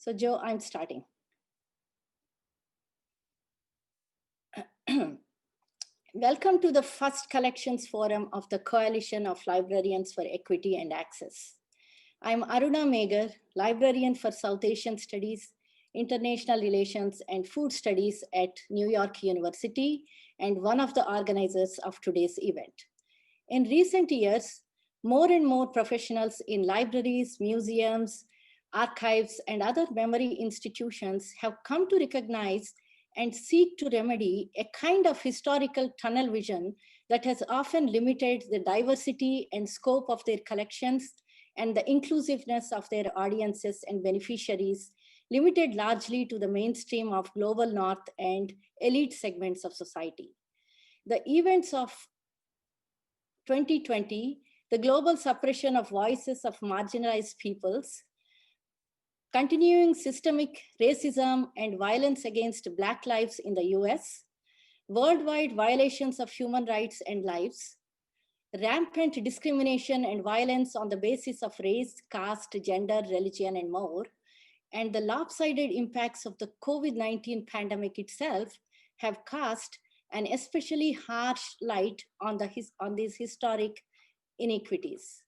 So Joe, I'm starting. Welcome to the first Collections Forum of the Coalition of Librarians for Equity and Access. I'm Aruna Megar, librarian for South Asian Studies, International Relations and Food Studies at New York University, and one of the organizers of today's event. In recent years, more and more professionals in libraries, museums, archives, and other memory institutions have come to recognize and seek to remedy a kind of historical tunnel vision that has often limited the diversity and scope of their collections and the inclusiveness of their audiences and beneficiaries, limited largely to the mainstream of global north and elite segments of society. The events of 2020, the global suppression of voices of marginalized peoples, continuing systemic racism and violence against Black lives in the US, worldwide violations of human rights and lives, rampant discrimination and violence on the basis of race, caste, gender, religion, and more, and the lopsided impacts of the COVID-19 pandemic itself have cast an especially harsh light on these historic inequities.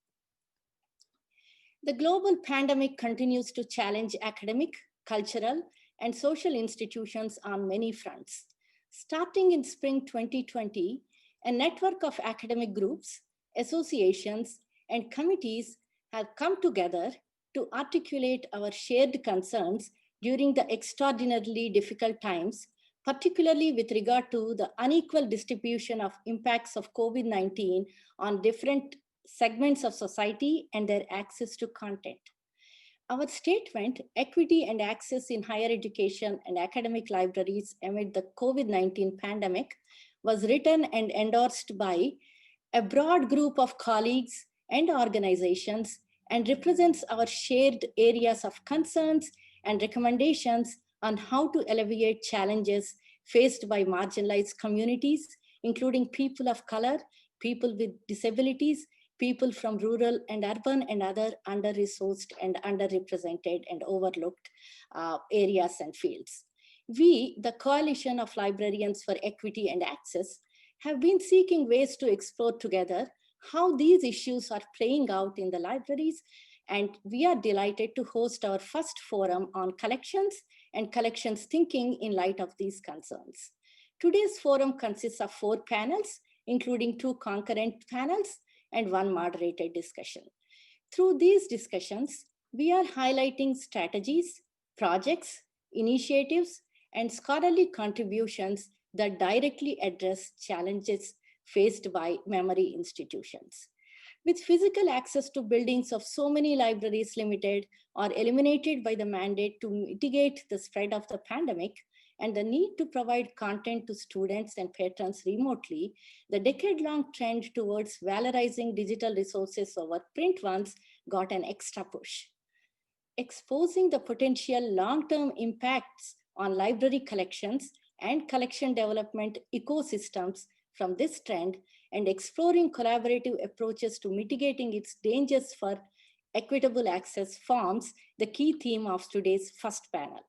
The global pandemic continues to challenge academic, cultural, and social institutions on many fronts. Starting in spring 2020, a network of academic groups, associations, and committees have come together to articulate our shared concerns during the extraordinarily difficult times, particularly with regard to the unequal distribution of impacts of COVID-19 on different segments of society and their access to content. Our statement, Equity and Access in Higher Education and Academic Libraries Amid the COVID-19 Pandemic, was written and endorsed by a broad group of colleagues and organizations and represents our shared areas of concerns and recommendations on how to alleviate challenges faced by marginalized communities, including people of color, people with disabilities, people from rural and urban and other under-resourced and underrepresented and overlooked areas and fields. We, the Coalition of Librarians for Equity and Access, have been seeking ways to explore together how these issues are playing out in the libraries, and we are delighted to host our first forum on collections and collections thinking in light of these concerns. Today's forum consists of 4 panels, including 2 concurrent panels and 1 moderated discussion. Through these discussions, we are highlighting strategies, projects, initiatives, and scholarly contributions that directly address challenges faced by memory institutions. With physical access to buildings of so many libraries limited or eliminated by the mandate to mitigate the spread of the pandemic, and the need to provide content to students and patrons remotely, the decade-long trend towards valorizing digital resources over print ones got an extra push. Exposing the potential long-term impacts on library collections and collection development ecosystems from this trend and exploring collaborative approaches to mitigating its dangers for equitable access forms the key theme of today's first panel.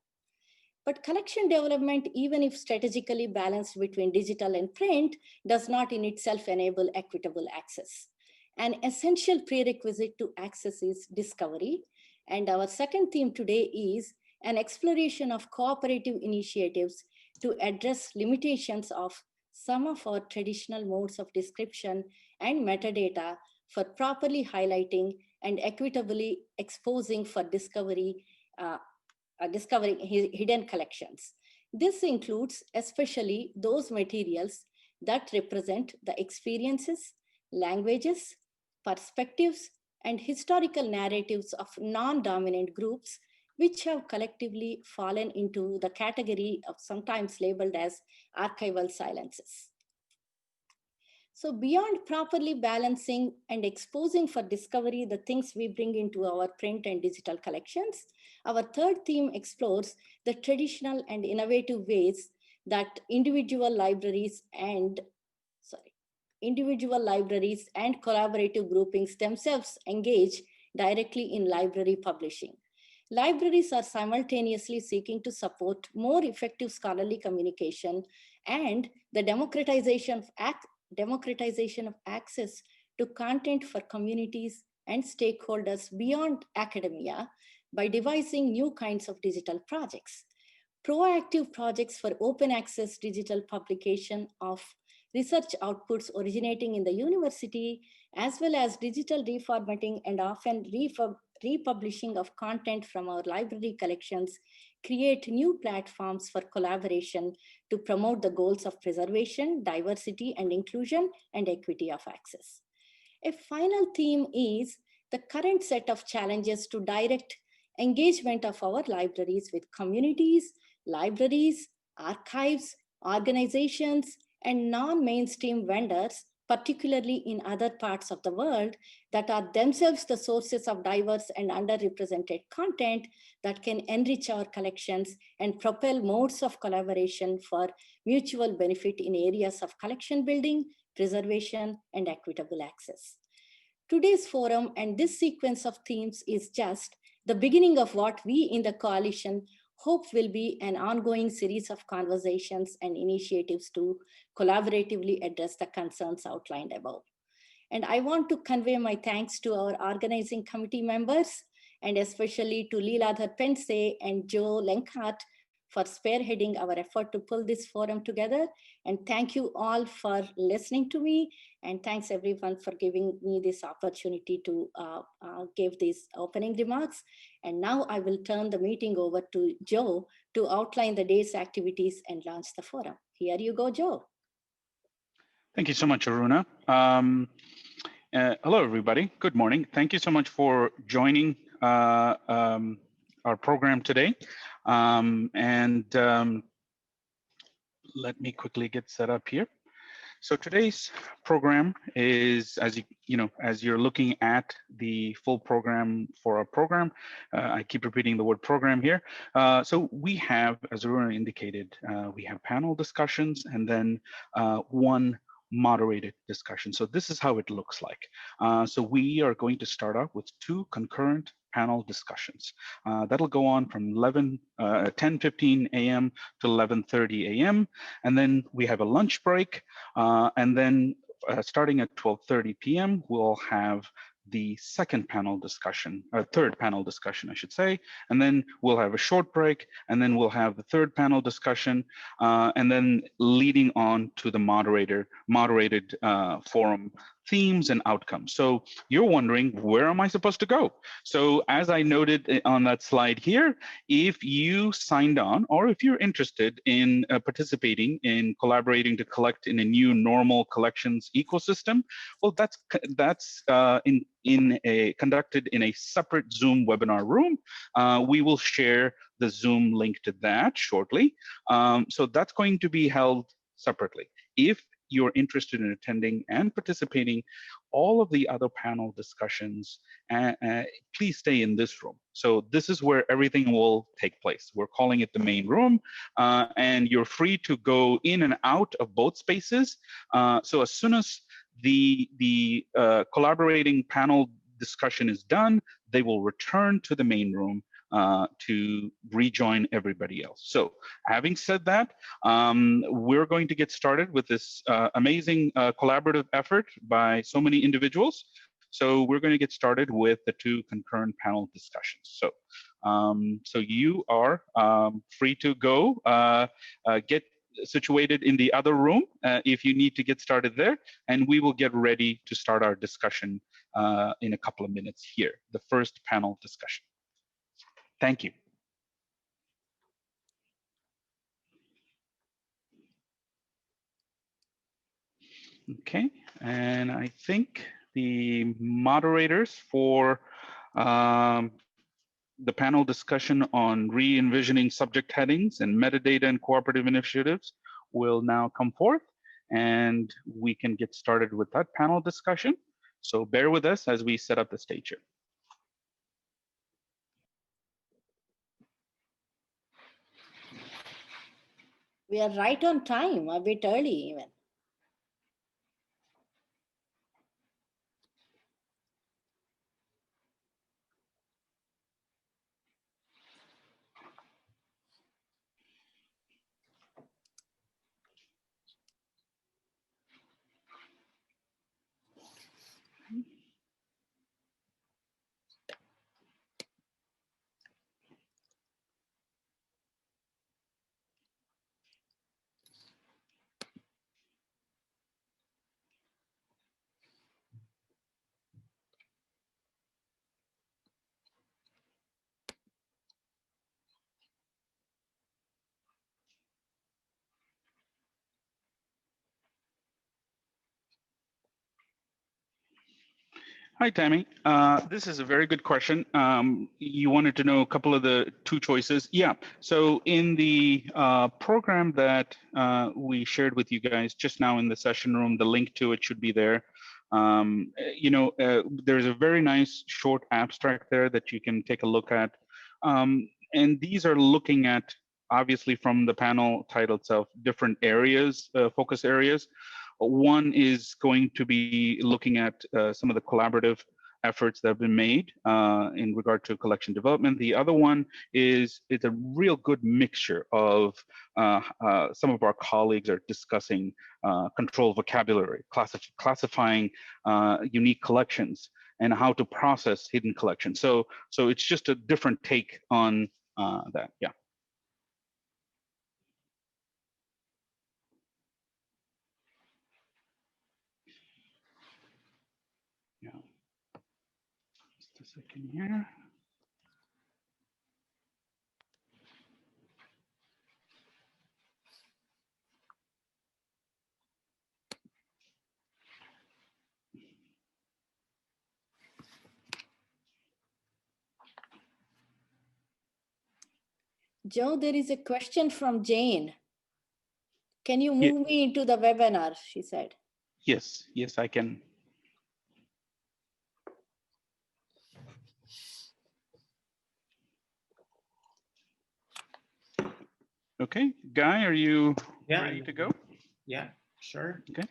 But collection development, even if strategically balanced between digital and print, does not in itself enable equitable access. An essential prerequisite to access is discovery. And our second theme today is an exploration of cooperative initiatives to address limitations of some of our traditional modes of description and metadata for properly highlighting and equitably exposing for discovering hidden collections. This includes especially those materials that represent the experiences, languages, perspectives, and historical narratives of non-dominant groups, which have collectively fallen into the category of sometimes labeled as archival silences. So beyond properly balancing and exposing for discovery the things we bring into our print and digital collections, our third theme explores the traditional and innovative ways that individual libraries and collaborative groupings themselves engage directly in library publishing. Libraries are simultaneously seeking to support more effective scholarly communication and the democratization of access to content for communities and stakeholders beyond academia by devising new kinds of digital projects. Proactive projects for open access digital publication of research outputs originating in the university, as well as digital reformatting and often republishing of content from our library collections, create new platforms for collaboration to promote the goals of preservation, diversity and inclusion, and equity of access. A final theme is the current set of challenges to direct engagement of our libraries with communities, libraries, archives, organizations, and non-mainstream vendors, particularly in other parts of the world that are themselves the sources of diverse and underrepresented content that can enrich our collections and propel modes of collaboration for mutual benefit in areas of collection building, preservation, and equitable access. Today's forum and this sequence of themes is just the beginning of what we in the coalition hope will be an ongoing series of conversations and initiatives to collaboratively address the concerns outlined above. And I want to convey my thanks to our organizing committee members, and especially to Leeladhar Pense and Joe Lenkhart for spearheading our effort to pull this forum together. And thank you all for listening to me. And thanks everyone for giving me this opportunity to give these opening remarks. And now I will turn the meeting over to Joe to outline the day's activities and launch the forum. Here you go, Joe. Thank you so much, Aruna. Hello, everybody. Good morning. Thank you so much for joining our program today. Let me quickly get set up here. So today's program is, as as you're looking at the full program for our program, I keep repeating the word program here. So we have, as Aruna indicated, we have panel discussions and then one moderated discussion. So this is how it looks like. So we are going to start off with two concurrent panel discussions. That'll go on from 10:15 a.m. to 11:30 a.m. And then we have a lunch break. And then starting at 12:30 p.m., we'll have the second panel discussion, or third panel discussion, I should say. And then we'll have a short break, and then we'll have the third panel discussion, and then leading on to the moderated forum themes and outcomes. So you're wondering, where am I supposed to go? So as I noted on that slide here, if you signed on, or if you're interested in participating in collaborating to collect in a new normal collections ecosystem, well, that's conducted in a separate Zoom webinar room. We will share the Zoom link to that shortly. So that's going to be held separately. If you're interested in attending and participating all of the other panel discussions, please stay in this room. So this is where everything will take place. We're calling it the main room, and you're free to go in and out of both spaces. So as soon as the collaborating panel discussion is done, they will return to the main room to rejoin everybody else. So having said that, we're going to get started with this amazing collaborative effort by so many individuals. So we're going to get started with the two concurrent panel discussions. So, so you are free to go get situated in the other room if you need to get started there, and we will get ready to start our discussion in a couple of minutes here, the first panel discussion. Thank you. Okay, and I think the moderators for the panel discussion on re-envisioning subject headings and metadata and cooperative initiatives will now come forth, and we can get started with that panel discussion. So bear with us as we set up the stage here. We are right on time, a bit early even. Hi, Tammy. This is a very good question. You wanted to know a couple of the two choices. Yeah. So in the program that we shared with you guys just now in the session room, the link to it should be there. There's a very nice short abstract there that you can take a look at. And these are looking at, obviously from the panel title itself, different areas, focus areas. One is going to be looking at some of the collaborative efforts that have been made in regard to collection development. The other one is it's a real good mixture of some of our colleagues are discussing control vocabulary, classifying unique collections, and how to process hidden collections. So it's just a different take on that. Yeah. Yeah. Just a second here. Joe, there is a question from Jane. Can you move me into the webinar, she said. Yes, I can. Okay, Guy, are you ready to go? Yeah, sure. Okay.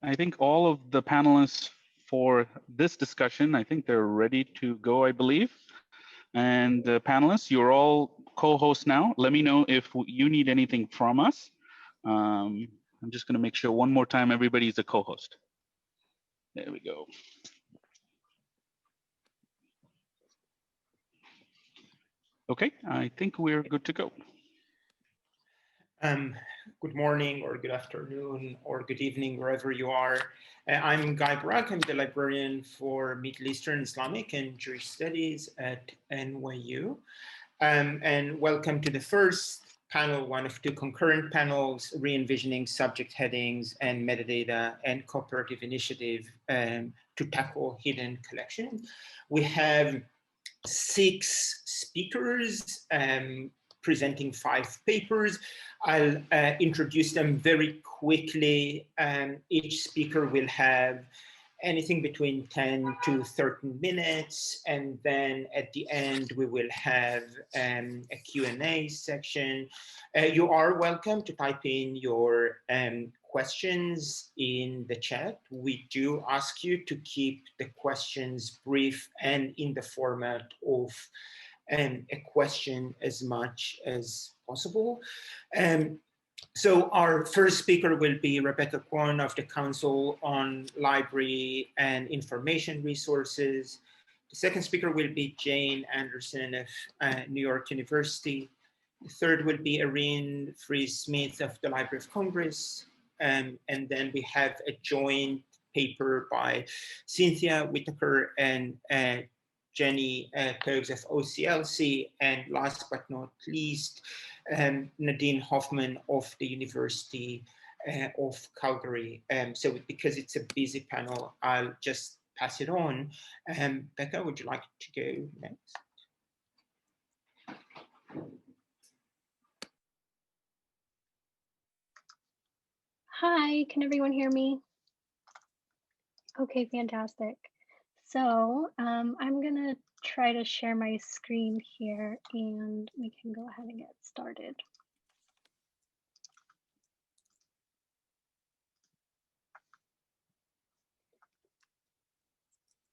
I think all of the panelists for this discussion, I think they're ready to go, I believe. And the panelists, you're all co-hosts now. Let me know if you need anything from us. I'm just going to make sure one more time everybody's a co-host. There we go. Okay, I think we're good to go. Good morning or good afternoon or good evening, wherever you are. I'm Guy Barak. I'm the librarian for Middle Eastern, Islamic and Jewish Studies at NYU. And welcome to the first panel, one of two concurrent panels, re-envisioning subject headings and metadata and cooperative initiative to tackle hidden collections. We have 6 speakers presenting 5 papers. I'll introduce them very quickly. Each speaker will have anything between 10 to 13 minutes. And then at the end, we will have a Q&A section. You are welcome to type in your questions in the chat. We do ask you to keep the questions brief and in the format of a question as much as possible. So our first speaker will be Rebecca Kwon of the Council on Library and Information Resources. The second speaker will be Jane Anderson of New York University. The third will be Erin Fries-Smith of the Library of Congress. And then we have a joint paper by Cynthia Whitaker and Jenny Coves of OCLC, and last but not least, Nadine Hoffman of the University of Calgary. So because it's a busy panel, I'll just pass it on. Becca, would you like to go next? Hi, can everyone hear me? Okay, fantastic. So I'm gonna try to share my screen here and we can go ahead and get started.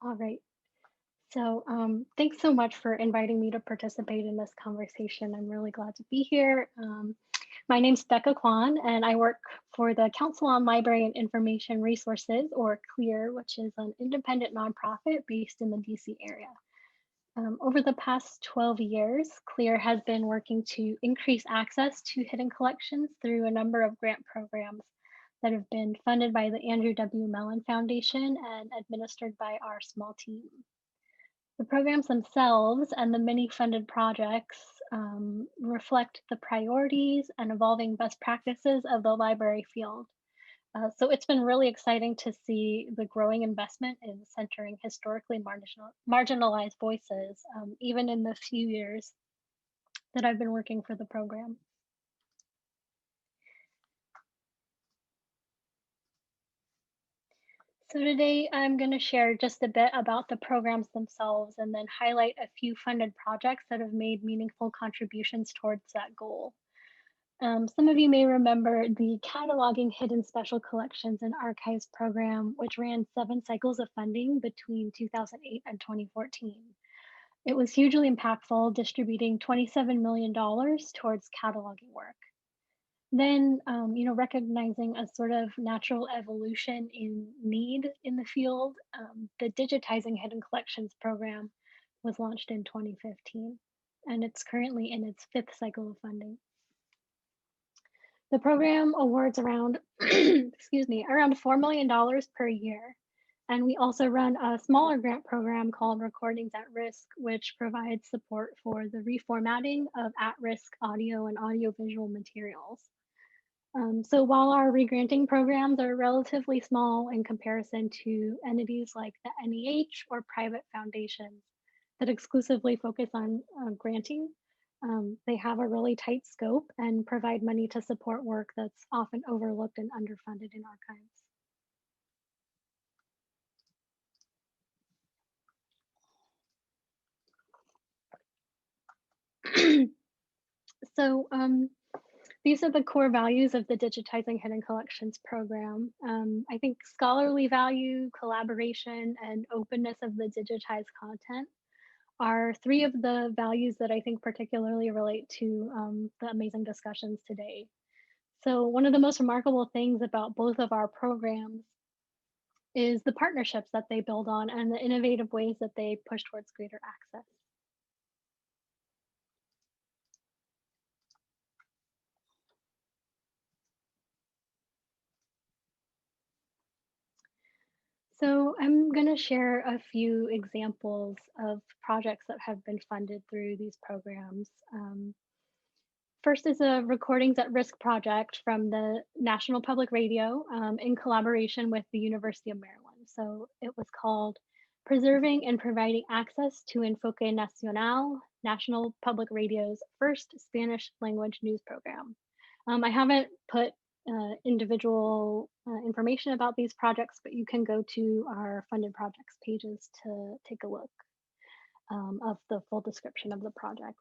All right. So thanks so much for inviting me to participate in this conversation. I'm really glad to be here. My name's Becca Kwon, and I work for the Council on Library and Information Resources, or CLEAR, which is an independent nonprofit based in the DC area. Over the past 12 years, CLEAR has been working to increase access to hidden collections through a number of grant programs that have been funded by the Andrew W. Mellon Foundation and administered by our small team. The programs themselves and the many funded projects reflect the priorities and evolving best practices of the library field. So it's been really exciting to see the growing investment in centering historically marginalized voices, even in the few years that I've been working for the program. So today I'm going to share just a bit about the programs themselves and then highlight a few funded projects that have made meaningful contributions towards that goal. Some of you may remember the Cataloging Hidden Special Collections and Archives program, which ran 7 cycles of funding between 2008 and 2014. It was hugely impactful, distributing $27 million towards cataloging work. Then, recognizing a sort of natural evolution in need in the field, the Digitizing Hidden Collections program was launched in 2015, and it's currently in its 5th cycle of funding. The program awards around, around $4 million per year. And we also run a smaller grant program called Recordings at Risk, which provides support for the reformatting of at-risk audio and audiovisual materials. So while our regranting programs are relatively small in comparison to entities like the NEH or private foundations that exclusively focus on granting, they have a really tight scope and provide money to support work that's often overlooked and underfunded in archives. So these are the core values of the Digitizing Hidden Collections program. I think scholarly value, collaboration, and openness of the digitized content are 3 of the values that I think particularly relate to the amazing discussions today. So one of the most remarkable things about both of our programs is the partnerships that they build on and the innovative ways that they push towards greater access. So I'm going to share a few examples of projects that have been funded through these programs. First is a Recordings at Risk project from the National Public Radio in collaboration with the University of Maryland. So it was called Preserving and Providing Access to Enfoque Nacional, National Public Radio's first Spanish language news program. I haven't put individual information about these projects, but you can go to our funded projects pages to take a look of the full description of the project.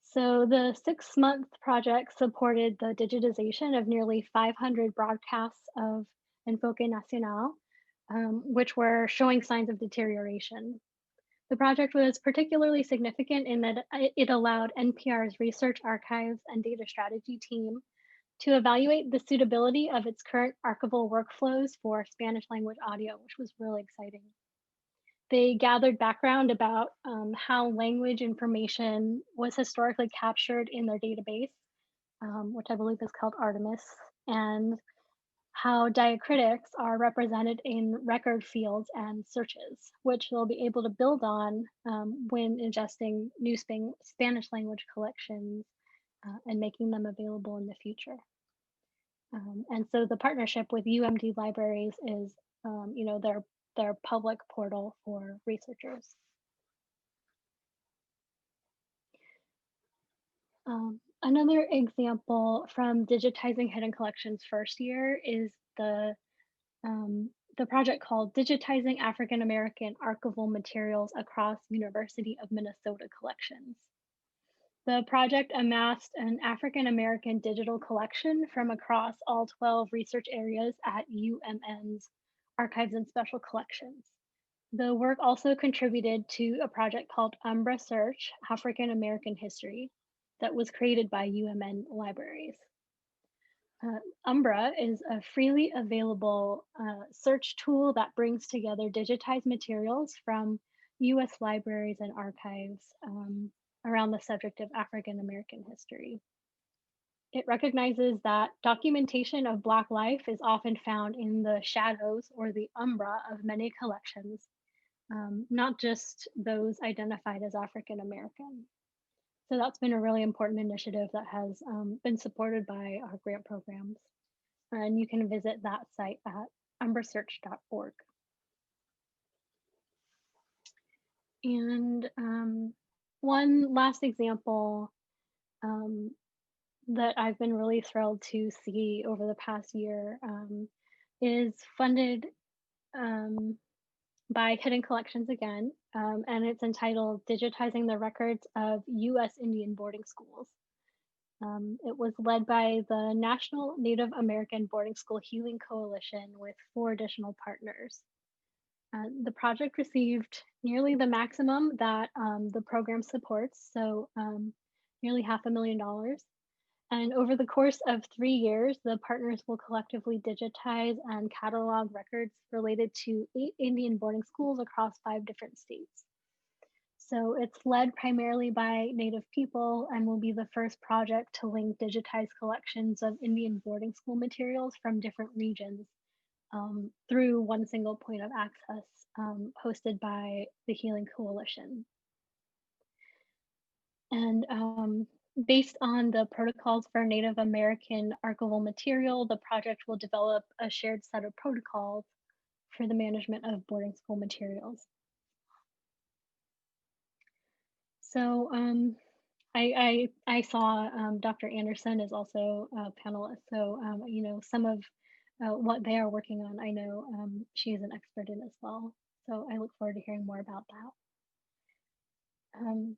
So the 6-month project supported the digitization of nearly 500 broadcasts of Enfoque Nacional, which were showing signs of deterioration. The project was particularly significant in that it allowed NPR's research archives and data strategy team to evaluate the suitability of its current archival workflows for Spanish language audio, which was really exciting. They gathered background about how language information was historically captured in their database, which I believe is called Artemis, and how diacritics are represented in record fields and searches, which they'll be able to build on when ingesting new Spanish language collections and making them available in the future. And so the partnership with UMD Libraries is, their public portal for researchers. Another example from Digitizing Hidden Collections first year is the project called Digitizing African American Archival Materials Across University of Minnesota Collections. The project amassed an African American digital collection from across all 12 research areas at UMN's Archives and Special Collections. The work also contributed to a project called Umbra Search, African American History, that was created by UMN Libraries. Umbra is a freely available search tool that brings together digitized materials from US libraries and archives around the subject of African American history. It recognizes that documentation of Black life is often found in the shadows or the umbra of many collections, not just those identified as African American. So that's been a really important initiative that has been supported by our grant programs. and you can visit that site at umbrasearch.org. And one last example that I've been really thrilled to see over the past year is funded by Hidden Collections again, and it's entitled Digitizing the Records of U.S. Indian Boarding Schools. It was led by the National Native American Boarding School Healing Coalition with 4 additional partners. The project received nearly the maximum that the program supports, so nearly $500,000. And over the course of 3 years, the partners will collectively digitize and catalog records related to 8 Indian boarding schools across 5 different states. So it's led primarily by Native people and will be the first project to link digitized collections of Indian boarding school materials from different regions through one single point of access hosted by the Healing Coalition. And based on the protocols for Native American archival material, the project will develop a shared set of protocols for the management of boarding school materials. So I saw Dr. Anderson is also a panelist. So, you know, some of what they are working on, I know she is an expert in as well. So I look forward to hearing more about that.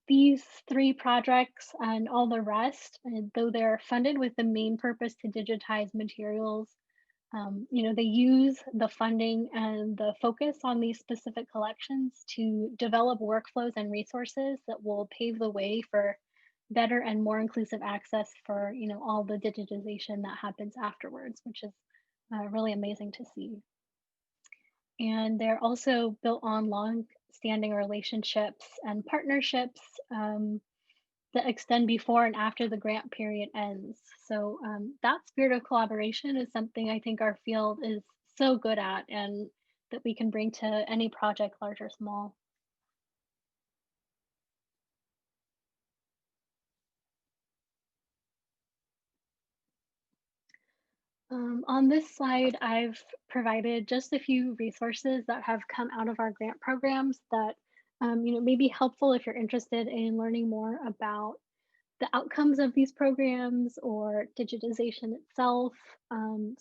These 3 projects and all the rest, though they're funded with the main purpose to digitize materials, you know, they use the funding and the focus on these specific collections to develop workflows and resources that will pave the way for better and more inclusive access for, you know, all the digitization that happens afterwards, which is really amazing to see. And they're also built on long-standing relationships and partnerships that extend before and after the grant period ends. So that spirit of collaboration is something I think our field is so good at and that we can bring to any project, large or small. On this slide, I've provided just a few resources that have come out of our grant programs that you know, may be helpful if you're interested in learning more about the outcomes of these programs or digitization itself.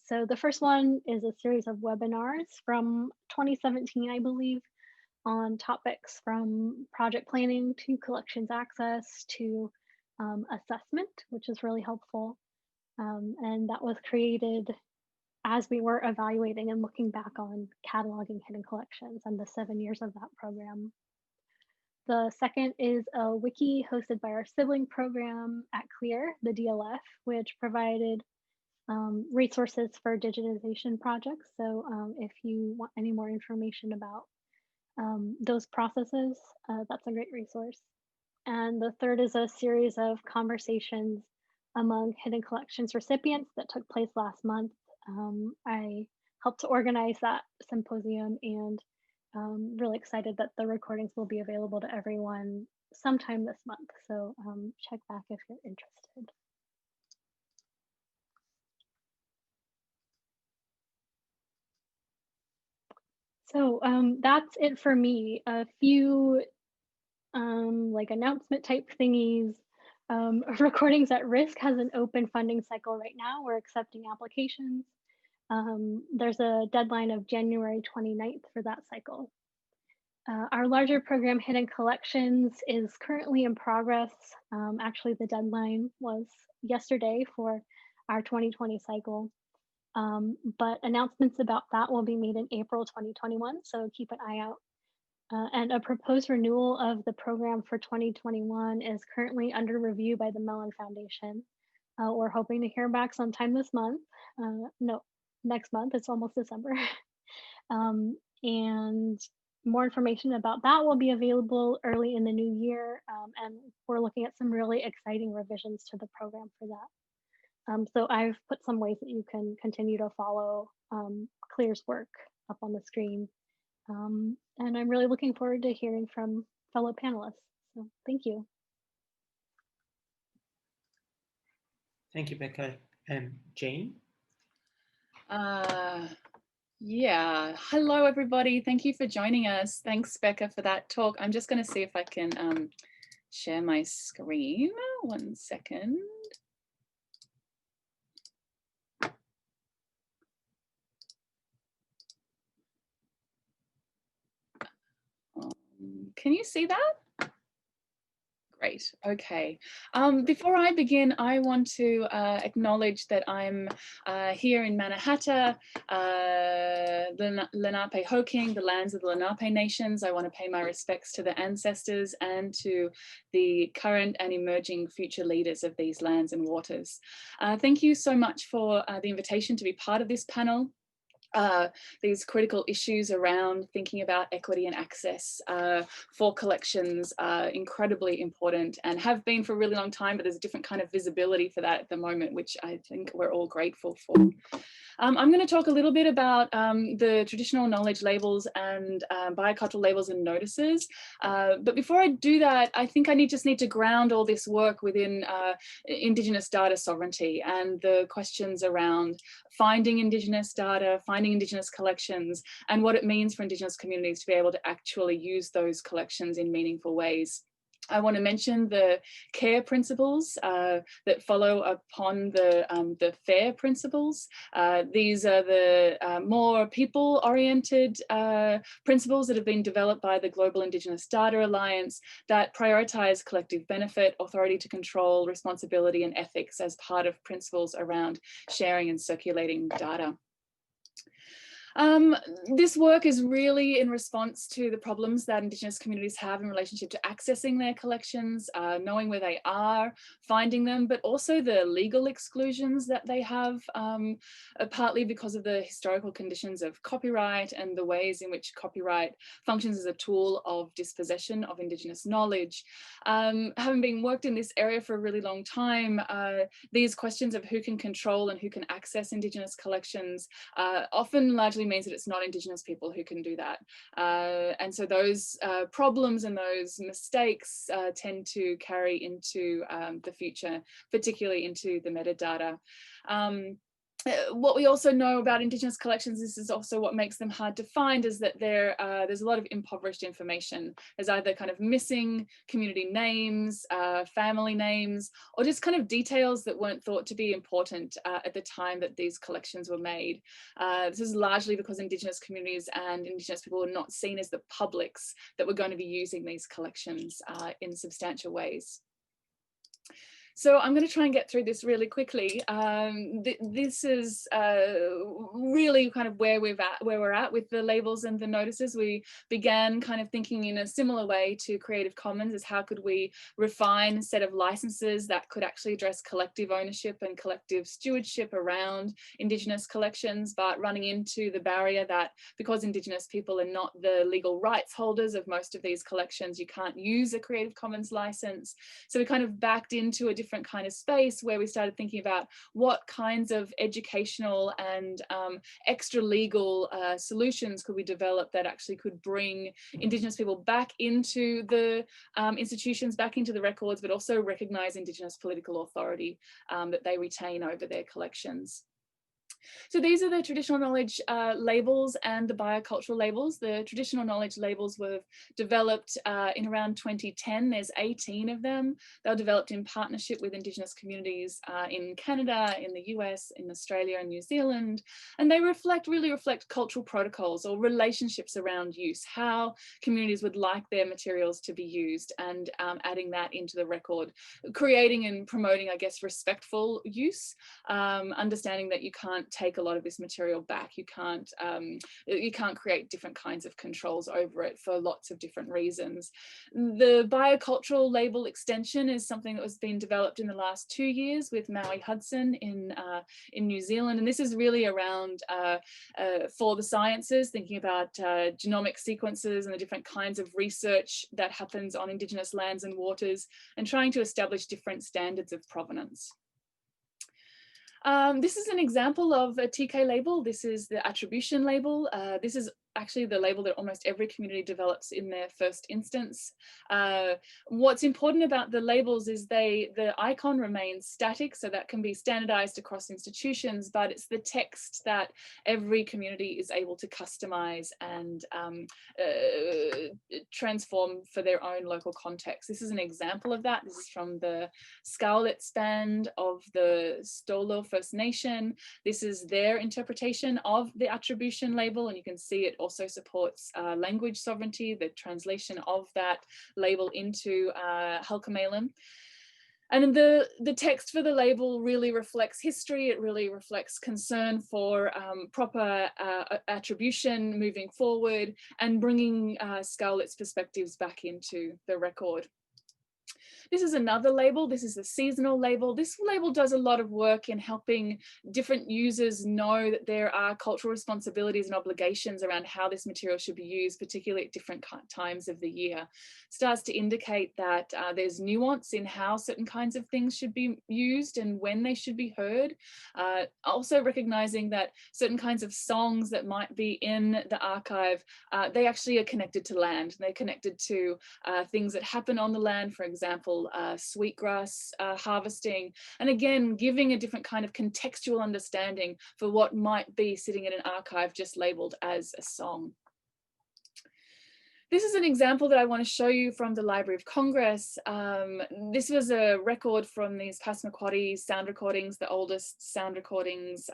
So the first one is a series of webinars from 2017, I believe, on topics from project planning to collections access to assessment, which is really helpful. And that was created as we were evaluating and looking back on cataloging hidden collections and the 7 years of that program. The second is a wiki hosted by our sibling program at CLEAR, the DLF, which provided resources for digitization projects. So if you want any more information about those processes, that's a great resource. And the third is a series of conversations among hidden collections recipients that took place last month. I helped to organize that symposium and really excited that the recordings will be available to everyone sometime this month. So check back if you're interested. So that's it for me. A few like announcement type thingies. Recordings at Risk has an open funding cycle right now. We're accepting applications. There's a deadline of January 29th for that cycle. Our larger program, Hidden Collections, is currently in progress. Actually, the deadline was yesterday for our 2020 cycle. But announcements about that will be made in April 2021, so keep an eye out. And a proposed renewal of the program for 2021 is currently under review by the Mellon Foundation. We're hoping to hear back sometime this month. No, next month, it's almost December. And more information about that will be available early in the new year. And we're looking at some really exciting revisions to the program for that. So I've put some ways that you can continue to follow CLEAR's work up on the screen. And I'm really looking forward to hearing from fellow panelists. So thank you. Thank you, Becca. Jane? Yeah, hello everybody. Thank you for joining us. Thanks, Becca, for that talk. I'm just going to see if I can share my screen. 1 second. Can you see that? Great. Okay. Before I begin, I want to acknowledge that I'm here in Mannahatta, the Lenape-Hoking, the lands of the Lenape Nations. I want to pay my respects to the ancestors and to the current and emerging future leaders of these lands and waters. Thank you so much for the invitation to be part of this panel. These critical issues around thinking about equity and access for collections are incredibly important and have been for a really long time, but there's a different kind of visibility for that at the moment, which I think we're all grateful for. I'm going to talk a little bit about the traditional knowledge labels and biocultural labels and notices. But before I do that, I think I just need to ground all this work within Indigenous data sovereignty and the questions around finding Indigenous data, finding Indigenous collections, and what it means for Indigenous communities to be able to actually use those collections in meaningful ways. I want to mention the care principles that follow upon the FAIR principles. These are the more people-oriented principles that have been developed by the Global Indigenous Data Alliance that prioritize collective benefit, authority to control, responsibility, and ethics as part of principles around sharing and circulating data. This work is really in response to the problems that Indigenous communities have in relationship to accessing their collections, knowing where they are, finding them, but also the legal exclusions that they have, partly because of the historical conditions of copyright and the ways in which copyright functions as a tool of dispossession of Indigenous knowledge. Having been worked in this area for a really long time, these questions of who can control and who can access Indigenous collections often largely means that it's not Indigenous people who can do that. And so those problems and those mistakes tend to carry into the future, particularly into the metadata. What we also know about Indigenous collections, this is also what makes them hard to find, is that there's a lot of impoverished information. There's either kind of missing community names, family names, or just kind of details that weren't thought to be important at the time that these collections were made. This is largely because Indigenous communities and Indigenous people were not seen as the publics that were going to be using these collections in substantial ways. So I'm going to try and get through this really quickly. This is really kind of where we're at with the labels and the notices. We began kind of thinking in a similar way to Creative Commons as how could we refine a set of licenses that could actually address collective ownership and collective stewardship around Indigenous collections, but running into the barrier that because Indigenous people are not the legal rights holders of most of these collections, you can't use a Creative Commons license. So we kind of backed into a different kind of space where we started thinking about what kinds of educational and extra legal solutions could we develop that actually could bring Indigenous people back into the institutions, back into the records, but also recognize Indigenous political authority that they retain over their collections. So these are the traditional knowledge labels and the biocultural labels. The traditional knowledge labels were developed in around 2010. There's 18 of them. They were developed in partnership with Indigenous communities in Canada, in the US, in Australia and New Zealand. And they really reflect cultural protocols or relationships around use, how communities would like their materials to be used, and adding that into the record, creating and promoting, I guess, respectful use, understanding that you can't take a lot of this material back. You can't create different kinds of controls over it for lots of different reasons. The biocultural label extension is something that was being developed in the last 2 years with Maui Hudson in New Zealand, and this is really around for the sciences, thinking about genomic sequences and the different kinds of research that happens on Indigenous lands and waters, and trying to establish different standards of provenance. This is an example of a TK label. This is the attribution label. This is actually the label that almost every community develops in their first instance. What's important about the labels is the icon remains static, so that can be standardized across institutions, but it's the text that every community is able to customize and transform for their own local context. This is an example of that. This is from the Skowlitz band of the Stolo First Nation. This is their interpretation of the attribution label, and you can see it also supports language sovereignty, the translation of that label into Halkomelem. And the text for the label really reflects history. It really reflects concern for proper attribution moving forward and bringing Skowlitz perspectives back into the record. This is another label. This is a seasonal label. This label does a lot of work in helping different users know that there are cultural responsibilities and obligations around how this material should be used, particularly at different times of the year. It starts to indicate that there's nuance in how certain kinds of things should be used and when they should be heard. Also recognizing that certain kinds of songs that might be in the archive, they actually are connected to land. They're connected to things that happen on the land, for example, sweetgrass harvesting, and again giving a different kind of contextual understanding for what might be sitting in an archive just labeled as a song. This is an example that I want to show you from the Library of Congress. This was a record from these Passamaquoddy sound recordings, the oldest sound recordings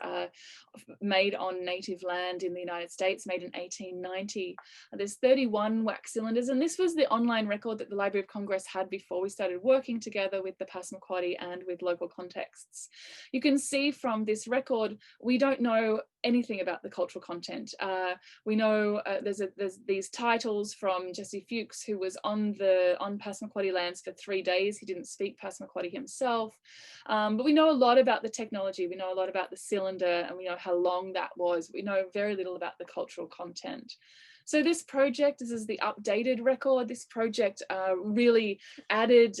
made on native land in the United States, made in 1890. There's 31 wax cylinders, and this was the online record that the Library of Congress had before we started working together with the Passamaquoddy and with local contexts. You can see from this record, we don't know anything about the cultural content. We know there's these titles from Jesse Fuchs, who was on Passamaquoddy lands for 3 days. He didn't speak Passamaquoddy himself, but we know a lot about the technology. We know a lot about the cylinder, and we know how long that was. We know very little about the cultural content. So this project, this is the updated record. This project really added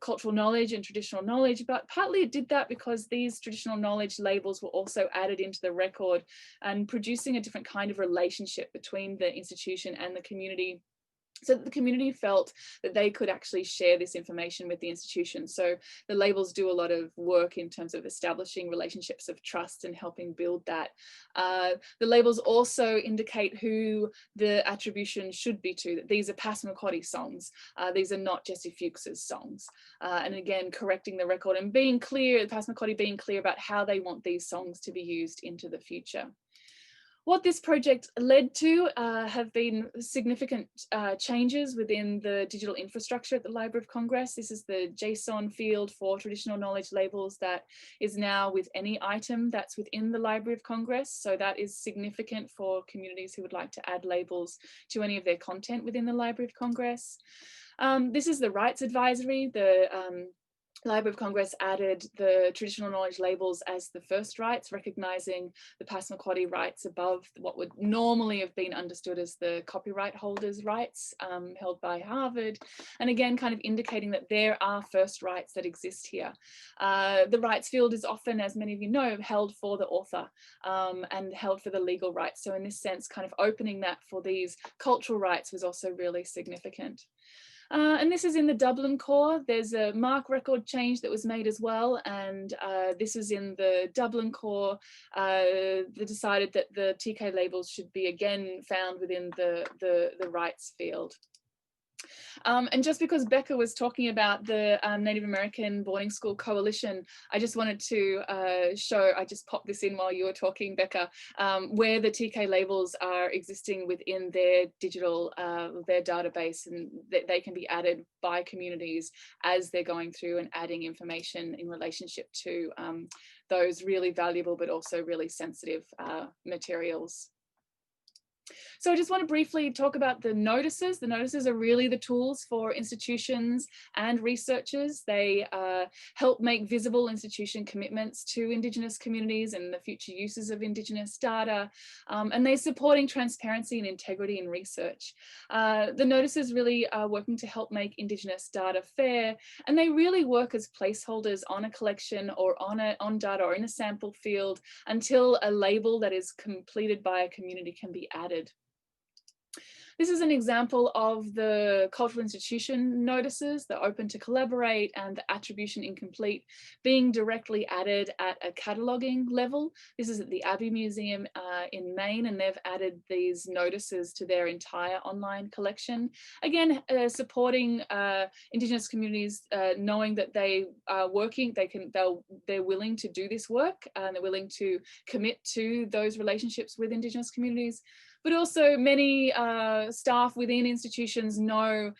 cultural knowledge and traditional knowledge, but partly it did that because these traditional knowledge labels were also added into the record and producing a different kind of relationship between the institution and the community, so that the community felt that they could actually share this information with the institution. So the labels do a lot of work in terms of establishing relationships of trust and helping build that. The labels also indicate who the attribution should be to, that these are Passamaquoddy songs. These are not Jesse Fuchs's songs. And again, correcting the record and being clear, the Passamaquoddy being clear about how they want these songs to be used into the future. What this project led to have been significant changes within the digital infrastructure at the Library of Congress. This is the JSON field for traditional knowledge labels that is now with any item that's within the Library of Congress. So that is significant for communities who would like to add labels to any of their content within the Library of Congress. This is the rights advisory. The Library of Congress added the traditional knowledge labels as the first rights, recognizing the Passamaquoddy rights above what would normally have been understood as the copyright holders' rights held by Harvard, and again kind of indicating that there are first rights that exist here. The rights field is often, as many of you know, held for the author and held for the legal rights. So in this sense, kind of opening that for these cultural rights was also really significant. And this is in the Dublin core. There's a MARC record change that was made as well. And this was in the Dublin core. They decided that the TK labels should be again found within the rights field. And just because Becca was talking about the Native American Boarding School Coalition, I just wanted to show, I just popped this in while you were talking, Becca, where the TK labels are existing within their digital, their database, and they can be added by communities as they're going through and adding information in relationship to those really valuable but also really sensitive materials. So I just want to briefly talk about the notices. The notices are really the tools for institutions and researchers. They help make visible institution commitments to Indigenous communities and the future uses of Indigenous data, and they're supporting transparency and integrity in research. The notices really are working to help make Indigenous data fair, and they really work as placeholders on a collection or on data or in a sample field until a label that is completed by a community can be added. This is an example of the cultural institution notices, the open to collaborate and the attribution incomplete being directly added at a cataloguing level. This is at the Abbey Museum in Maine, and they've added these notices to their entire online collection. Again, supporting Indigenous communities, knowing that they are working, they're willing to do this work, and they're willing to commit to those relationships with Indigenous communities. But also many staff within institutions know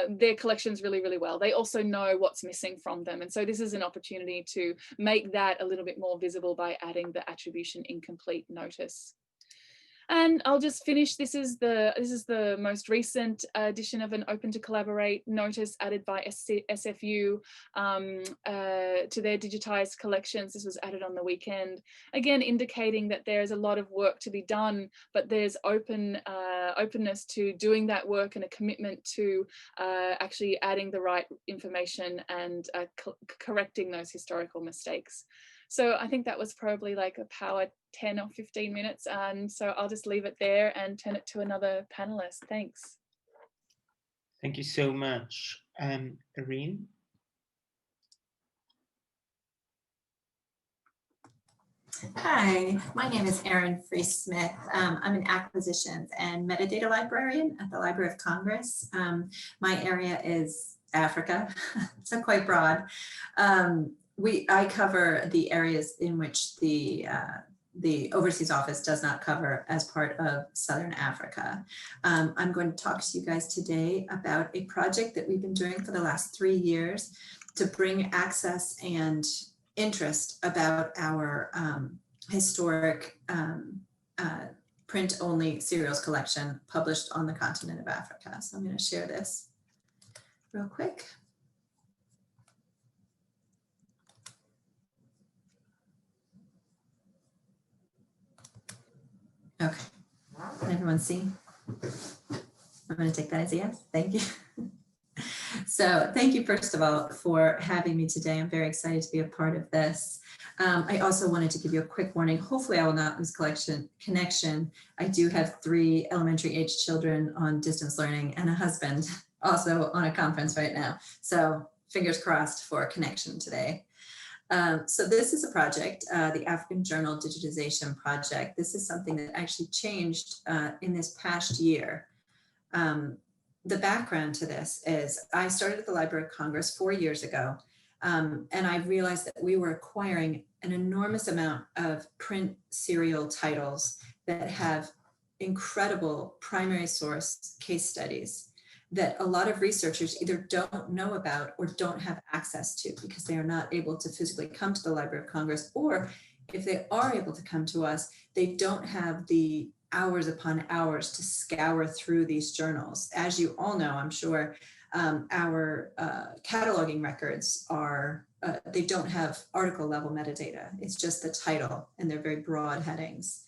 their collections really, really well. They also know what's missing from them. And so this is an opportunity to make that a little bit more visible by adding the attribution incomplete notice. And I'll just finish. This is the most recent edition of an Open to Collaborate notice added by SFU to their digitized collections. This was added on the weekend, again indicating that there's a lot of work to be done, but there's openness to doing that work and a commitment to actually adding the right information and correcting those historical mistakes. So I think that was probably like a power 10 or 15 minutes. And so I'll just leave it there and turn it to another panelist. Thanks. Thank you so much. Irene? Hi, my name is Erin Free-Smith. I'm an acquisitions and metadata librarian at the Library of Congress. My area is Africa, so quite broad. I cover the areas in which the Overseas Office does not cover as part of Southern Africa. I'm going to talk to you guys today about a project that we've been doing for the last 3 years to bring access and interest about our historic print-only serials collection published on the continent of Africa. So I'm going to share this real quick. Okay, can everyone see? I'm going to take that as a yes. Thank you. So thank you, first of all, for having me today. I'm very excited to be a part of this. I also wanted to give you a quick warning. Hopefully I will not lose connection. I do have 3 elementary age children on distance learning and a husband also on a conference right now. So fingers crossed for connection today. So this is a project, the African Journal Digitization Project. This is something that actually changed in this past year. The background to this is I started at the Library of Congress 4 years ago, and I realized that we were acquiring an enormous amount of print serial titles that have incredible primary source case studies that a lot of researchers either don't know about or don't have access to because they are not able to physically come to the Library of Congress, or if they are able to come to us, they don't have the hours upon hours to scour through these journals. As you all know, I'm sure, our cataloging records are, they don't have article level metadata. It's just the title and they're very broad headings.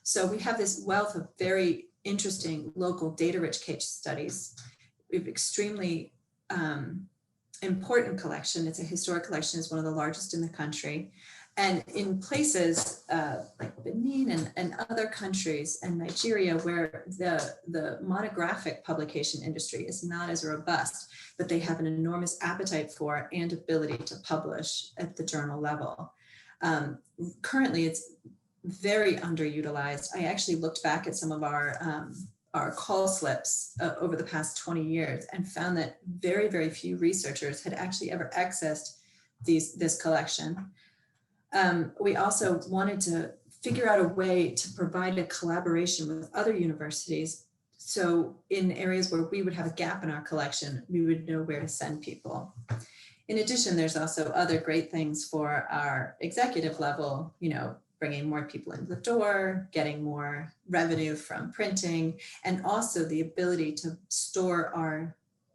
So we have this wealth of very interesting local data-rich case studies. We have extremely important collection. It's a historic collection. It's one of the largest in the country. And in places like Benin and other countries and Nigeria where the monographic publication industry is not as robust, but they have an enormous appetite for and ability to publish at the journal level. Currently, it's very underutilized. I actually looked back at some of our call slips over the past 20 years and found that very, very few researchers had actually ever accessed this collection. We also wanted to figure out a way to provide a collaboration with other universities. So in areas where we would have a gap in our collection, we would know where to send people. In addition, there's also other great things for our executive level, you know, bringing more people in the door, getting more revenue from printing, and also the ability to store our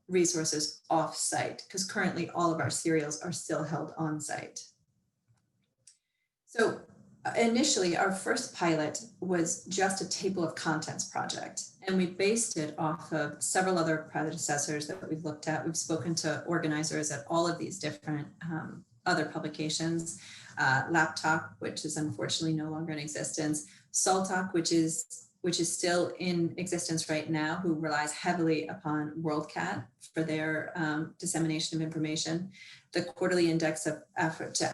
resources off-site, because currently all of our serials are still held on-site. So initially, our first pilot was just a table of contents project, and we based it off of several other predecessors that we've looked at. We've spoken to organizers at all of these different other publications, Laptop, which is unfortunately no longer in existence, Saltalk, which which is still in existence right now, who relies heavily upon WorldCat for their dissemination of information. The Quarterly Index of African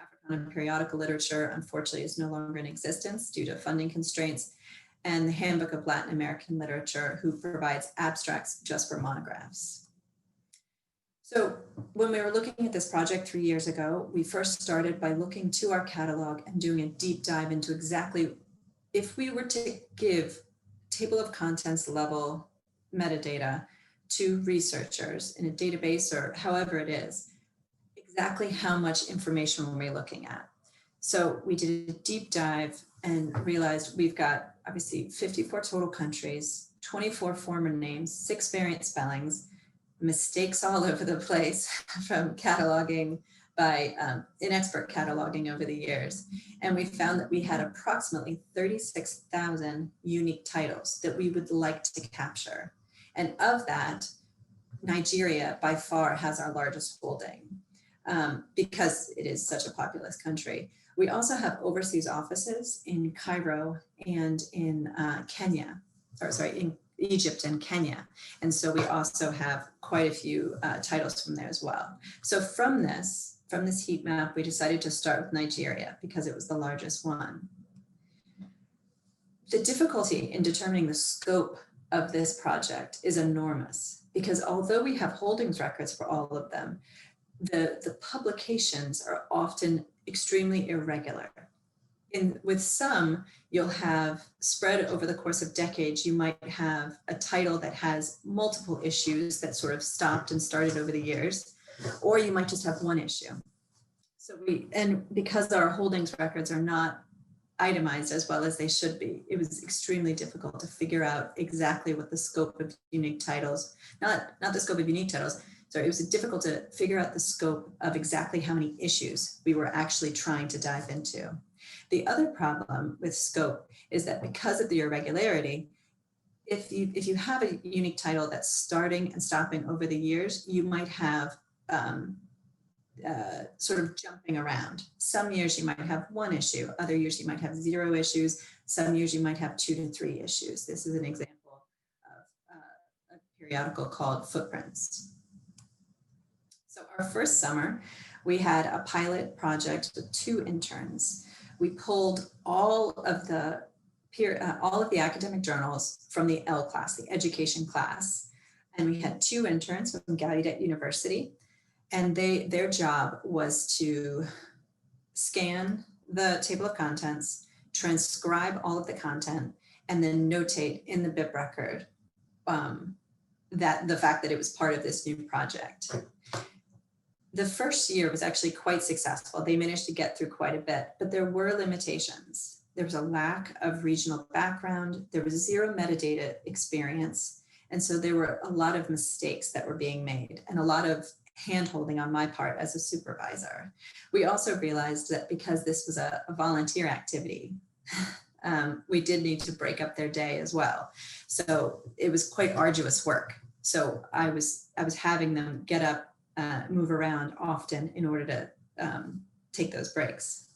Periodical Literature, unfortunately, is no longer in existence due to funding constraints. And the Handbook of Latin American Literature, who provides abstracts just for monographs. So when we were looking at this project 3 years ago, we first started by looking to our catalog and doing a deep dive into exactly, if we were to give table of contents level metadata to researchers in a database or however it is, exactly how much information were we looking at. So we did a deep dive and realized we've got obviously 54 total countries, 24 former names, 6 variant spellings, mistakes all over the place from cataloging by inexpert cataloging over the years. And we found that we had approximately 36,000 unique titles that we would like to capture. And of that, Nigeria by far has our largest holding because it is such a populous country. We also have overseas offices in Cairo and in in Egypt and Kenya. And so we also have quite a few titles from there as well. So from this heat map, we decided to start with Nigeria because it was the largest one. The difficulty in determining the scope of this project is enormous because although we have holdings records for all of them, the publications are often extremely irregular. With some, you'll have spread over the course of decades, you might have a title that has multiple issues that sort of stopped and started over the years, or you might just have one issue. So because our holdings records are not itemized as well as they should be, it was extremely difficult to figure out exactly what the scope of unique titles, not the scope of unique titles, sorry, it was difficult to figure out the scope of exactly how many issues we were actually trying to dive into. The other problem with scope is that because of the irregularity, if you have a unique title that's starting and stopping over the years, you might have sort of jumping around. Some years you might have one issue, other years you might have 0 issues, some years you might have 2 to 3 issues. This is an example of a periodical called Footprints. So our first summer, we had a pilot project with 2 interns. We pulled all of the academic journals from the L class, the education class, and we had 2 interns from Gallaudet University, and their job was to scan the table of contents, transcribe all of the content, and then notate in the BIP record that the fact that it was part of this new project. The first year was actually quite successful. They managed to get through quite a bit, but there were limitations. There was a lack of regional background. There was 0 metadata experience. And so there were a lot of mistakes that were being made and a lot of hand-holding on my part as a supervisor. We also realized that because this was a volunteer activity, we did need to break up their day as well. So it was quite arduous work. So I was having them get up, move around often in order to take those breaks.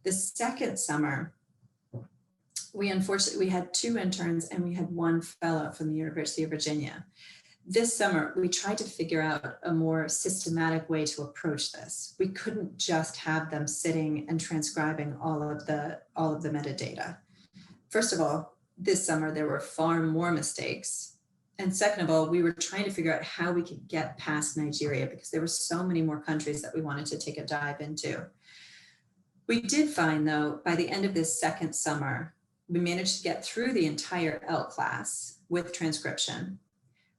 The second summer, we had 2 interns and we had 1 fellow from the University of Virginia. This summer, we tried to figure out a more systematic way to approach this. We couldn't just have them sitting and transcribing all of the metadata. First of all, this summer, there were far more mistakes. And second of all, we were trying to figure out how we could get past Nigeria because there were so many more countries that we wanted to take a dive into. We did find, though, by the end of this second summer, we managed to get through the entire L class with transcription,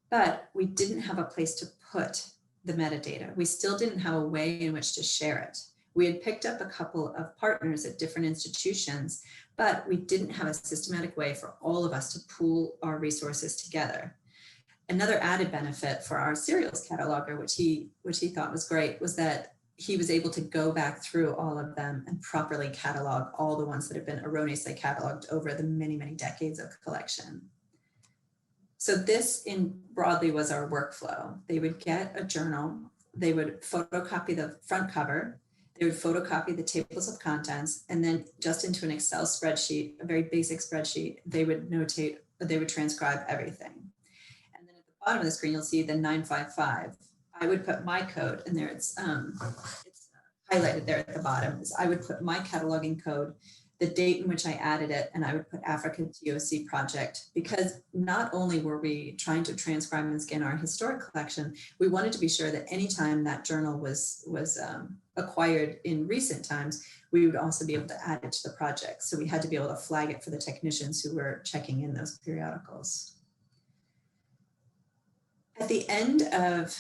but we didn't have a place to put the metadata. We still didn't have a way in which to share it. We had picked up a couple of partners at different institutions, but we didn't have a systematic way for all of us to pool our resources together. Another added benefit for our serials cataloger, which he thought was great, was that he was able to go back through all of them and properly catalog all the ones that have been erroneously cataloged over the many, many decades of collection. So this broadly was our workflow. They would get a journal, they would photocopy the front cover, They would photocopy the tables of contents, and then just into an Excel spreadsheet, a very basic spreadsheet, they would transcribe everything. And then at the bottom of the screen, you'll see the 955. I would put my code, and there it's highlighted there at the bottom. Is I would put my cataloging code, the date in which I added it, and I would put African TOC project, because not only were we trying to transcribe and scan our historic collection, we wanted to be sure that anytime that journal was acquired in recent times, we would also be able to add it to the project. So we had to be able to flag it for the technicians who were checking in those periodicals. At the end of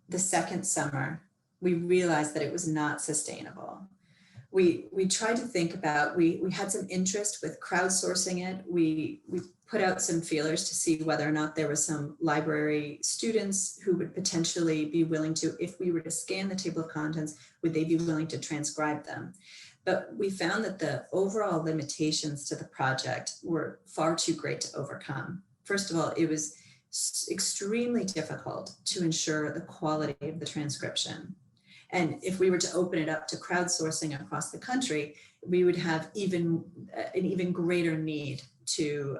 the second summer, we realized that it was not sustainable. We tried to think about, we had some interest with crowdsourcing it. We put out some feelers to see whether or not there were some library students who would potentially be willing to, if we were to scan the table of contents, would they be willing to transcribe them? But we found that the overall limitations to the project were far too great to overcome. First of all, it was extremely difficult to ensure the quality of the transcription. And if we were to open it up to crowdsourcing across the country, we would have an even greater need to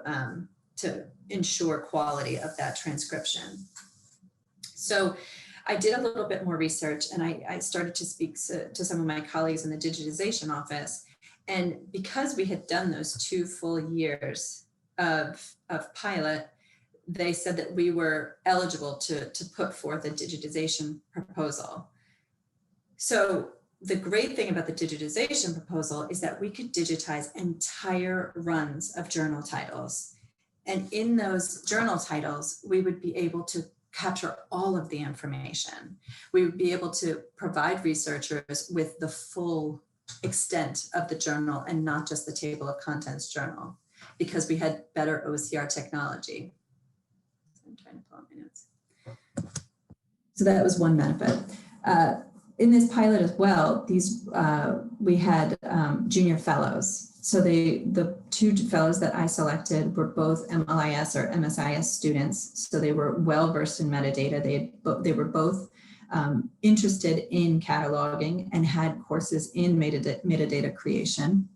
ensure quality of that transcription. So I did a little bit more research, and I started to speak to some of my colleagues in the digitization office. And because we had done those 2 full years of pilot, they said that we were eligible to put forth a digitization proposal. So the great thing about the digitization proposal is that we could digitize entire runs of journal titles. And in those journal titles, we would be able to capture all of the information. We would be able to provide researchers with the full extent of the journal and not just the table of contents journal, because we had better OCR technology. I'm trying to pull up my notes. So that was one benefit. In this pilot as well, we had junior fellows. So the 2 fellows that I selected were both MLIS or MSIS students. So they were well versed in metadata. They were both interested in cataloging and had courses in metadata creation.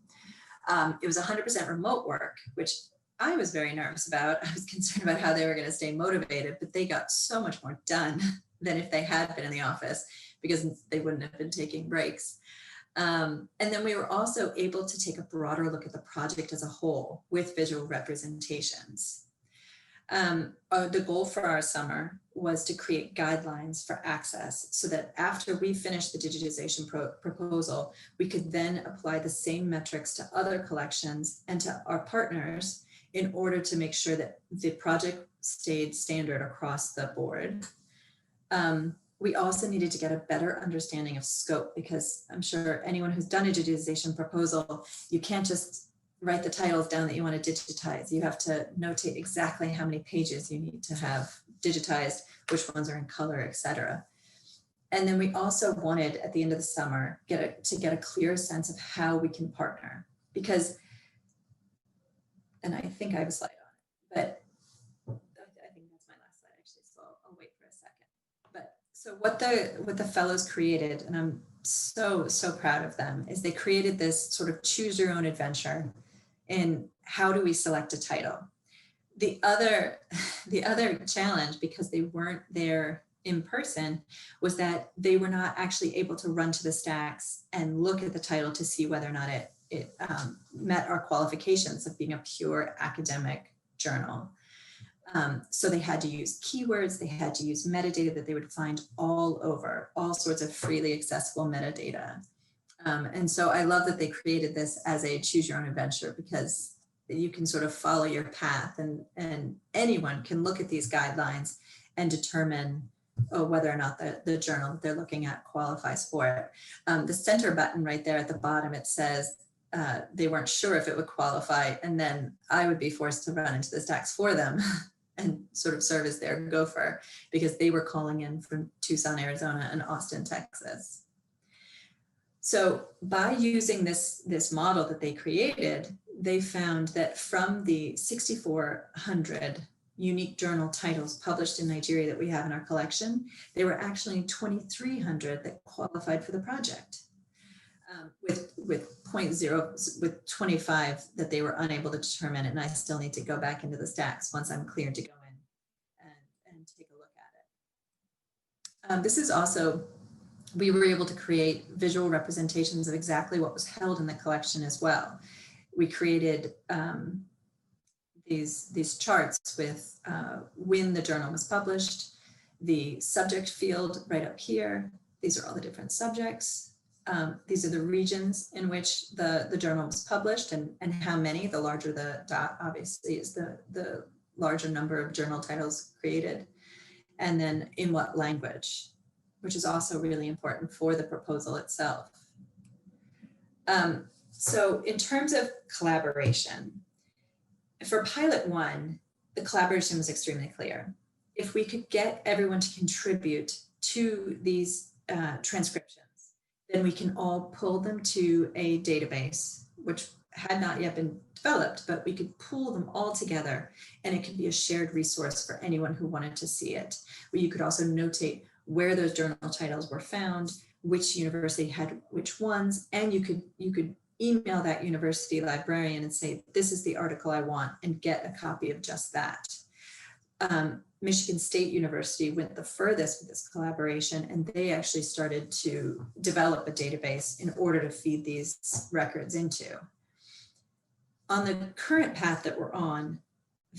It was 100% remote work, which I was very nervous about. I was concerned about how they were going to stay motivated, but they got so much more done than if they had been in the office, because they wouldn't have been taking breaks. And then we were also able to take a broader look at the project as a whole with visual representations. The goal for our summer was to create guidelines for access so that after we finished the digitization proposal, we could then apply the same metrics to other collections and to our partners in order to make sure that the project stayed standard across the board. We also needed to get a better understanding of scope, because I'm sure anyone who's done a digitization proposal, you can't just write the titles down that you want to digitize. You have to notate exactly how many pages you need to have digitized, which ones are in color, etc. And then we also wanted at the end of the summer to get a clear sense of how we can partner, because, and I think I have a slide on, but I think that's my last slide actually, so I'll wait for a second. But so what the fellows created, and I'm so proud of them, is they created this sort of choose your own adventure in how do we select a title. The other challenge, because they weren't there in person, was that they were not actually able to run to the stacks and look at the title to see whether or not it met our qualifications of being a pure academic journal. So they had to use keywords, they had to use metadata that they would find all over, all sorts of freely accessible metadata. And so I love that they created this as a choose your own adventure, because you can sort of follow your path, and anyone can look at these guidelines and determine whether or not the journal that they're looking at qualifies for it. The center button right there at the bottom, it says they weren't sure if it would qualify, and then I would be forced to run into the stacks for them and sort of serve as their gopher, because they were calling in from Tucson, Arizona and Austin, Texas. So by using this model that they created, they found that from the 6,400 unique journal titles published in Nigeria that we have in our collection, there were actually 2,300 that qualified for the project. with 0.0, with 25 that they were unable to determine, and I still need to go back into the stacks once I'm cleared to go in and take a look at it. This is also, we were able to create visual representations of exactly what was held in the collection as well. We created these charts with when the journal was published, the subject field right up here. These are all the different subjects. These are the regions in which the journal was published and how many. The larger the dot obviously is the larger number of journal titles created. And then in what language, which is also really important for the proposal itself. So in terms of collaboration, for pilot 1, the collaboration was extremely clear. If we could get everyone to contribute to these transcriptions, then we can all pull them to a database, which had not yet been developed, but we could pool them all together and it could be a shared resource for anyone who wanted to see it. Where you could also notate where those journal titles were found, which university had which ones, and you could email that university librarian and say, this is the article I want, and get a copy of just that. Michigan State University went the furthest with this collaboration, and they actually started to develop a database in order to feed these records into. On the current path that we're on,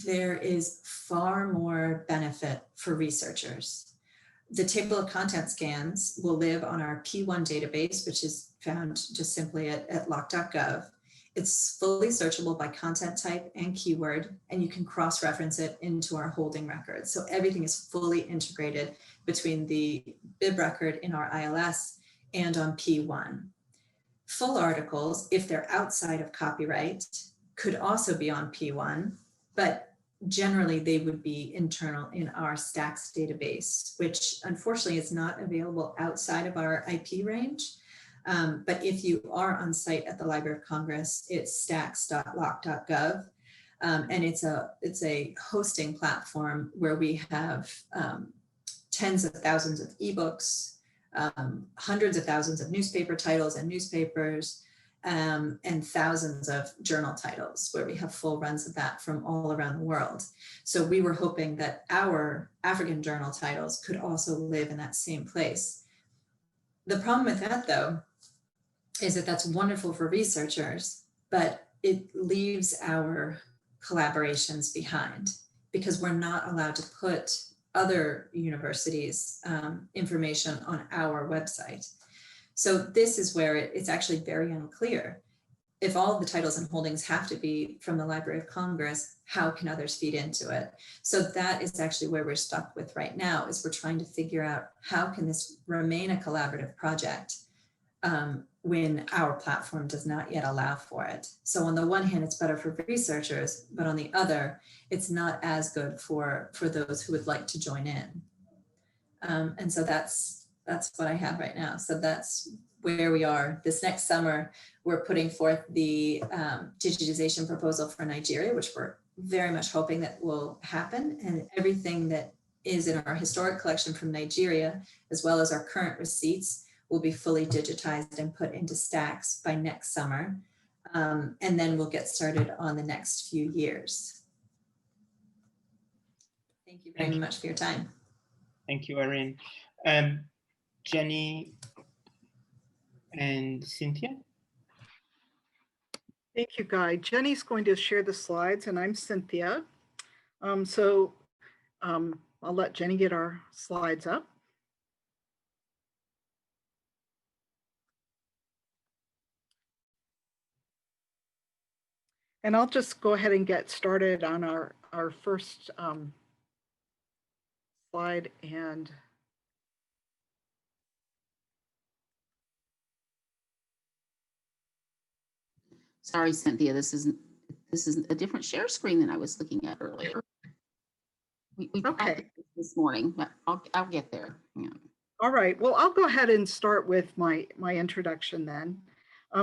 there is far more benefit for researchers. The table of content scans will live on our P1 database, which is found just simply at loc.gov. It's fully searchable by content type and keyword, and you can cross-reference it into our holding records. So everything is fully integrated between the bib record in our ILS and on P1. Full articles, if they're outside of copyright, could also be on P1, but generally they would be internal in our Stacks database, which unfortunately is not available outside of our IP range. But if you are on site at the Library of Congress, it's stacks.loc.gov. And it's a hosting platform where we have tens of thousands of ebooks, hundreds of thousands of newspaper titles and newspapers, and thousands of journal titles where we have full runs of that from all around the world. So we were hoping that our African journal titles could also live in that same place. The problem with that, though, is that that's wonderful for researchers, but it leaves our collaborations behind because we're not allowed to put other universities' information on our website. So this is where it's actually very unclear. If all of the titles and holdings have to be from the Library of Congress, how can others feed into it? So that is actually where we're stuck with right now, is we're trying to figure out how can this remain a collaborative project when our platform does not yet allow for it. So on the one hand, it's better for researchers, but on the other, it's not as good for those who would like to join in. And so that's what I have right now. So that's where we are. This next summer, we're putting forth the digitization proposal for Nigeria, which we're very much hoping that will happen. And everything that is in our historic collection from Nigeria, as well as our current receipts, will be fully digitized and put into Stacks by next summer. And then we'll get started on the next few years. Thank you very much for your time. Thank you, Erin. Jenny and Cynthia. Thank you, Guy. Jenny's going to share the slides and I'm Cynthia. I'll let Jenny get our slides up. And I'll just go ahead and get started on our first slide. And sorry, Cynthia, this is a different share screen than I was looking at earlier. We okay. This morning, but I'll get there. Yeah. All right. Well, I'll go ahead and start with my introduction then.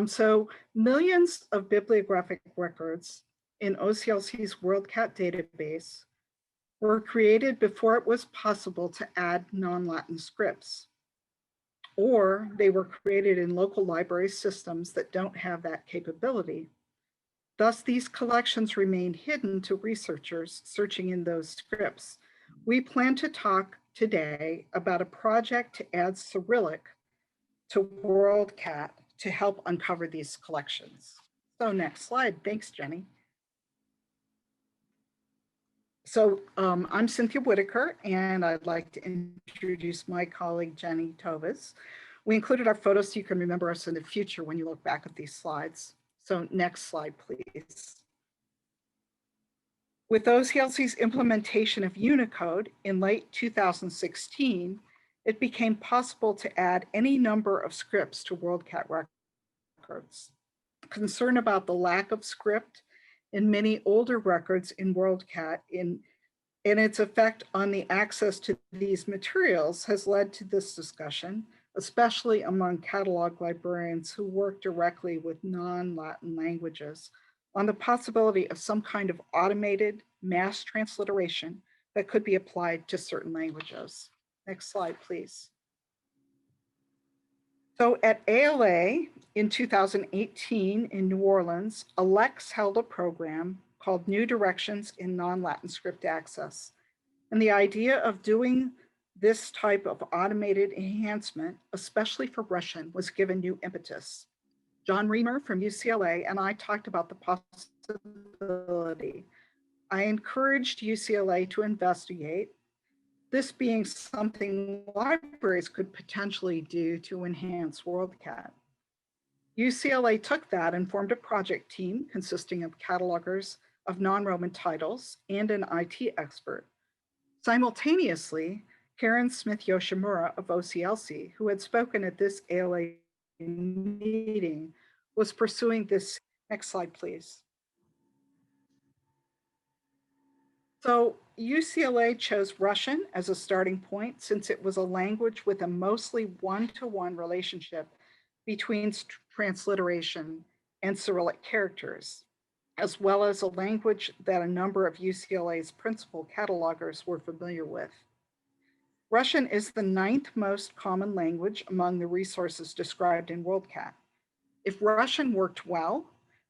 So millions of bibliographic records in OCLC's WorldCat database were created before it was possible to add non-Latin scripts. or they were created in local library systems that don't have that capability. Thus, these collections remain hidden to researchers searching in those scripts. We plan to talk today about a project to add Cyrillic to WorldCat to help uncover these collections. So next slide. Thanks, Jenny. So I'm Cynthia Whitaker, and I'd like to introduce my colleague, Jenny Tovas. We included our photos so you can remember us in the future when you look back at these slides. So next slide, please. With OCLC's implementation of Unicode in late 2016, it became possible to add any number of scripts to WorldCat records. Concern about the lack of script in many older records in WorldCat and its effect on the access to these materials has led to this discussion, especially among catalog librarians who work directly with non-Latin languages, on the possibility of some kind of automated mass transliteration that could be applied to certain languages. Next slide, please. So at ALA in 2018 in New Orleans, Alex held a program called New Directions in Non-Latin Script Access. And the idea of doing this type of automated enhancement, especially for Russian, was given new impetus. John Reamer from UCLA and I talked about the possibility. I encouraged UCLA to investigate, this being something libraries could potentially do to enhance WorldCat. UCLA took that and formed a project team consisting of catalogers of non-Roman titles and an IT expert. Simultaneously, Karen Smith-Yoshimura of OCLC, who had spoken at this ALA meeting, was pursuing this. Next slide, please. So UCLA chose Russian as a starting point since it was a language with a mostly one-to-one relationship between transliteration and Cyrillic characters, as well as a language that a number of UCLA's principal catalogers were familiar with. Russian is the 9th most common language among the resources described in WorldCat. If Russian worked well,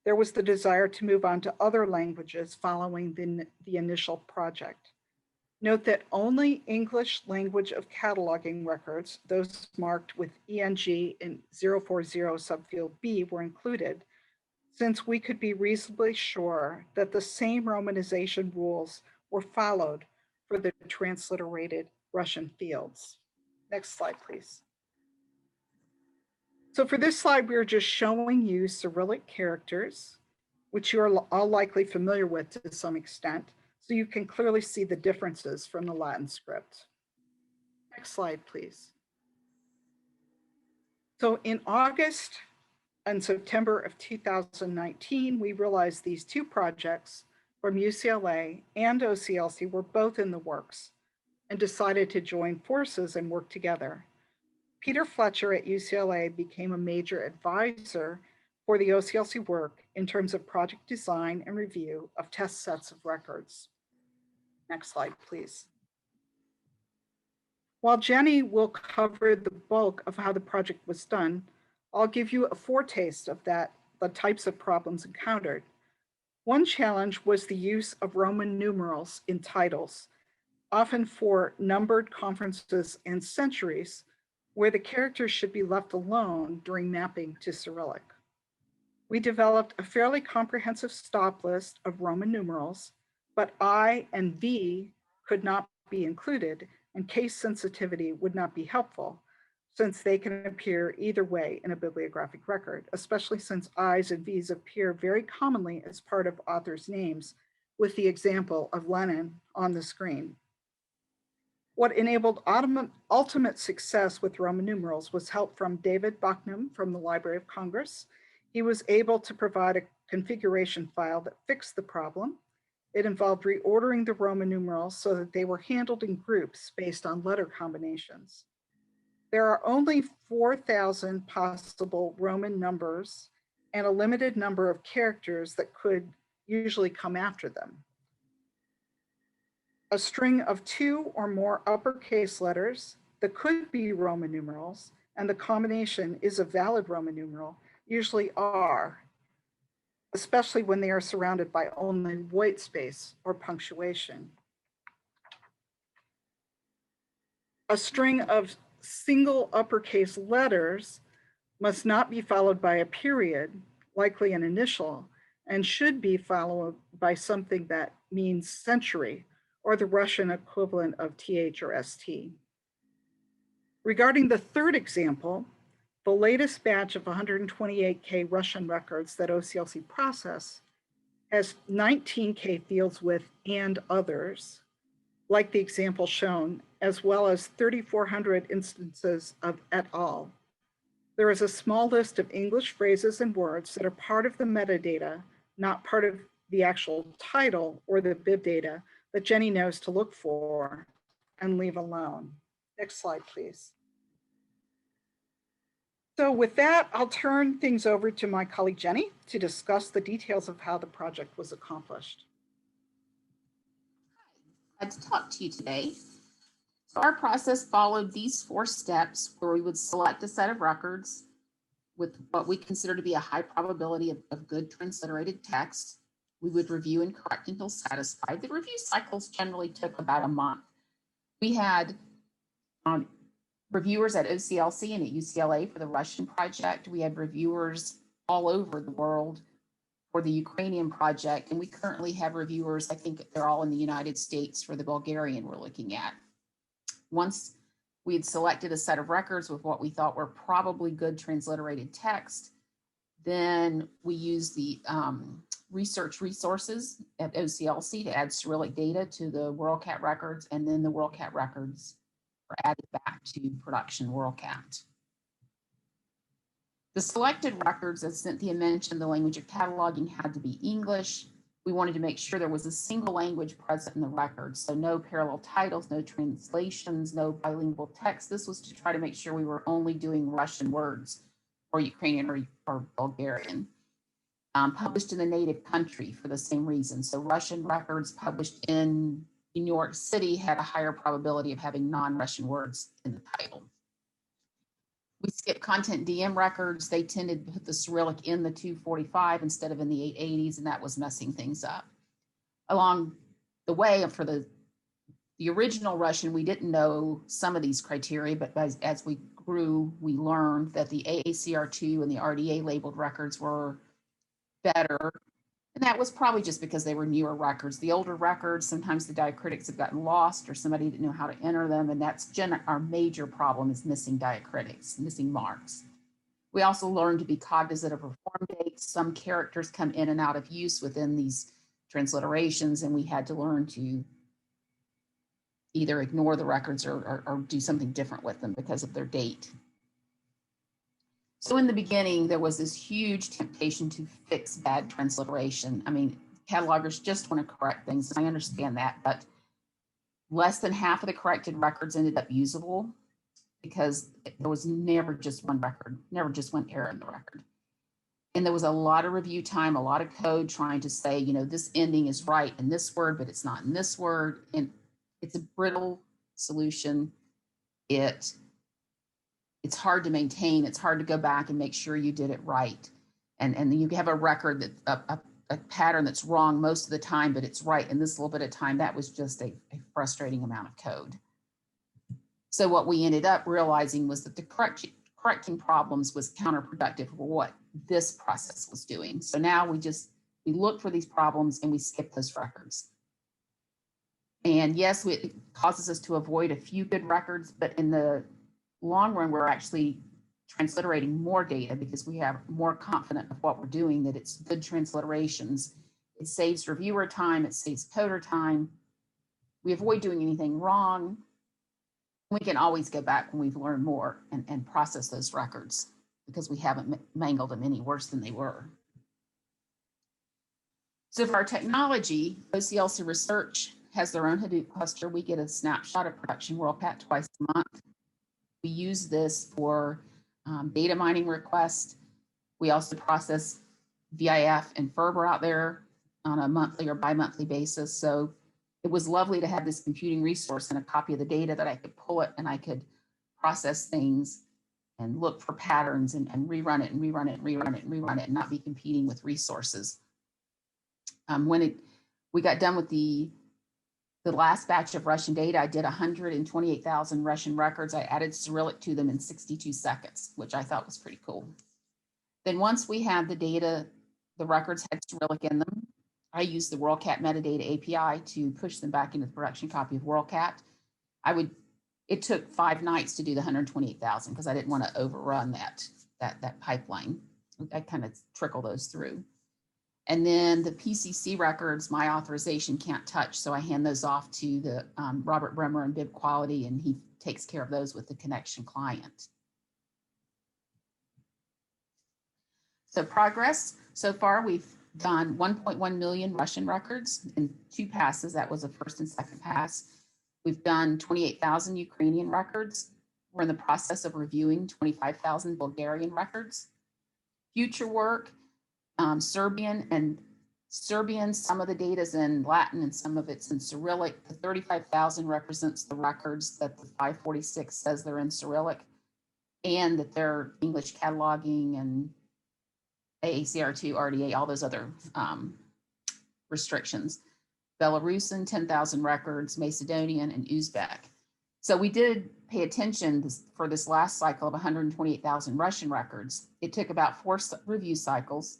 there was the desire to move on to other languages following the initial project. Note that only English language of cataloging records, those marked with ENG in 040 subfield B, were included, since we could be reasonably sure that the same romanization rules were followed for the transliterated Russian fields. Next slide, please. So for this slide, we're just showing you Cyrillic characters, which you're all likely familiar with to some extent, so you can clearly see the differences from the Latin script. Next slide, please. So in August and September of 2019, we realized these two projects from UCLA and OCLC were both in the works and decided to join forces and work together. Peter Fletcher at UCLA became a major advisor for the OCLC work in terms of project design and review of test sets of records. Next slide, please. While Jenny will cover the bulk of how the project was done, I'll give you a foretaste of the types of problems encountered. One challenge was the use of Roman numerals in titles, often for numbered conferences and centuries, where the characters should be left alone during mapping to Cyrillic. We developed a fairly comprehensive stop list of Roman numerals, but I and V could not be included, and case sensitivity would not be helpful, since they can appear either way in a bibliographic record, especially since I's and V's appear very commonly as part of authors' names, with the example of Lenin on the screen. What enabled ultimate success with Roman numerals was help from David Bucknam from the Library of Congress. He was able to provide a configuration file that fixed the problem. It involved reordering the Roman numerals so that they were handled in groups based on letter combinations. There are only 4,000 possible Roman numbers and a limited number of characters that could usually come after them. A string of 2 or more uppercase letters that could be Roman numerals and the combination is a valid Roman numeral, usually are, especially when they are surrounded by only white space or punctuation. A string of single uppercase letters must not be followed by a period, likely an initial, and should be followed by something that means century, or the Russian equivalent of TH or ST. Regarding the third example, the latest batch of 128K Russian records that OCLC process has 19K fields with and others, like the example shown, as well as 3,400 instances of et al. There is a small list of English phrases and words that are part of the metadata, not part of the actual title or the bib data that Jenny knows to look for and leave alone. Next slide, please. So with that, I'll turn things over to my colleague Jenny to discuss the details of how the project was accomplished. Glad to talk to you today. So our process followed these 4 steps where we would select a set of records with what we consider to be a high probability of good transliterated text. We would review and correct until satisfied. The review cycles generally took about a month. We had reviewers at OCLC and at UCLA for the Russian project. We had reviewers all over the world for the Ukrainian project. And we currently have reviewers, I think they're all in the United States, for the Bulgarian we're looking at. Once we had selected a set of records with what we thought were probably good transliterated text, then we used the research resources at OCLC to add Cyrillic data to the WorldCat records, and then the WorldCat records were added back to production WorldCat. The selected records, as Cynthia mentioned, the language of cataloging had to be English. We wanted to make sure there was a single language present in the records, so no parallel titles, no translations, no bilingual text. This was to try to make sure we were only doing Russian words or Ukrainian or Bulgarian. Published in the native country for the same reason. So Russian records published in New York City had a higher probability of having non-Russian words in the title. We skipped content DM records. They tended to put the Cyrillic in the 245 instead of in the 880s, and that was messing things up. Along the way, for the original Russian, we didn't know some of these criteria, but as we grew, we learned that the AACR2 and the RDA labeled records were better. And that was probably just because they were newer records. The older records, sometimes the diacritics have gotten lost or somebody didn't know how to enter them. And that's our major problem is missing diacritics, missing marks. We also learned to be cognizant of reform dates. Some characters come in and out of use within these transliterations, and we had to learn to either ignore the records or do something different with them because of their date. So in the beginning, there was this huge temptation to fix bad transliteration. I mean, catalogers just want to correct things, and I understand that, but less than half of the corrected records ended up usable because there was never just one record, never just one error in the record. And there was a lot of review time, a lot of code trying to say, you know, this ending is right in this word, but it's not in this word. And it's a brittle solution. It's hard to maintain. It's hard to go back and make sure you did it right. And you have a record that a pattern that's wrong most of the time, but it's right in this little bit of time. That was just a frustrating amount of code. So what we ended up realizing was that the correcting problems was counterproductive for what this process was doing. So now we look for these problems and we skip those records. And yes, it causes us to avoid a few good records, but in the long run, we're actually transliterating more data because we have more confident of what we're doing, that it's good transliterations. It saves reviewer time, it saves coder time. We avoid doing anything wrong. We can always go back when we've learned more and process those records because we haven't mangled them any worse than they were. So for our technology, OCLC Research has their own Hadoop cluster. We get a snapshot of production WorldCat twice a month. We use this for data mining requests. We also process VIF and Ferber out there on a monthly or bi-monthly basis. So it was lovely to have this computing resource and a copy of the data that I could pull it and I could process things and look for patterns and rerun it and rerun it and rerun it and rerun it and not be competing with resources. When we got done with the last batch of Russian data, I did 128,000 Russian records. I added Cyrillic to them in 62 seconds, which I thought was pretty cool. Then once we had the data, the records had Cyrillic in them, I used the WorldCat metadata API to push them back into the production copy of WorldCat. It took 5 nights to do the 128,000 because I didn't want to overrun that pipeline. I kind of trickle those through. And then the PCC records, my authorization can't touch, so I hand those off to the Robert Bremer and Bib Quality, and he takes care of those with the connection client. So progress, so far we've done 1.1 million Russian records in 2 passes. That was a first and second pass. We've done 28,000 Ukrainian records. We're in the process of reviewing 25,000 Bulgarian records. Future work, Serbian, some of the data is in Latin and some of it's in Cyrillic. The 35,000 represents the records that the 546 says they're in Cyrillic and that they're English cataloging and AACR2, RDA, all those other restrictions. Belarusian, 10,000 records, Macedonian, and Uzbek. So we did pay attention for this last cycle of 128,000 Russian records. It took about 4 review cycles.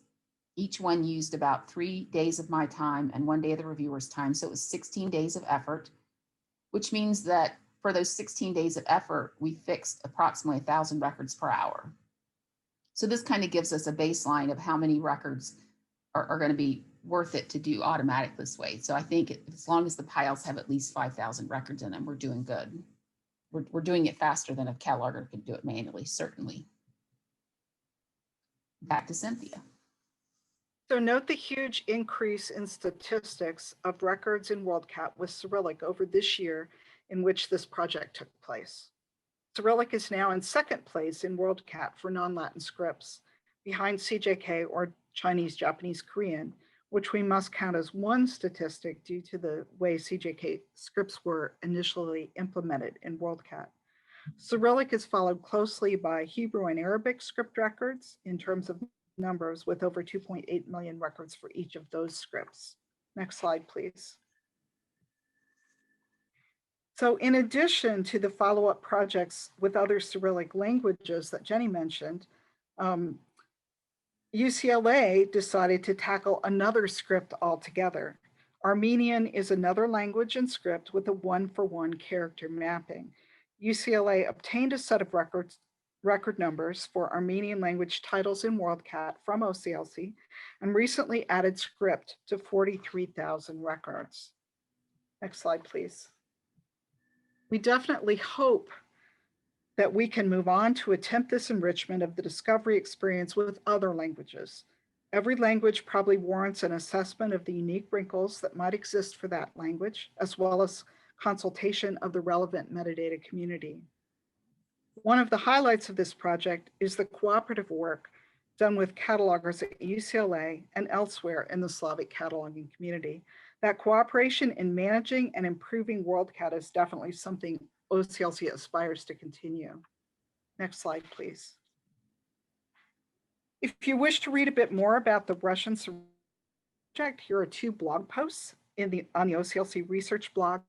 Each one used about 3 days of my time and 1 day of the reviewer's time. So it was 16 days of effort, which means that for those 16 days of effort, we fixed approximately 1,000 records per hour. So this kind of gives us a baseline of how many records are going to be worth it to do automatic this way. So I think as long as the piles have at least 5,000 records in them, we're doing good. We're doing it faster than a cataloger could do it manually, certainly. Back to Cynthia. So note the huge increase in statistics of records in WorldCat with Cyrillic over this year in which this project took place. Cyrillic is now in 2nd place in WorldCat for non-Latin scripts, behind CJK or Chinese, Japanese, Korean, which we must count as one statistic due to the way CJK scripts were initially implemented in WorldCat. Cyrillic is followed closely by Hebrew and Arabic script records in terms of numbers, with over 2.8 million records for each of those scripts. Next slide, please. So in addition to the follow-up projects with other Cyrillic languages that Jenny mentioned, UCLA decided to tackle another script altogether. Armenian is another language and script with a 1-for-1 character mapping. UCLA obtained a set of record numbers for Armenian language titles in WorldCat from OCLC and recently added script to 43,000 records. Next slide, please. We definitely hope that we can move on to attempt this enrichment of the discovery experience with other languages. Every language probably warrants an assessment of the unique wrinkles that might exist for that language, as well as consultation of the relevant metadata community. One of the highlights of this project is the cooperative work done with catalogers at UCLA and elsewhere in the Slavic cataloging community. That cooperation in managing and improving WorldCat is definitely something OCLC aspires to continue. Next slide, please. If you wish to read a bit more about the Russian project, here are 2 blog posts on the OCLC research blog.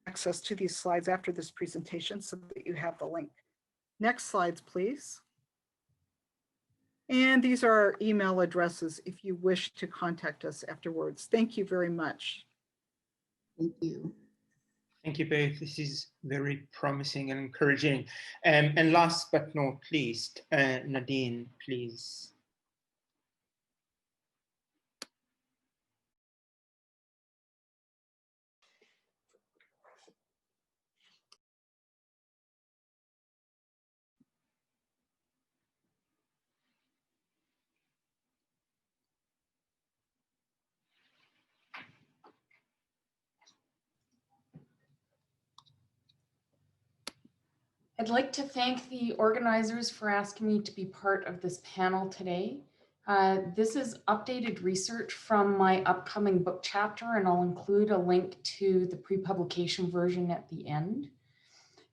Access to these slides after this presentation so that you have the link. Next slides, please. And these are our email addresses if you wish to contact us afterwards. Thank you very much. Thank you. Thank you both. This is very promising and encouraging. And last but not least, Nadine, please. I'd like to thank the organizers for asking me to be part of this panel today. This is updated research from my upcoming book chapter, and I'll include a link to the pre-publication version at the end.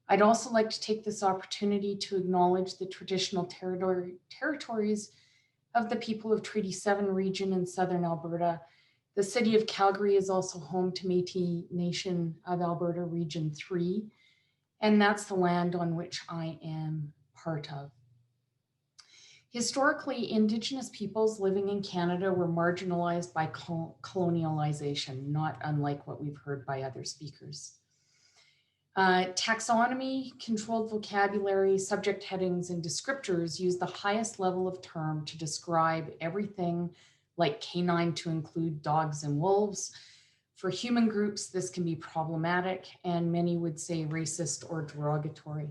I'd also like to take this opportunity to acknowledge the traditional territories of the people of Treaty 7 region in southern Alberta. The city of Calgary is also home to Métis Nation of Alberta Region 3, and that's the land on which I am part of. Historically, Indigenous peoples living in Canada were marginalized by colonialization, not unlike what we've heard by other speakers. Taxonomy, controlled vocabulary, subject headings, and descriptors use the highest level of term to describe everything like canine to include dogs and wolves. For human groups, this can be problematic, and many would say racist or derogatory.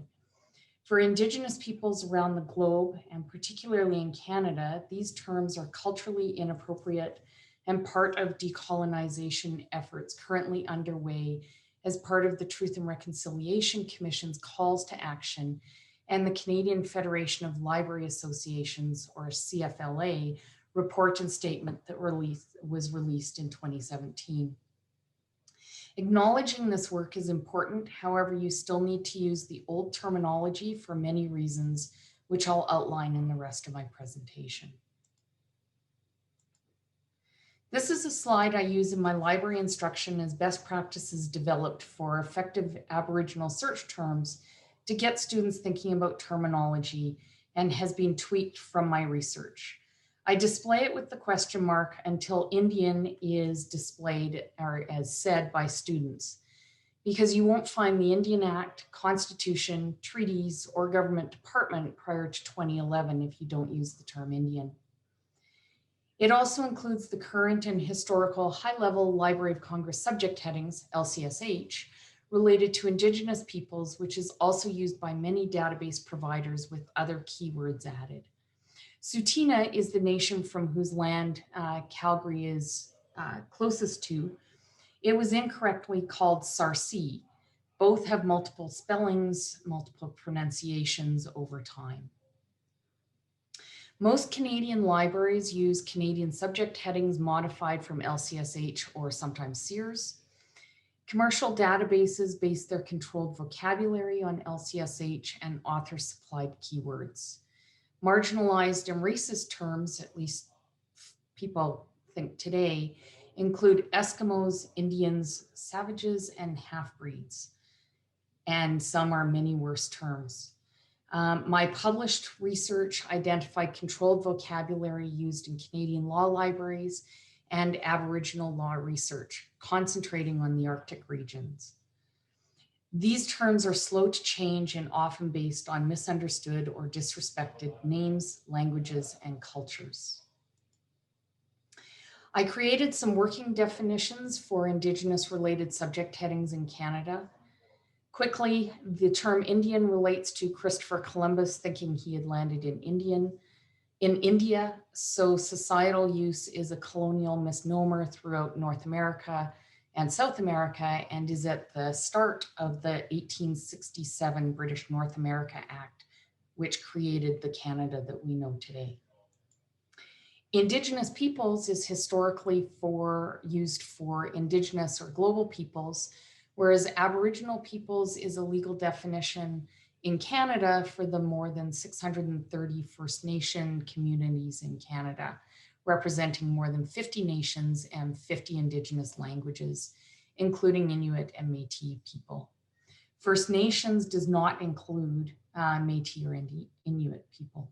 For Indigenous peoples around the globe, and particularly in Canada, these terms are culturally inappropriate and part of decolonization efforts currently underway as part of the Truth and Reconciliation Commission's calls to action and the Canadian Federation of Library Associations, or CFLA, report and statement that was released in 2017. Acknowledging this work is important. However, you still need to use the old terminology for many reasons, which I'll outline in the rest of my presentation. This is a slide I use in my library instruction as best practices developed for effective Aboriginal search terms to get students thinking about terminology, and has been tweaked from my research. I display it with the question mark until Indian is displayed or as said by students, because you won't find the Indian Act, Constitution, treaties, or government department prior to 2011 if you don't use the term Indian. It also includes the current and historical high-level Library of Congress subject headings, LCSH, related to Indigenous peoples, which is also used by many database providers with other keywords added. Tsuut'ina is the nation from whose land Calgary is closest to. It was incorrectly called Sarsi. Both have multiple spellings, multiple pronunciations over time. Most Canadian libraries use Canadian subject headings modified from LCSH or sometimes Sears. Commercial databases base their controlled vocabulary on LCSH and author-supplied keywords. Marginalized and racist terms, at least people think today, include Eskimos, Indians, savages, and half-breeds. And some are many worse terms. My published research identified controlled vocabulary used in Canadian law libraries and Aboriginal law research, concentrating on the Arctic regions. These terms are slow to change and often based on misunderstood or disrespected names, languages, and cultures. I created some working definitions for Indigenous related subject headings in Canada. Quickly, the term Indian relates to Christopher Columbus thinking he had landed in India, so societal use is a colonial misnomer throughout North America and South America, and is at the start of the 1867 British North America Act, which created the Canada that we know today. Indigenous peoples is historically used for Indigenous or global peoples, whereas Aboriginal peoples is a legal definition in Canada for the more than 630 First Nation communities in Canada, representing more than 50 nations and 50 Indigenous languages, including Inuit and Métis people. First Nations does not include Métis or Inuit people.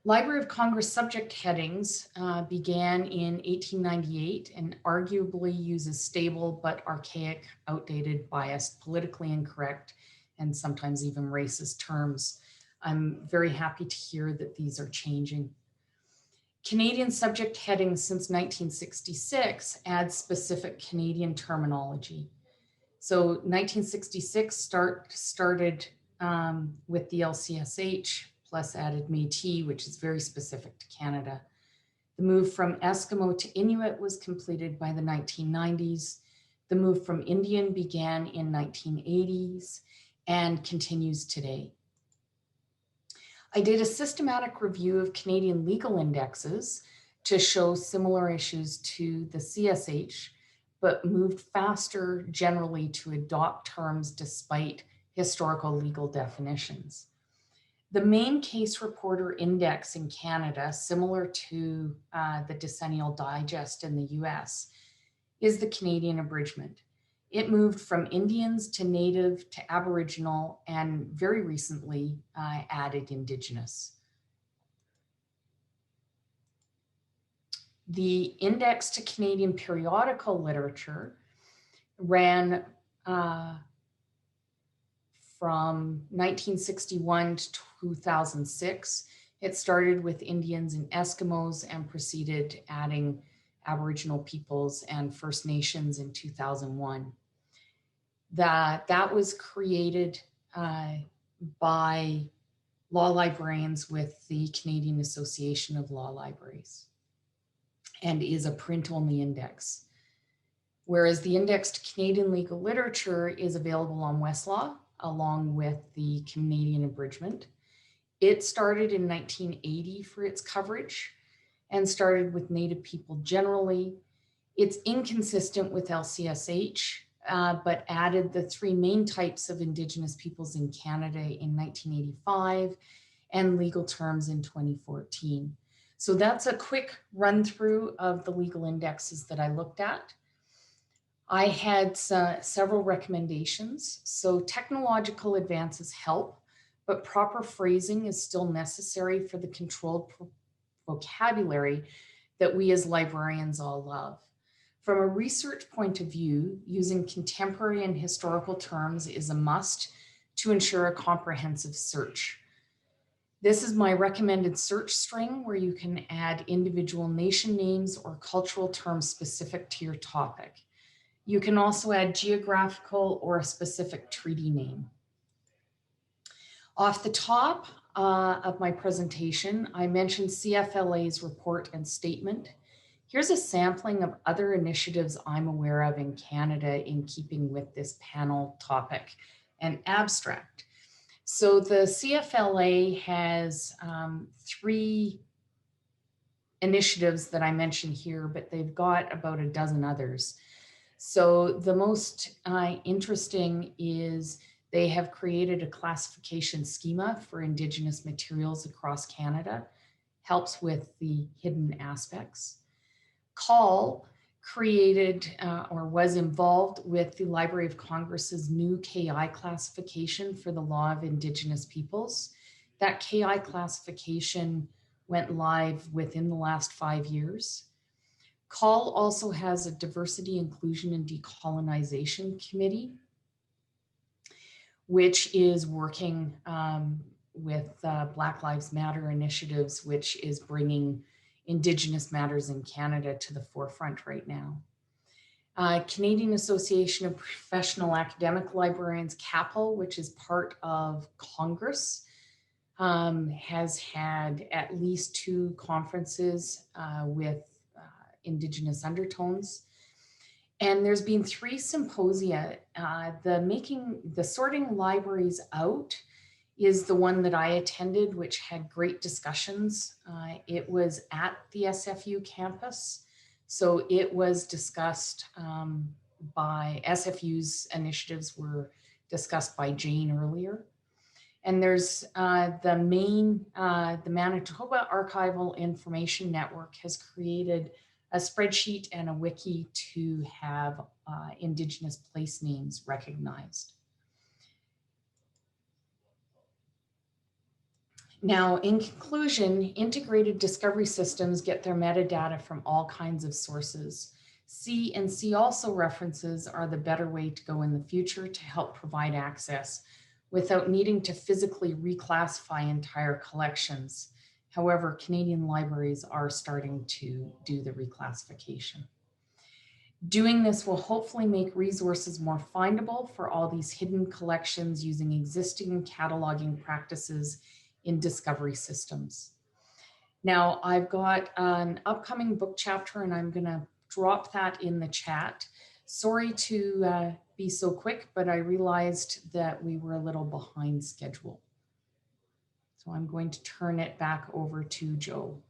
Library of Congress subject headings began in 1898 and arguably uses stable but archaic, outdated, biased, politically incorrect, and sometimes even racist terms. I'm very happy to hear that these are changing. Canadian subject headings since 1966 add specific Canadian terminology. So 1966 started with the LCSH, plus added Métis, which is very specific to Canada. The move from Eskimo to Inuit was completed by the 1990s. The move from Indian began in 1980s and continues today. I did a systematic review of Canadian legal indexes to show similar issues to the CSH, but moved faster generally to adopt terms despite historical legal definitions. The main case reporter index in Canada, similar to the Decennial Digest in the US, is the Canadian abridgment. It moved from Indians to Native to Aboriginal and very recently added Indigenous. The Index to Canadian Periodical Literature ran from 1961 to 2006. It started with Indians and Eskimos and proceeded adding Aboriginal peoples and First Nations in 2001. That was created by law librarians with the Canadian Association of Law Libraries and is a print-only index. Whereas the Index to Canadian Legal Literature is available on Westlaw along with the Canadian abridgment. It started in 1980 for its coverage and started with Native people generally. It's inconsistent with LCSH, but added the three main types of Indigenous peoples in Canada in 1985 and legal terms in 2014. So that's a quick run through of the legal indexes that I looked at. I had several recommendations. So technological advances help, but proper phrasing is still necessary for the controlled vocabulary that we as librarians all love. From a research point of view, using contemporary and historical terms is a must to ensure a comprehensive search. This is my recommended search string where you can add individual nation names or cultural terms specific to your topic. You can also add geographical or a specific treaty name. Off the top of my presentation, I mentioned CFLA's report and statement. Here's a sampling of other initiatives I'm aware of in Canada in keeping with this panel topic and abstract. So the CFLA has 3 initiatives that I mentioned here, but they've got about a dozen others. So the most interesting is they have created a classification schema for Indigenous materials across Canada, helps with the hidden aspects. CAL created or was involved with the Library of Congress's new KI classification for the law of Indigenous peoples. That KI classification went live within the last 5 years. CAL also has a Diversity, Inclusion, and Decolonization Committee, which is working with Black Lives Matter initiatives, which is bringing Indigenous matters in Canada to the forefront right now. Canadian Association of Professional Academic Librarians, CAPL, which is part of Congress, has had at least 2 conferences with Indigenous undertones. And there's been 3 symposia. The Sorting Libraries Out is the one that I attended, which had great discussions. It was at the SFU campus. So it was discussed by SFU's initiatives were discussed by Jane earlier. And there's the Manitoba Archival Information Network has created a spreadsheet and a wiki to have Indigenous place names recognized. Now, in conclusion, integrated discovery systems get their metadata from all kinds of sources. See and see also references are the better way to go in the future to help provide access without needing to physically reclassify entire collections. However, Canadian libraries are starting to do the reclassification. Doing this will hopefully make resources more findable for all these hidden collections using existing cataloging practices in discovery systems. Now, I've got an upcoming book chapter and I'm gonna drop that in the chat. Sorry to be so quick, but I realized that we were a little behind schedule. So I'm going to turn it back over to Joe.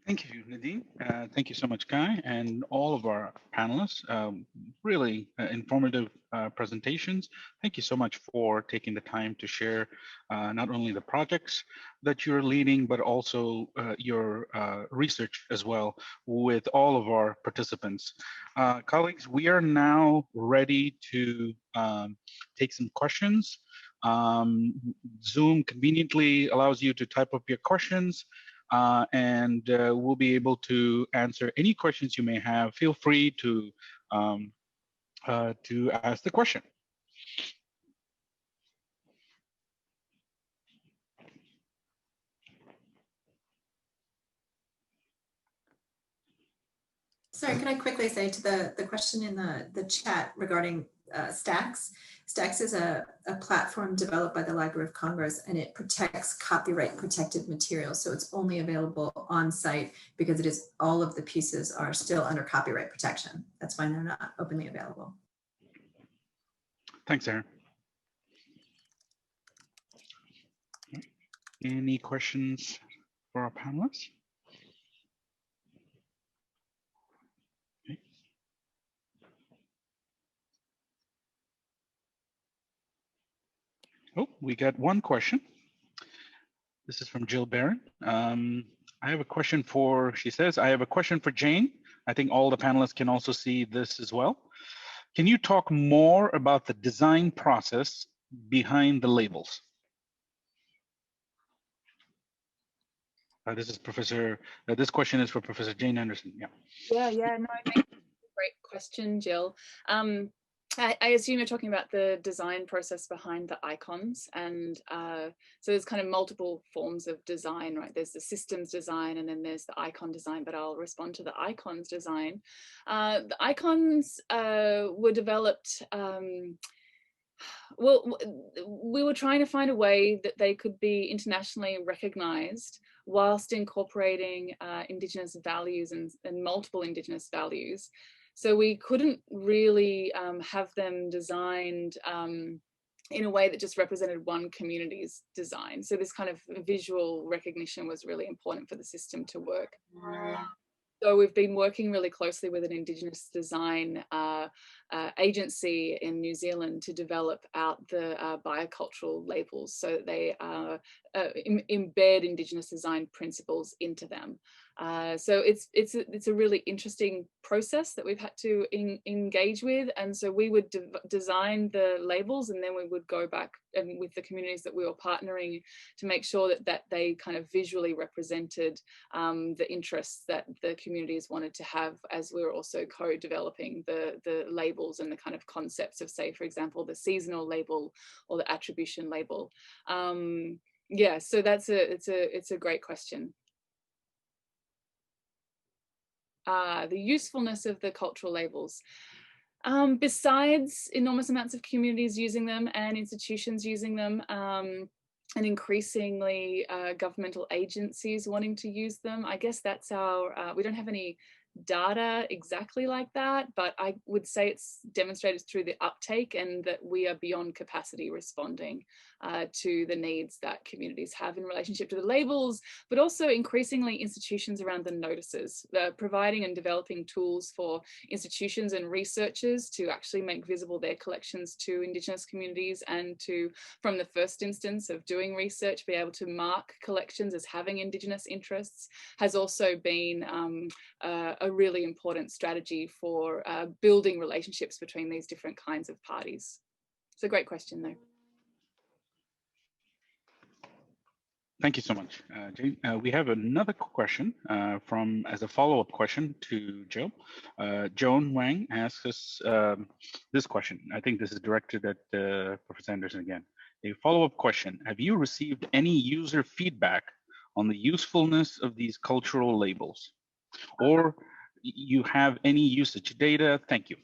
Thank you, Nadine. Thank you so much, Guy, and all of our panelists. Really informative presentations. Thank you so much for taking the time to share not only the projects that you're leading, but also your research as well with all of our participants. Colleagues, we are now ready to take some questions. Zoom conveniently allows you to type up your questions. And we'll be able to answer any questions you may have. Feel free to ask the question. Sorry, can I quickly say to the question in the chat regarding Stacks? Stacks is a platform developed by the Library of Congress, and it protects copyright protected materials. So it's only available on site because it is all of the pieces are still under copyright protection. That's why they're not openly available. Thanks, Aaron. Any questions for our panelists? Oh, we got one question. This is from Jill Barron. I have a question for, she says, I have a question for Jane. I think all the panelists can also see this as well. Can you talk more about the design process behind the labels? This is this question is for Professor Jane Anderson. Yeah. Yeah, no, I think it's a great question, Jill. I assume you're talking about the design process behind the icons, and so there's kind of multiple forms of design, right? There's the systems design, and then there's the icon design, but I'll respond to the icons design. The icons were developed, well, we were trying to find a way that they could be internationally recognized whilst incorporating Indigenous values and multiple Indigenous values. So we couldn't really have them designed in a way that just represented one community's design. So this kind of visual recognition was really important for the system to work. So we've been working really closely with an Indigenous design agency in New Zealand to develop out the biocultural labels so that they embed Indigenous design principles into them. So it's a really interesting process that we've had to engage with, and so we would design the labels, and then we would go back and with the communities that we were partnering to make sure that they kind of visually represented the interests that the communities wanted to have, as we were also co-developing the labels and the kind of concepts of, say, for example, the seasonal label or the attribution label. Yeah, so it's a great question. The usefulness of the cultural labels. Besides enormous amounts of communities using them and institutions using them, and increasingly governmental agencies wanting to use them, I guess that's our, we don't have any data exactly like that, but I would say it's demonstrated through the uptake and that we are beyond capacity responding to the needs that communities have in relationship to the labels, but also increasingly institutions around the notices, providing and developing tools for institutions and researchers to actually make visible their collections to Indigenous communities and to, from the first instance of doing research, be able to mark collections as having Indigenous interests, has also been a really important strategy for building relationships between these different kinds of parties. It's a great question, though. Thank you so much, Jane. We have another question as a follow-up question to Joe. Joan Wang asks us this question. I think this is directed at Professor Anderson again. A follow-up question. Have you received any user feedback on the usefulness of these cultural labels? Or you have any usage data? Thank you.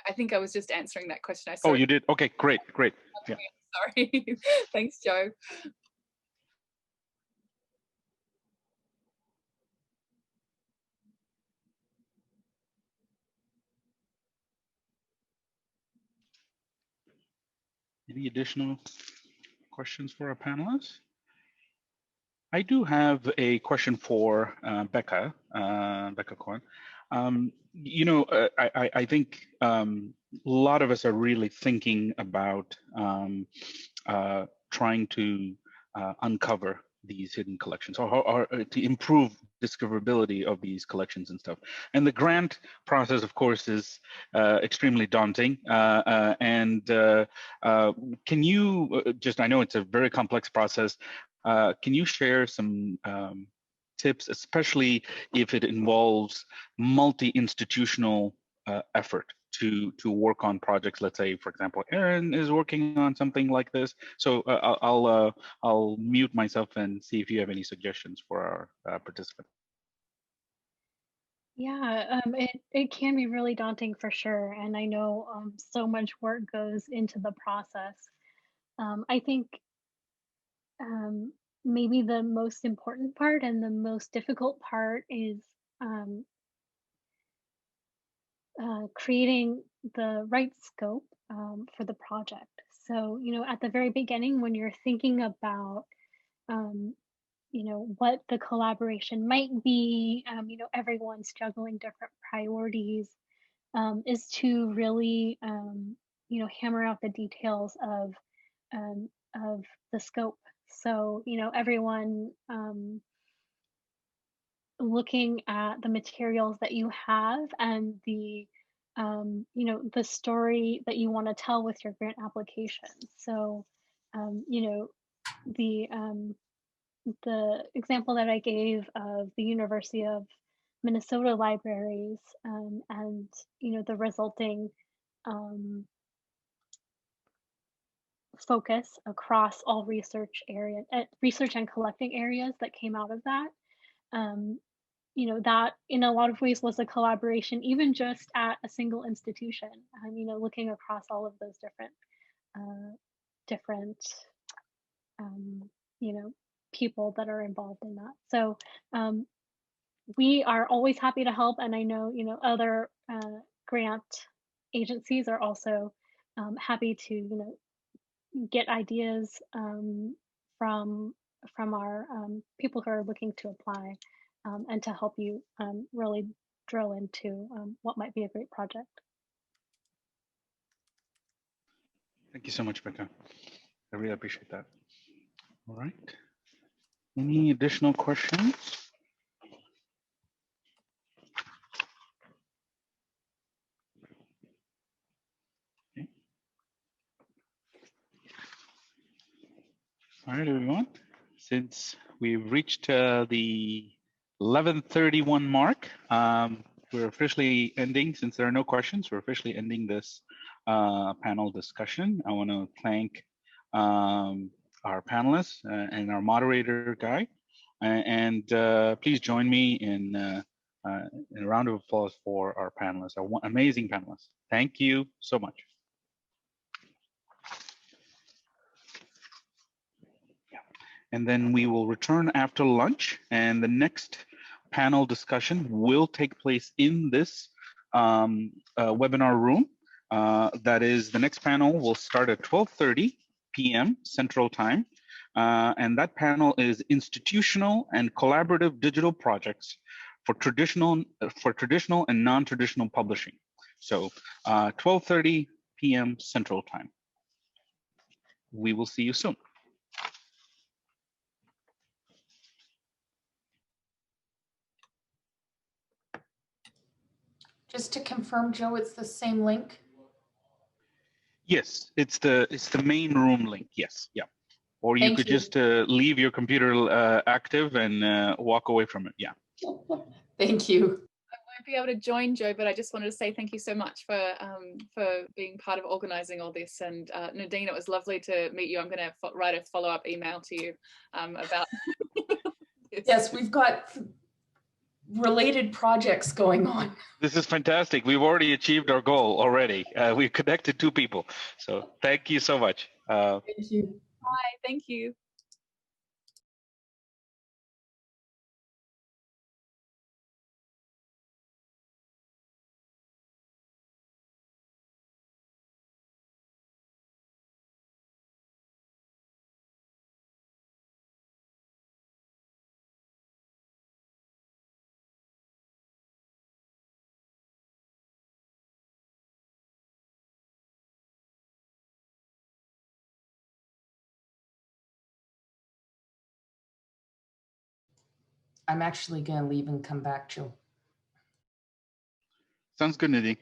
I think I was just answering that question. Oh, you did? Okay, great. Yeah. Sorry. Thanks, Joe. Any additional questions for our panelists? I do have a question for Becca Korn. I think a lot of us are really thinking about trying to uncover these hidden collections or to improve discoverability of these collections and stuff. And the grant process, of course, is extremely daunting. Can you I know it's a very complex process. Can you share some tips, especially if it involves multi-institutional effort to work on projects? Let's say, for example, Erin is working on something like this. So I'll mute myself and see if you have any suggestions for our participants. Yeah, it can be really daunting for sure. And I know so much work goes into the process. I think maybe the most important part and the most difficult part is um, creating the right scope for the project. So, at the very beginning, when you're thinking about, um, what the collaboration might be, everyone's juggling different priorities, is to really, hammer out the details of the scope. So, everyone looking at the materials that you have and the story that you want to tell with your grant application. So, the the example that I gave of the University of Minnesota libraries, and the resulting um, focus across all research and collecting areas that came out of that. Um, that in a lot of ways was a collaboration, even just at a single institution. Looking across all of those different um, you know, people that are involved in that. So we are always happy to help, and I know other grant agencies are also happy to get ideas from our people who are looking to apply, and to help you really drill into what might be a great project. Thank you so much, Becca. I really appreciate that. All right. Any additional questions? Okay. All right, everyone. Since we've reached the 11:31 mark, we're officially ending. Since there are no questions, we're officially ending this panel discussion. I want to thank our panelists and our moderator, Guy. And please join me in a round of applause for our panelists, our amazing panelists. Thank you so much. And then we will return after lunch, and the next panel discussion will take place in this webinar room. That is, the next panel will start at 12:30 p.m. Central Time, and that panel is institutional and collaborative digital projects for traditional and non-traditional publishing. So 12:30 p.m. Central Time. We will see you soon. Just to confirm, Joe, it's the same link? Yes, it's the main room link. Yes, yeah. Or you could just leave your computer active and walk away from it. Yeah. Thank you. I won't be able to join, Joe, but I just wanted to say thank you so much for being part of organizing all this. And Nadine, it was lovely to meet you. I'm going to write a follow-up email to you about this. Yes, we've got related projects going on. This is fantastic. We've already achieved our goal already. We've connected 2 people. So thank you so much. Thank you. Bye. Thank you. I'm actually going to leave and come back, Jill. Sounds good, Nidhi.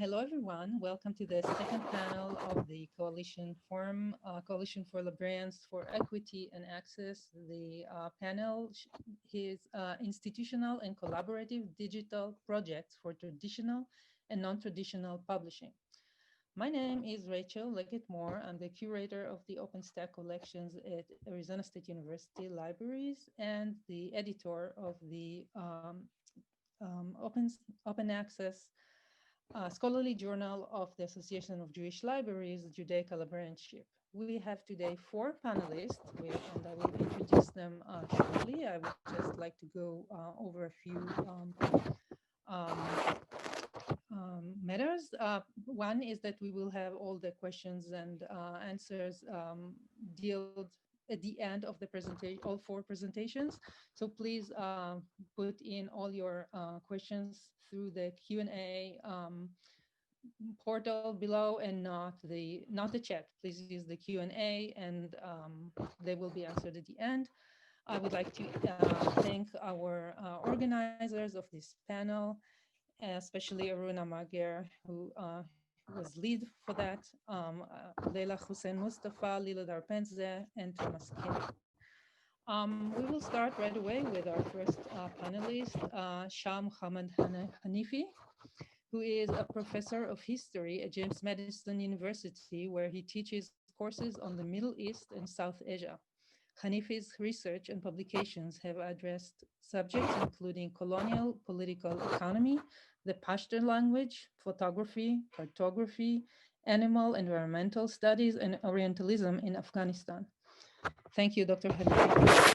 Hello, everyone. Welcome to the second panel of the Coalition Forum, Coalition for Librarians for Equity and Access. The panel is institutional and collaborative digital projects for traditional and non-traditional publishing. My name is Rachel Leggett-Moore. I'm the curator of the OpenStack collections at Arizona State University Libraries and the editor of the open access scholarly journal of the Association of Jewish Libraries, Judaica Librarianship. We have today 4 panelists, and I will introduce them shortly. I would just like to go over a few matters. One is that we will have all the questions and answers dealt at the end of the presentation, all 4 presentations. So please put in all your questions through the Q&A portal below and not the chat. Please use the Q&A and they will be answered at the end. I would like to thank our organizers of this panel, especially Aruna Mager, who was lead for that, Leila Hussein Mustafa, Lila Darpenze, and Thomas Kinney. We will start right away with our first panelist, Shah Muhammad Hanifi, who is a professor of history at James Madison University, where he teaches courses on the Middle East and South Asia. Hanifi's research and publications have addressed subjects including colonial political economy, the Pashtun language, photography, cartography, animal environmental studies, and Orientalism in Afghanistan. Thank you, Dr. Hanifi.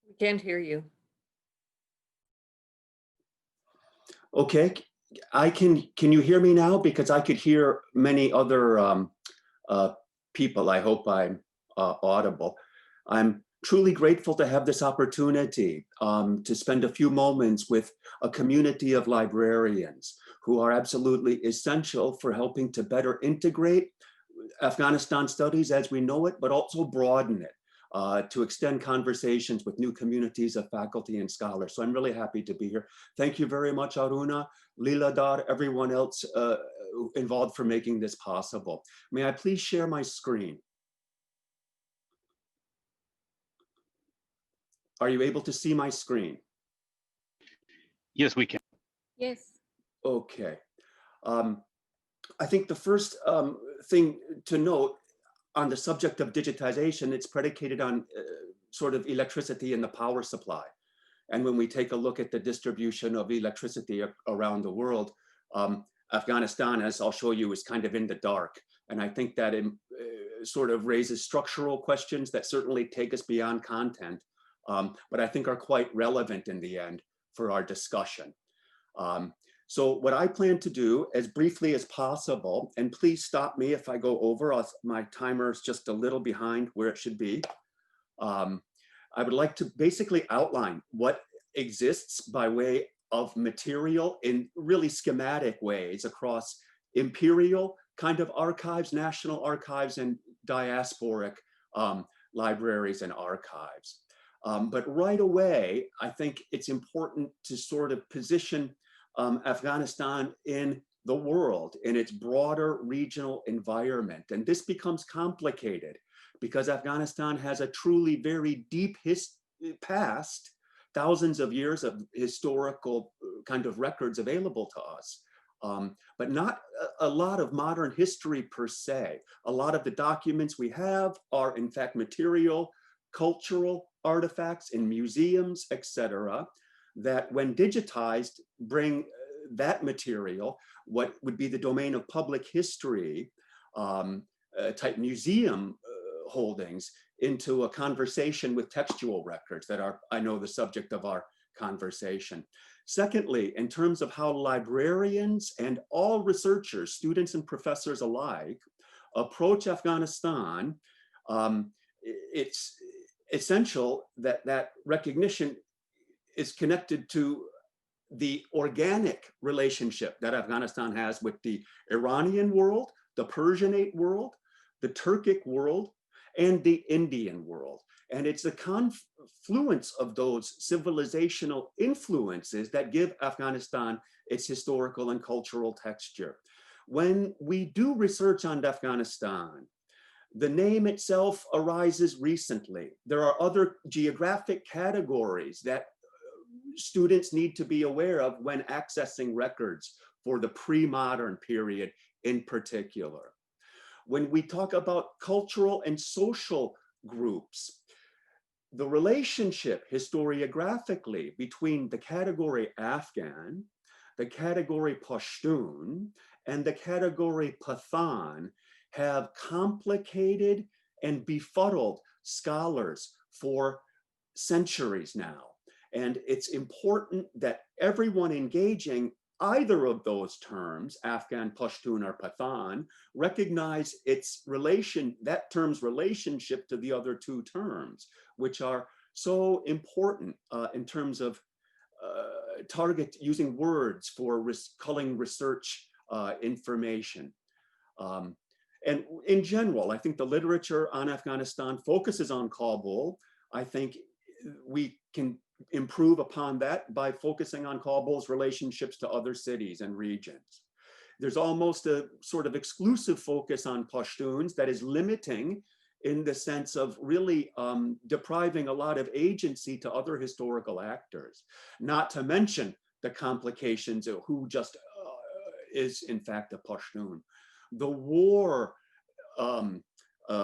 We can't hear you. Okay, can you hear me now? Because I could hear many other people. I hope I'm audible. I'm truly grateful to have this opportunity to spend a few moments with a community of librarians who are absolutely essential for helping to better integrate Afghanistan studies as we know it, but also broaden it. To extend conversations with new communities of faculty and scholars. So I'm really happy to be here. Thank you very much, Aruna, Lila Dar, everyone else involved for making this possible. May I please share my screen? Are you able to see my screen? Yes, we can. Yes. Okay. I think the first thing to note on the subject of digitization, it's predicated on sort of electricity in the power supply. And when we take a look at the distribution of electricity around the world, Afghanistan, as I'll show you, is kind of in the dark. And I think that sort of raises structural questions that certainly take us beyond content, but I think are quite relevant in the end for our discussion. So what I plan to do as briefly as possible, and please stop me if I go over, my timer is just a little behind where it should be. I would like to basically outline what exists by way of material in really schematic ways across imperial kind of archives, national archives, and diasporic libraries and archives. But right away, I think it's important to sort of position Afghanistan in the world, in its broader regional environment. And this becomes complicated because Afghanistan has a truly very deep past, thousands of years of historical kind of records available to us, but not a lot of modern history per se. A lot of the documents we have are in fact material, cultural artifacts in museums, etc., that when digitized bring that material, what would be the domain of public history type museum holdings, into a conversation with textual records that are, I know, the subject of our conversation. Secondly, in terms of how librarians and all researchers, students and professors alike, approach Afghanistan, it's essential that that recognition is connected to the organic relationship that Afghanistan has with the Iranian world, the Persianate world, the Turkic world, and the Indian world. And it's the confluence of those civilizational influences that give Afghanistan its historical and cultural texture. When we do research on Afghanistan, the name itself arises recently. There are other geographic categories that students need to be aware of when accessing records for the pre-modern period in particular. When we talk about cultural and social groups, the relationship historiographically between the category Afghan, the category Pashtun, and the category Pathan have complicated and befuddled scholars for centuries now. And it's important that everyone engaging either of those terms, Afghan, Pashtun, or Pathan, recognize its that term's relationship to the other two terms, which are so important in terms of using words for culling research information. And in general, I think the literature on Afghanistan focuses on Kabul. I think we can improve upon that by focusing on Kabul's relationships to other cities and regions. There's almost a sort of exclusive focus on Pashtuns that is limiting in the sense of really depriving a lot of agency to other historical actors, not to mention the complications of who just is in fact a Pashtun. The war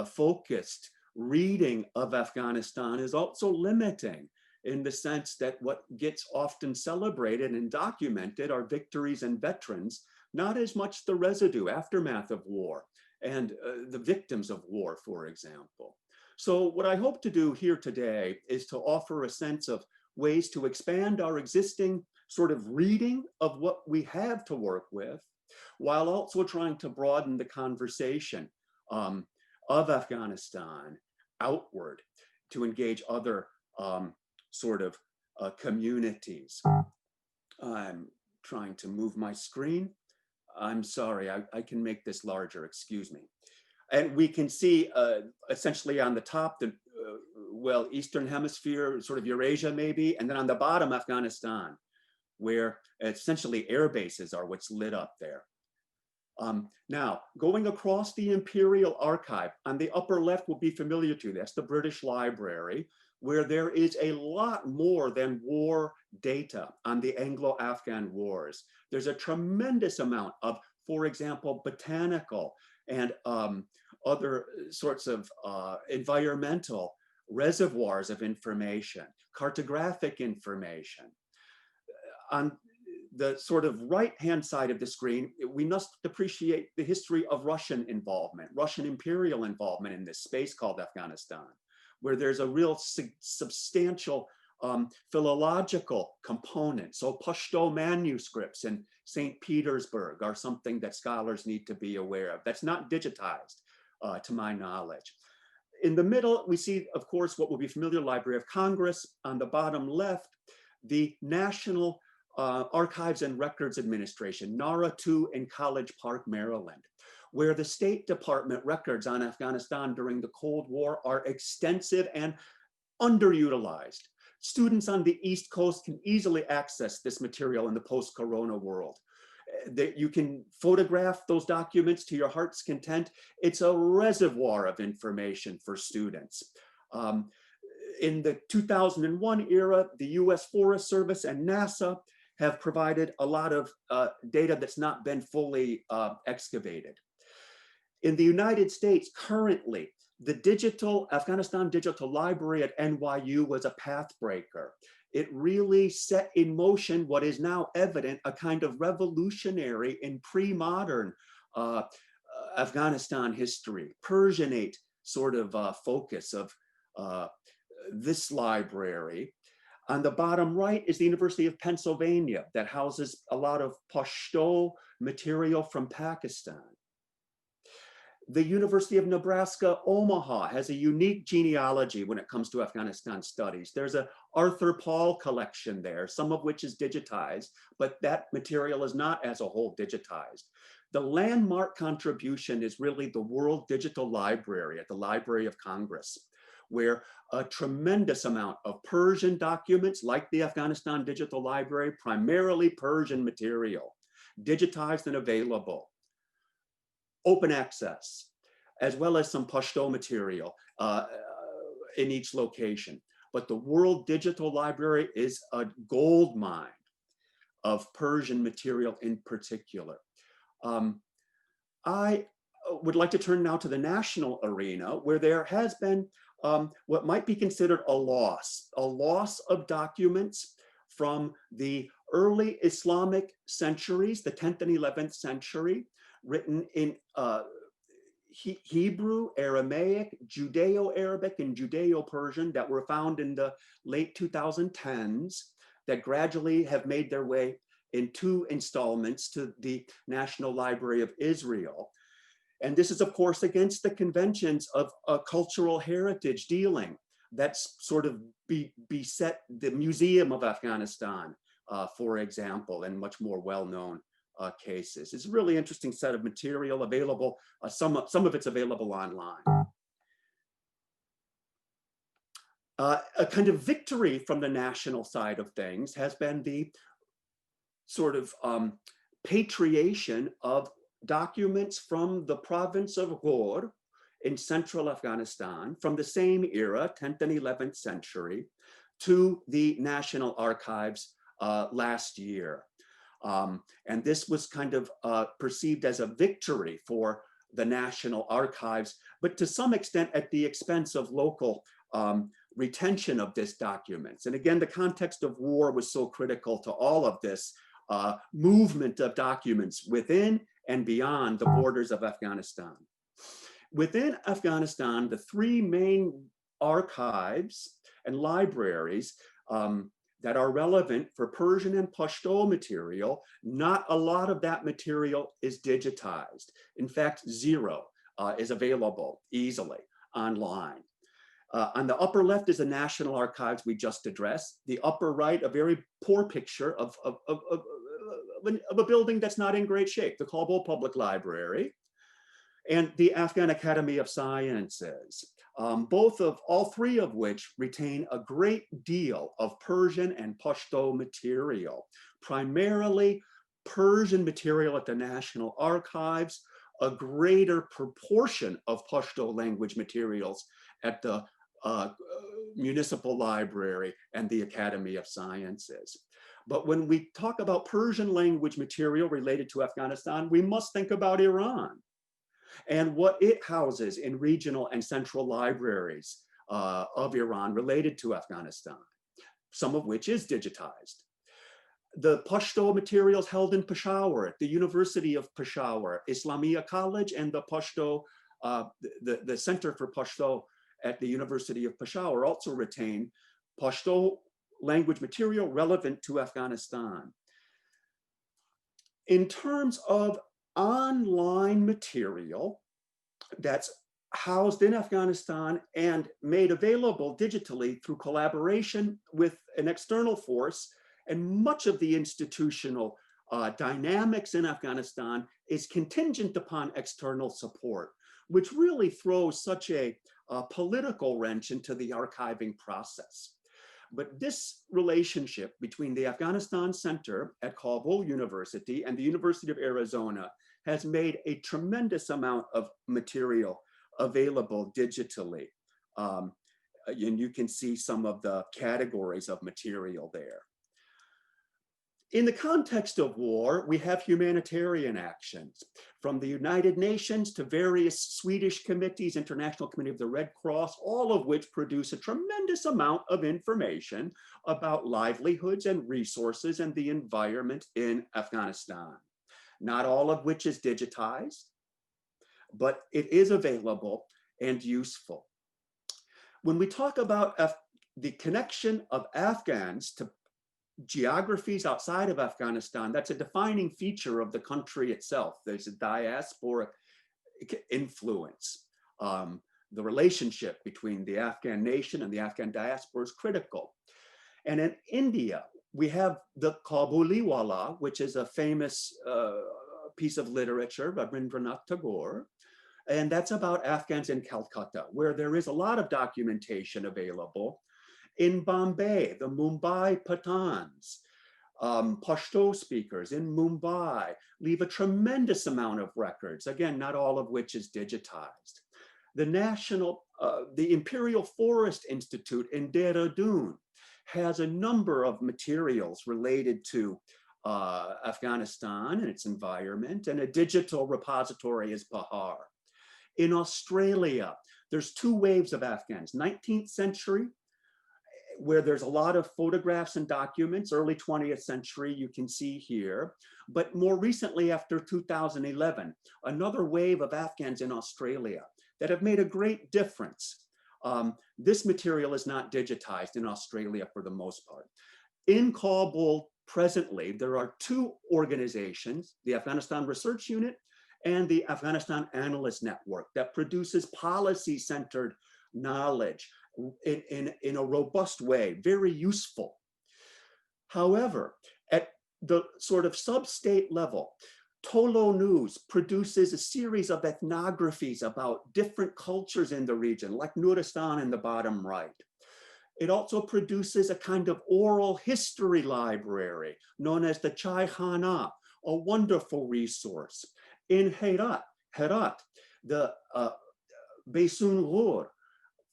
focused reading of Afghanistan is also limiting in the sense that what gets often celebrated and documented are victories and veterans, not as much the residue, aftermath of war, and the victims of war, for example. So what I hope to do here today is to offer a sense of ways to expand our existing sort of reading of what we have to work with, while also trying to broaden the conversation of Afghanistan outward to engage other sort of communities. I'm trying to move my screen. I'm sorry, I can make this larger, excuse me. And we can see essentially on the top, the well, Eastern Hemisphere, sort of Eurasia maybe, and then on the bottom, Afghanistan, where essentially air bases are what's lit up there. Now, going across the Imperial Archive, on the upper left will be familiar to you. That's the British Library, where there is a lot more than war data on the Anglo-Afghan wars. There's a tremendous amount of, for example, botanical and other sorts of environmental reservoirs of information, cartographic information. On the sort of right-hand side of the screen, we must appreciate the history of Russian involvement, Russian imperial involvement in this space called Afghanistan, where there's a real substantial philological component. So Pashto manuscripts in St. Petersburg are something that scholars need to be aware of. That's not digitized to my knowledge. In the middle, we see, of course, what will be familiar, Library of Congress. On the bottom left, the National Archives and Records Administration, NARA 2 in College Park, Maryland, where the State Department records on Afghanistan during the Cold War are extensive and underutilized. Students on the East Coast can easily access this material in the post-corona world. You can photograph those documents to your heart's content. It's a reservoir of information for students. In the 2001 era, the US Forest Service and NASA have provided a lot of data that's not been fully excavated. In the United States, currently, the Afghanistan Digital Library at NYU was a pathbreaker. It really set in motion what is now evident, a kind of revolutionary in pre-modern Afghanistan history, Persianate sort of focus of this library. On the bottom right is the University of Pennsylvania that houses a lot of Pashto material from Pakistan. The University of Nebraska, Omaha has a unique genealogy when it comes to Afghanistan studies. There's an Arthur Paul collection there, some of which is digitized, but that material is not as a whole digitized. The landmark contribution is really the World Digital Library at the Library of Congress, where a tremendous amount of Persian documents, like the Afghanistan Digital Library, primarily Persian material, digitized and available, open access, as well as some Pashto material in each location. But the World Digital Library is a gold mine of Persian material in particular. I would like to turn now to the national arena, where there has been what might be considered a loss of documents from the early Islamic centuries, the 10th and 11th century, written in Hebrew, Aramaic, Judeo-Arabic, and Judeo-Persian that were found in the late 2010s that gradually have made their way in 2 installments to the National Library of Israel. And this is, of course, against the conventions of cultural heritage dealing that's sort of beset the Museum of Afghanistan, for example, and much more well-known cases. It's a really interesting set of material available. Some of it's available online. A kind of victory from the national side of things has been the sort of patriation of documents from the province of Ghor in central Afghanistan from the same era, 10th and 11th century, to the National Archives last year. And this was kind of perceived as a victory for the National Archives, but to some extent at the expense of local retention of this documents. And again, the context of war was so critical to all of this movement of documents within and beyond the borders of Afghanistan. Within Afghanistan, the three main archives and libraries that are relevant for Persian and Pashto material, not a lot of that material is digitized. In fact, zero is available easily online. On the upper left is the National Archives we just addressed. The upper right, a very poor picture of a building that's not in great shape, the Kabul Public Library, and the Afghan Academy of Sciences. All three of which retain a great deal of Persian and Pashto material, primarily Persian material at the National Archives, a greater proportion of Pashto language materials at the Municipal Library and the Academy of Sciences. But when we talk about Persian language material related to Afghanistan, we must think about Iran and what it houses in regional and central libraries of Iran related to Afghanistan, some of which is digitized. The Pashto materials held in Peshawar at the University of Peshawar, Islamia College, and the Pashto, the Center for Pashto at the University of Peshawar also retain Pashto language material relevant to Afghanistan. In terms of online material that's housed in Afghanistan and made available digitally through collaboration with an external force, and much of the institutional dynamics in Afghanistan is contingent upon external support, which really throws such a political wrench into the archiving process. But this relationship between the Afghanistan Center at Kabul University and the University of Arizona has made a tremendous amount of material available digitally. And you can see some of the categories of material there. In the context of war, we have humanitarian actions, from the United Nations to various Swedish committees, International Committee of the Red Cross, all of which produce a tremendous amount of information about livelihoods and resources and the environment in Afghanistan. Not all of which is digitized, but it is available and useful. When we talk about the connection of Afghans to geographies outside of Afghanistan, that's a defining feature of the country itself. There's a diasporic influence. The relationship between the Afghan nation and the Afghan diaspora is critical. And in India, we have the Kabuliwala, which is a famous piece of literature by Rabindranath Tagore. And that's about Afghans in Calcutta, where there is a lot of documentation available. In Bombay, the Mumbai Pathans, Pashto speakers in Mumbai leave a tremendous amount of records, again, not all of which is digitized. The Imperial Forest Institute in Dehradun has a number of materials related to Afghanistan and its environment, and a digital repository is Pahar. In Australia, there's two waves of Afghans, 19th century, where there's a lot of photographs and documents, early 20th century, you can see here. But more recently, after 2011, another wave of Afghans in Australia that have made a great difference. This material is not digitized in Australia for the most part. In Kabul presently, there are two organizations, the Afghanistan Research Unit and the Afghanistan Analyst Network, that produces policy-centered knowledge in a robust way, very useful. However, at the sort of sub-state level, Tolo News produces a series of ethnographies about different cultures in the region, like Nuristan in the bottom right. It also produces a kind of oral history library known as the Chai Hana, a wonderful resource. In Herat, the Besun Ghur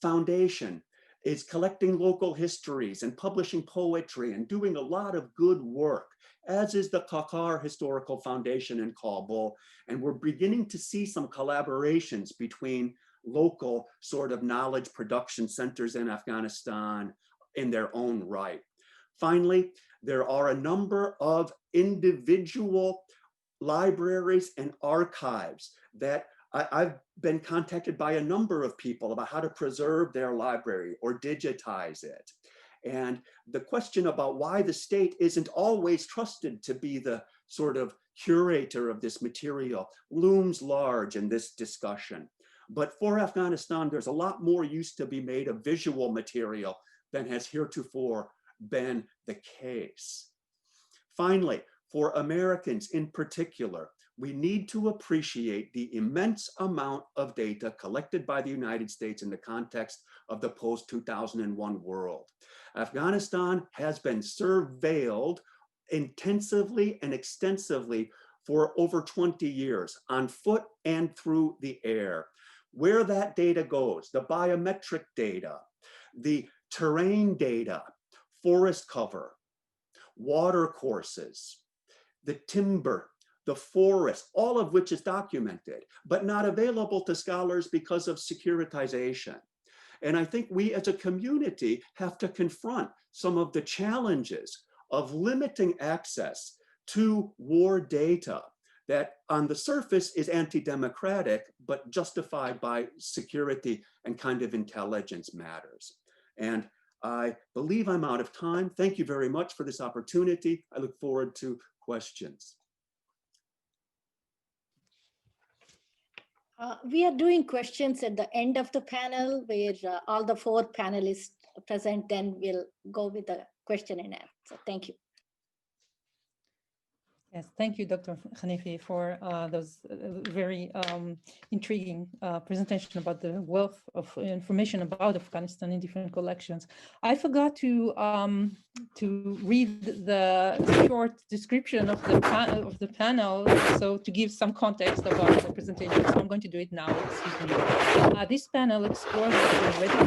Foundation is collecting local histories and publishing poetry and doing a lot of good work, as is the Kakar Historical Foundation in Kabul. And we're beginning to see some collaborations between local sort of knowledge production centers in Afghanistan in their own right. Finally, there are a number of individual libraries and archives that I've been contacted by a number of people about how to preserve their library or digitize it. And the question about why the state isn't always trusted to be the sort of curator of this material looms large in this discussion. But for Afghanistan, there's a lot more use to be made of visual material than has heretofore been the case. Finally, for Americans in particular, we need to appreciate the immense amount of data collected by the United States in the context of the post-2001 world. Afghanistan has been surveilled intensively and extensively for over 20 years, on foot and through the air. Where that data goes, the biometric data, the terrain data, forest cover, water courses, the timber, the forest, all of which is documented, but not available to scholars because of securitization. And I think we as a community have to confront some of the challenges of limiting access to war data that on the surface is anti-democratic, but justified by security and kind of intelligence matters. And I believe I'm out of time. Thank you very much for this opportunity. I look forward to questions. We are doing questions at the end of the panel where all the 4 panelists present, then we'll go with the question and answer. Thank you. Yes, thank you, Dr. Hanifi, for those very intriguing presentation about the wealth of information about Afghanistan in different collections. I forgot to read the short description of the panel, so to give some context about the presentation. So I'm going to do it now. Excuse me. This panel explores the theoretical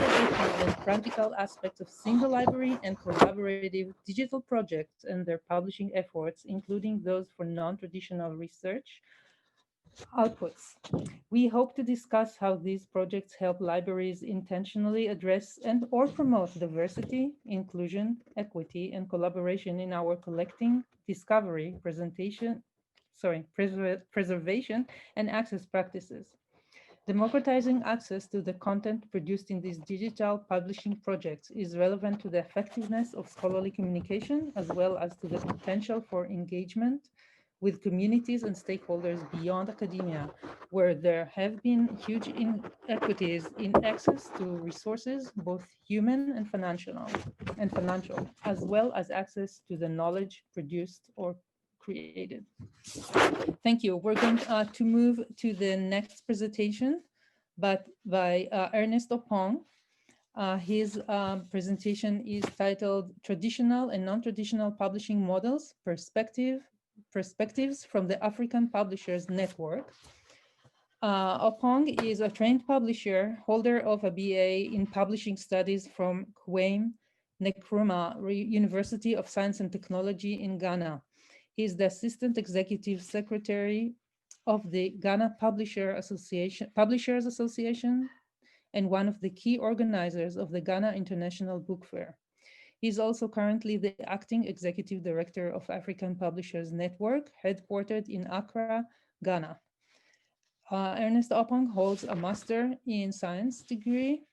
and practical aspects of single library and collaborative digital projects and their publishing efforts, including those for non-traditional research outputs. We hope to discuss how these projects help libraries intentionally address and or promote diversity, inclusion, equity, and collaboration in our collecting, discovery, preservation, and access practices. Democratizing access to the content produced in these digital publishing projects is relevant to the effectiveness of scholarly communication, as well as to the potential for engagement with communities and stakeholders beyond academia, where there have been huge inequities in access to resources, both human and financial, as well as access to the knowledge produced or created. Thank you. We're going to move to the next presentation, but by Ernest Opong. His presentation is titled Traditional and Non-Traditional Publishing Models, Perspectives from the African Publishers Network. Opong is a trained publisher, holder of a BA in Publishing Studies from Kwame Nkrumah University of Science and Technology in Ghana. He is the Assistant Executive Secretary of the Ghana Publishers Association and one of the key organizers of the Ghana International Book Fair. He is also currently the Acting Executive Director of African Publishers Network, headquartered in Accra, Ghana. Ernest Opong holds a Master in Science degree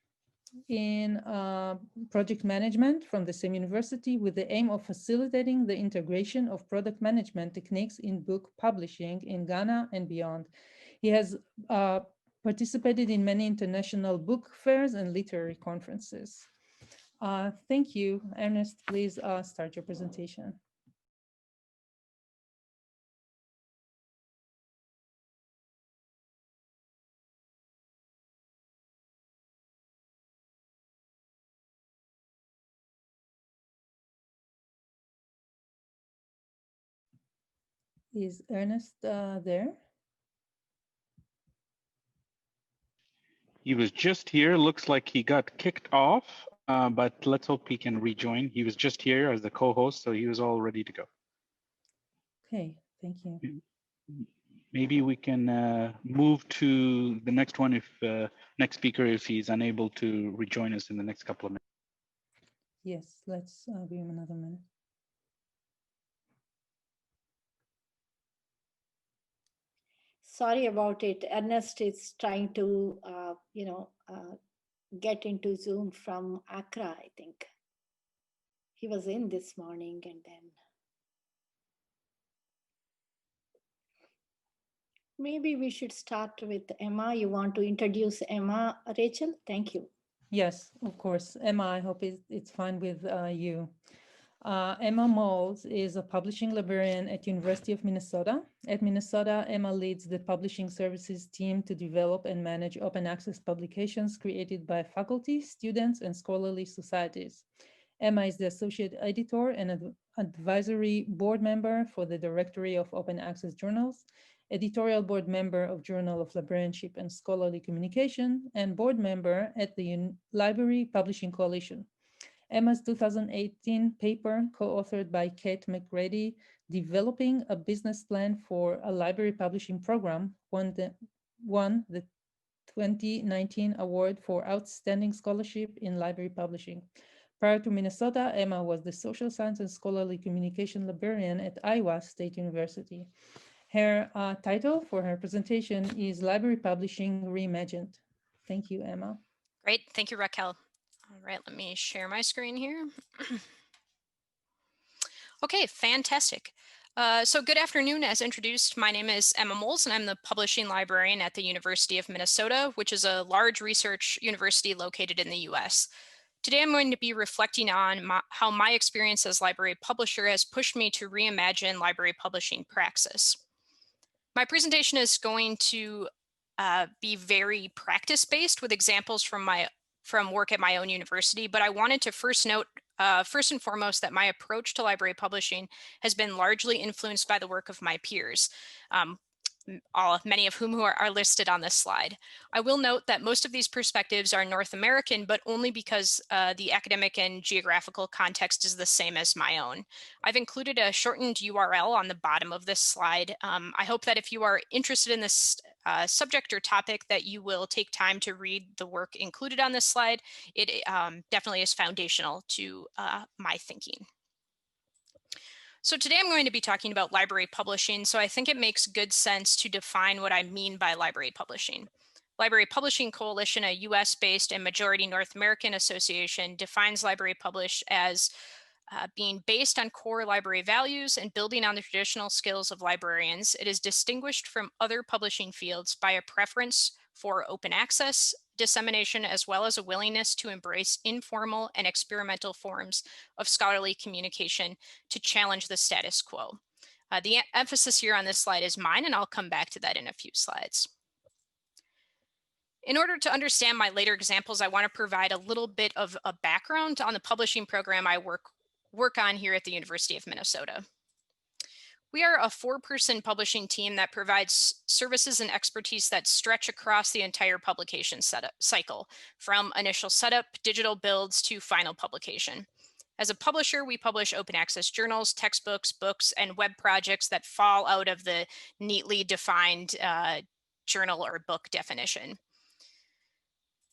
in project management from the same university, with the aim of facilitating the integration of product management techniques in book publishing in Ghana and beyond. He has participated in many international book fairs and literary conferences. Thank you. Ernest, please start your presentation. Is Ernest there? He was just here. Looks like he got kicked off, but let's hope he can rejoin. He was just here as the co-host, so he was all ready to go. Okay, thank you. Maybe we can move to the next one if next speaker, if he's unable to rejoin us in the next couple of minutes. Yes, let's give him another minute. Sorry about it. Ernest is trying to, get into Zoom from Accra, I think. He was in this morning and then. Maybe we should start with Emma. You want to introduce Emma, Rachel? Thank you. Yes, of course. Emma, I hope it's fine with you. Emma Moles is a publishing librarian at University of Minnesota. At Minnesota, Emma leads the publishing services team to develop and manage open access publications created by faculty, students, and scholarly societies. Emma is the associate editor and advisory board member for the Directory of Open Access Journals, editorial board member of Journal of Librarianship and Scholarly Communication, and board member at the Library Publishing Coalition. Emma's 2018 paper, co-authored by Kate McGrady, Developing a Business Plan for a Library Publishing Program, won the 2019 award for Outstanding Scholarship in Library Publishing. Prior to Minnesota, Emma was the Social Science and Scholarly Communication Librarian at Iowa State University. Her title for her presentation is Library Publishing Reimagined. Thank you, Emma. Great, thank you, Raquel. All right, let me share my screen here. Okay, fantastic. So good afternoon. As introduced, my name is Emma Moles, and I'm the publishing librarian at the University of Minnesota, which is a large research university located in the US. Today, I'm going to be reflecting on how my experience as library publisher has pushed me to reimagine library publishing praxis. My presentation is going to be very practice-based with examples from work at my own university, but I wanted to first note, first and foremost, that my approach to library publishing has been largely influenced by the work of my peers, many of whom are listed on this slide. I will note that most of these perspectives are North American, but only because the academic and geographical context is the same as my own. I've included a shortened URL on the bottom of this slide. I hope that if you are interested in this subject or topic, that you will take time to read the work included on this slide. It definitely is foundational to my thinking. So today I'm going to be talking about library publishing, so I think it makes good sense to define what I mean by library publishing. Library Publishing Coalition, a US-based and majority North American association, defines library publish as being based on core library values and building on the traditional skills of librarians. It is distinguished from other publishing fields by a preference for open access, dissemination, as well as a willingness to embrace informal and experimental forms of scholarly communication to challenge the status quo. The emphasis here on this slide is mine, and I'll come back to that in a few slides. In order to understand my later examples, I want to provide a little bit of a background on the publishing program I work on here at the University of Minnesota. We are a 4-person publishing team that provides services and expertise that stretch across the entire publication cycle, from initial setup, digital builds, to final publication. As a publisher, we publish open access journals, textbooks, books, and web projects that fall out of the neatly defined journal or book definition.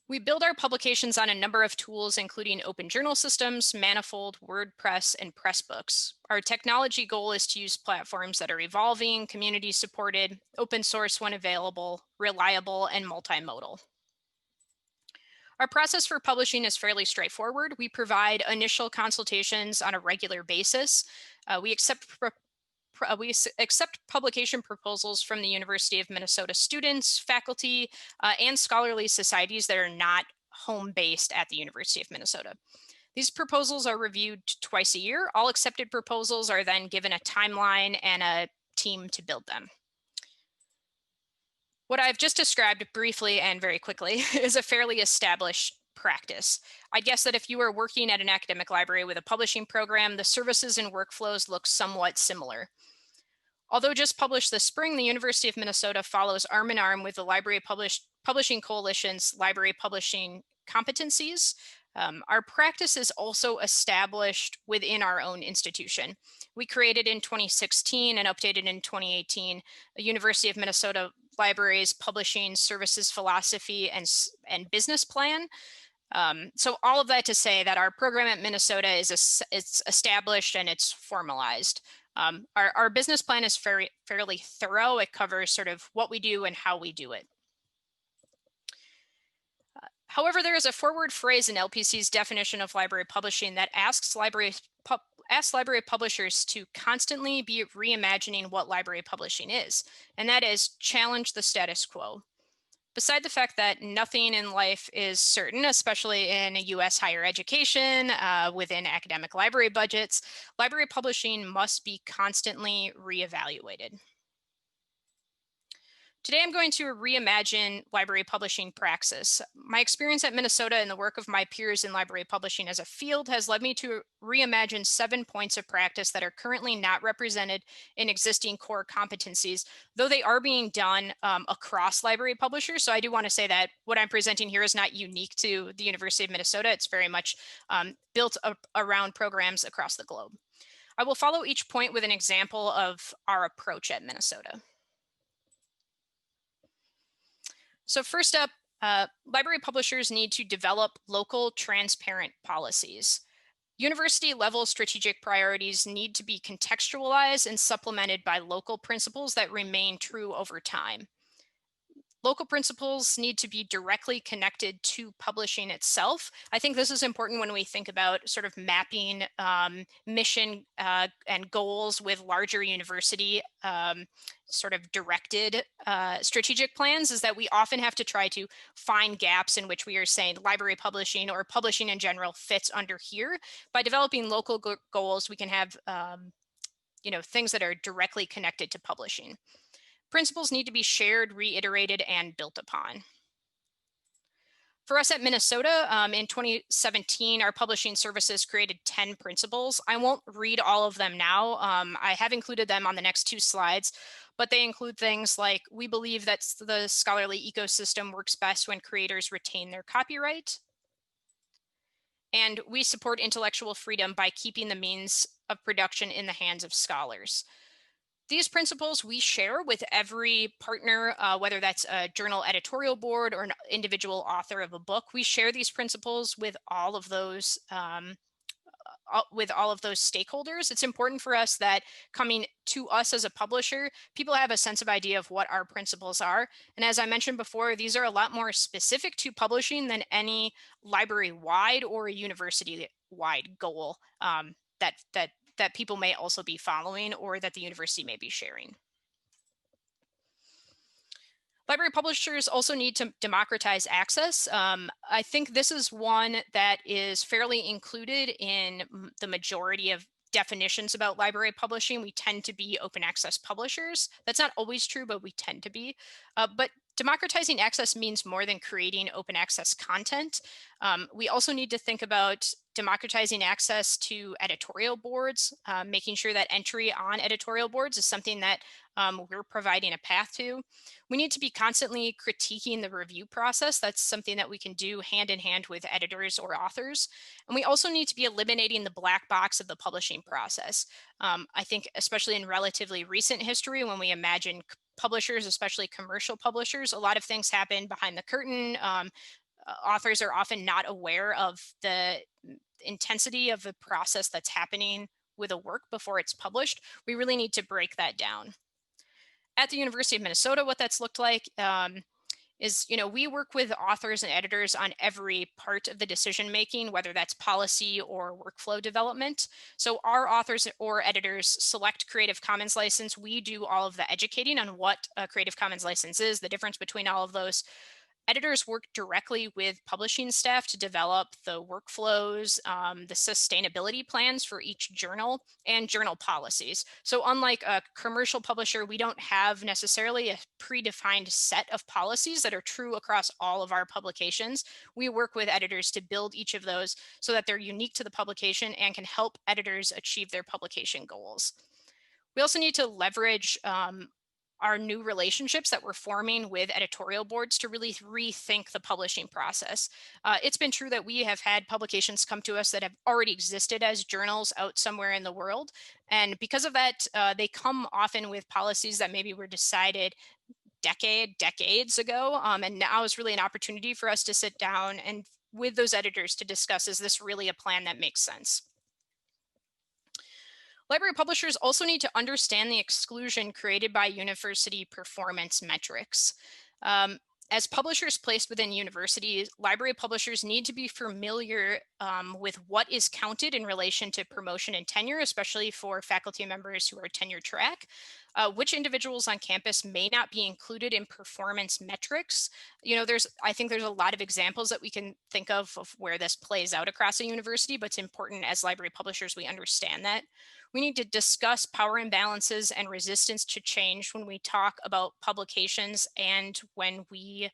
We build our publications on a number of tools, including open journal systems, Manifold, WordPress, and Pressbooks. Our technology goal is to use platforms that are evolving, community supported, open source when available, reliable, and multimodal. Our process for publishing is fairly straightforward. We provide initial consultations on a regular basis. We accept publication proposals from the University of Minnesota students, faculty, and scholarly societies that are not home-based at the University of Minnesota. These proposals are reviewed twice a year. All accepted proposals are then given a timeline and a team to build them. What I've just described briefly and very quickly is a fairly established practice. I guess that if you are working at an academic library with a publishing program, the services and workflows look somewhat similar. Although just published this spring, the University of Minnesota follows arm in arm with the Library Publishing Coalition's library publishing competencies. Our practice is also established within our own institution. We created in 2016 and updated in 2018 a University of Minnesota Libraries Publishing Services Philosophy and Business Plan. So all of that to say that our program at Minnesota it's established and it's formalized. Our business plan is fairly thorough. It covers sort of what we do and how we do it. However, there is a forward phrase in LPC's definition of library publishing that asks library publishers to constantly be reimagining what library publishing is, and that is challenge the status quo. Beside the fact that nothing in life is certain, especially in US higher education, within academic library budgets, library publishing must be constantly reevaluated. Today, I'm going to reimagine library publishing praxis. My experience at Minnesota and the work of my peers in library publishing as a field has led me to reimagine 7 points of practice that are currently not represented in existing core competencies, though they are being done across library publishers. So I do want to say that what I'm presenting here is not unique to the University of Minnesota. It's very much built up around programs across the globe. I will follow each point with an example of our approach at Minnesota. So first up, library publishers need to develop local transparent policies. University level strategic priorities need to be contextualized and supplemented by local principles that remain true over time. Local principles need to be directly connected to publishing itself. I think this is important when we think about sort of mapping mission and goals with larger university sort of directed strategic plans, is that we often have to try to find gaps in which we are saying library publishing or publishing in general fits under here. By developing local goals, we can have things that are directly connected to publishing. Principles need to be shared, reiterated, and built upon. For us at Minnesota, in 2017, our publishing services created 10 principles. I won't read all of them now. I have included them on the next 2 slides, but they include things like, we believe that the scholarly ecosystem works best when creators retain their copyright. And we support intellectual freedom by keeping the means of production in the hands of scholars. These principles we share with every partner, whether that's a journal editorial board or an individual author of a book. We share these principles with all of those stakeholders. It's important for us that coming to us as a publisher, people have a sense of idea of what our principles are. And as I mentioned before, these are a lot more specific to publishing than any library-wide or university-wide goal that people may also be following or that the university may be sharing. Library publishers also need to democratize access. I think this is one that is fairly included in the majority of definitions about library publishing. We tend to be open access publishers. That's not always true, but we tend to be. But democratizing access means more than creating open access content. We also need to think about democratizing access to editorial boards, making sure that entry on editorial boards is something that we're providing a path to. We need to be constantly critiquing the review process. That's something that we can do hand in hand with editors or authors. And we also need to be eliminating the black box of the publishing process. I think especially in relatively recent history, when we imagine publishers, especially commercial publishers, a lot of things happen behind the curtain. Authors are often not aware of the intensity of the process that's happening with a work before it's published. We really need to break that down. At the University of Minnesota, what that's looked like is, we work with authors and editors on every part of the decision making, whether that's policy or workflow development. So our authors or editors select Creative Commons license. We do all of the educating on what a Creative Commons license is, the difference between all of those. Editors work directly with publishing staff to develop the workflows, the sustainability plans for each journal, and journal policies. So unlike a commercial publisher, we don't have necessarily a predefined set of policies that are true across all of our publications. We work with editors to build each of those so that they're unique to the publication and can help editors achieve their publication goals. We also need to leverage our new relationships that we're forming with editorial boards to really rethink the publishing process. It's been true that we have had publications come to us that have already existed as journals out somewhere in the world. And because of that, they come often with policies that maybe were decided decades ago. And now is really an opportunity for us to sit down and with those editors to discuss, is this really a plan that makes sense? Library publishers also need to understand the exclusion created by university performance metrics. As publishers placed within universities, library publishers need to be familiar with what is counted in relation to promotion and tenure, especially for faculty members who are tenure track. Which individuals on campus may not be included in performance metrics. You know, I think there's a lot of examples that we can think of where this plays out across a university, but it's important as library publishers we understand that. We need to discuss power imbalances and resistance to change when we talk about publications and when we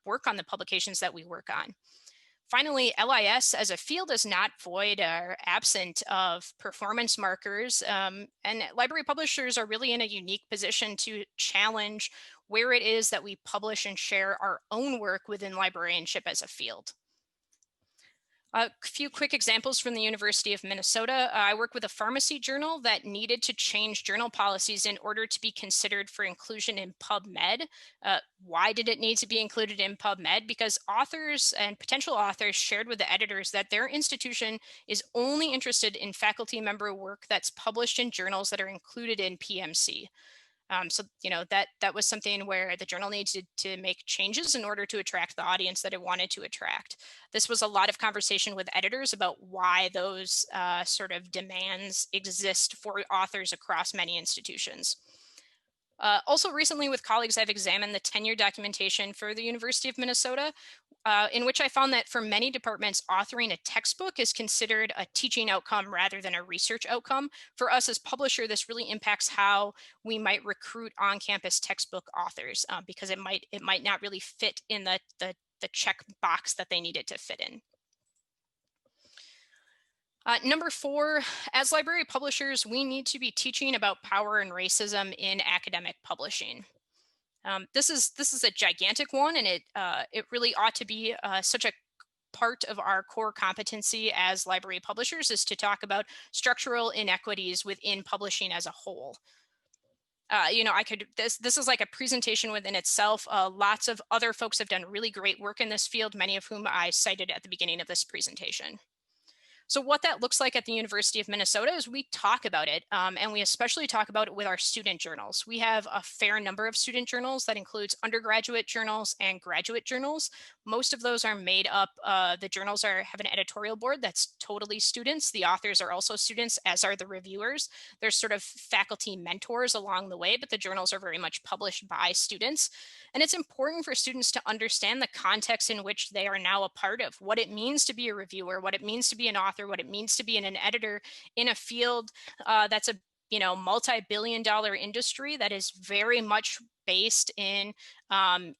work on the publications that we work on. Finally, LIS as a field is not void or absent of performance markers, and library publishers are really in a unique position to challenge where it is that we publish and share our own work within librarianship as a field. A few quick examples from the University of Minnesota. I work with a pharmacy journal that needed to change journal policies in order to be considered for inclusion in PubMed. Why did it need to be included in PubMed? Because authors and potential authors shared with the editors that their institution is only interested in faculty member work that's published in journals that are included in PMC. So, you know, that was something where the journal needed to make changes in order to attract the audience that it wanted to attract. This was a lot of conversation with editors about why those sort of demands exist for authors across many institutions. Also recently with colleagues, I've examined the tenure documentation for the University of Minnesota, in which I found that for many departments, authoring a textbook is considered a teaching outcome rather than a research outcome. For us as publisher, this really impacts how we might recruit on-campus textbook authors because it might not really fit in the check box that they need it to fit in. Number 4, as library publishers, we need to be teaching about power and racism in academic publishing. This is a gigantic one, and it really ought to be such a part of our core competency as library publishers, is to talk about structural inequities within publishing as a whole. You know, this is like a presentation within itself. Lots of other folks have done really great work in this field, many of whom I cited at the beginning of this presentation. So what that looks like at the University of Minnesota is we talk about it, and we especially talk about it with our student journals. We have a fair number of student journals that includes undergraduate journals and graduate journals. Most of those are made up, the journals have an editorial board that's totally students. The authors are also students, as are the reviewers. There's sort of faculty mentors along the way, but the journals are very much published by students. And it's important for students to understand the context in which they are now a part of, what it means to be a reviewer, what it means to be an author, what it means to be an editor in a field that's a multi-billion-dollar industry that is very much based in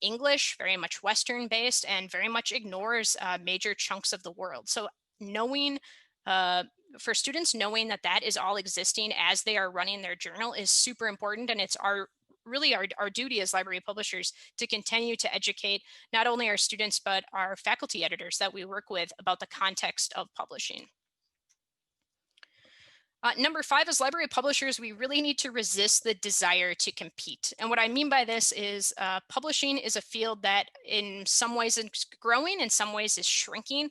English, very much Western based, and very much ignores major chunks of the world. So knowing for students, knowing that is all existing as they are running their journal is super important, and it's really our duty as library publishers to continue to educate not only our students, but our faculty editors that we work with about the context of publishing. Number 5, as library publishers, we really need to resist the desire to compete. And what I mean by this is publishing is a field that in some ways is growing, in some ways is shrinking.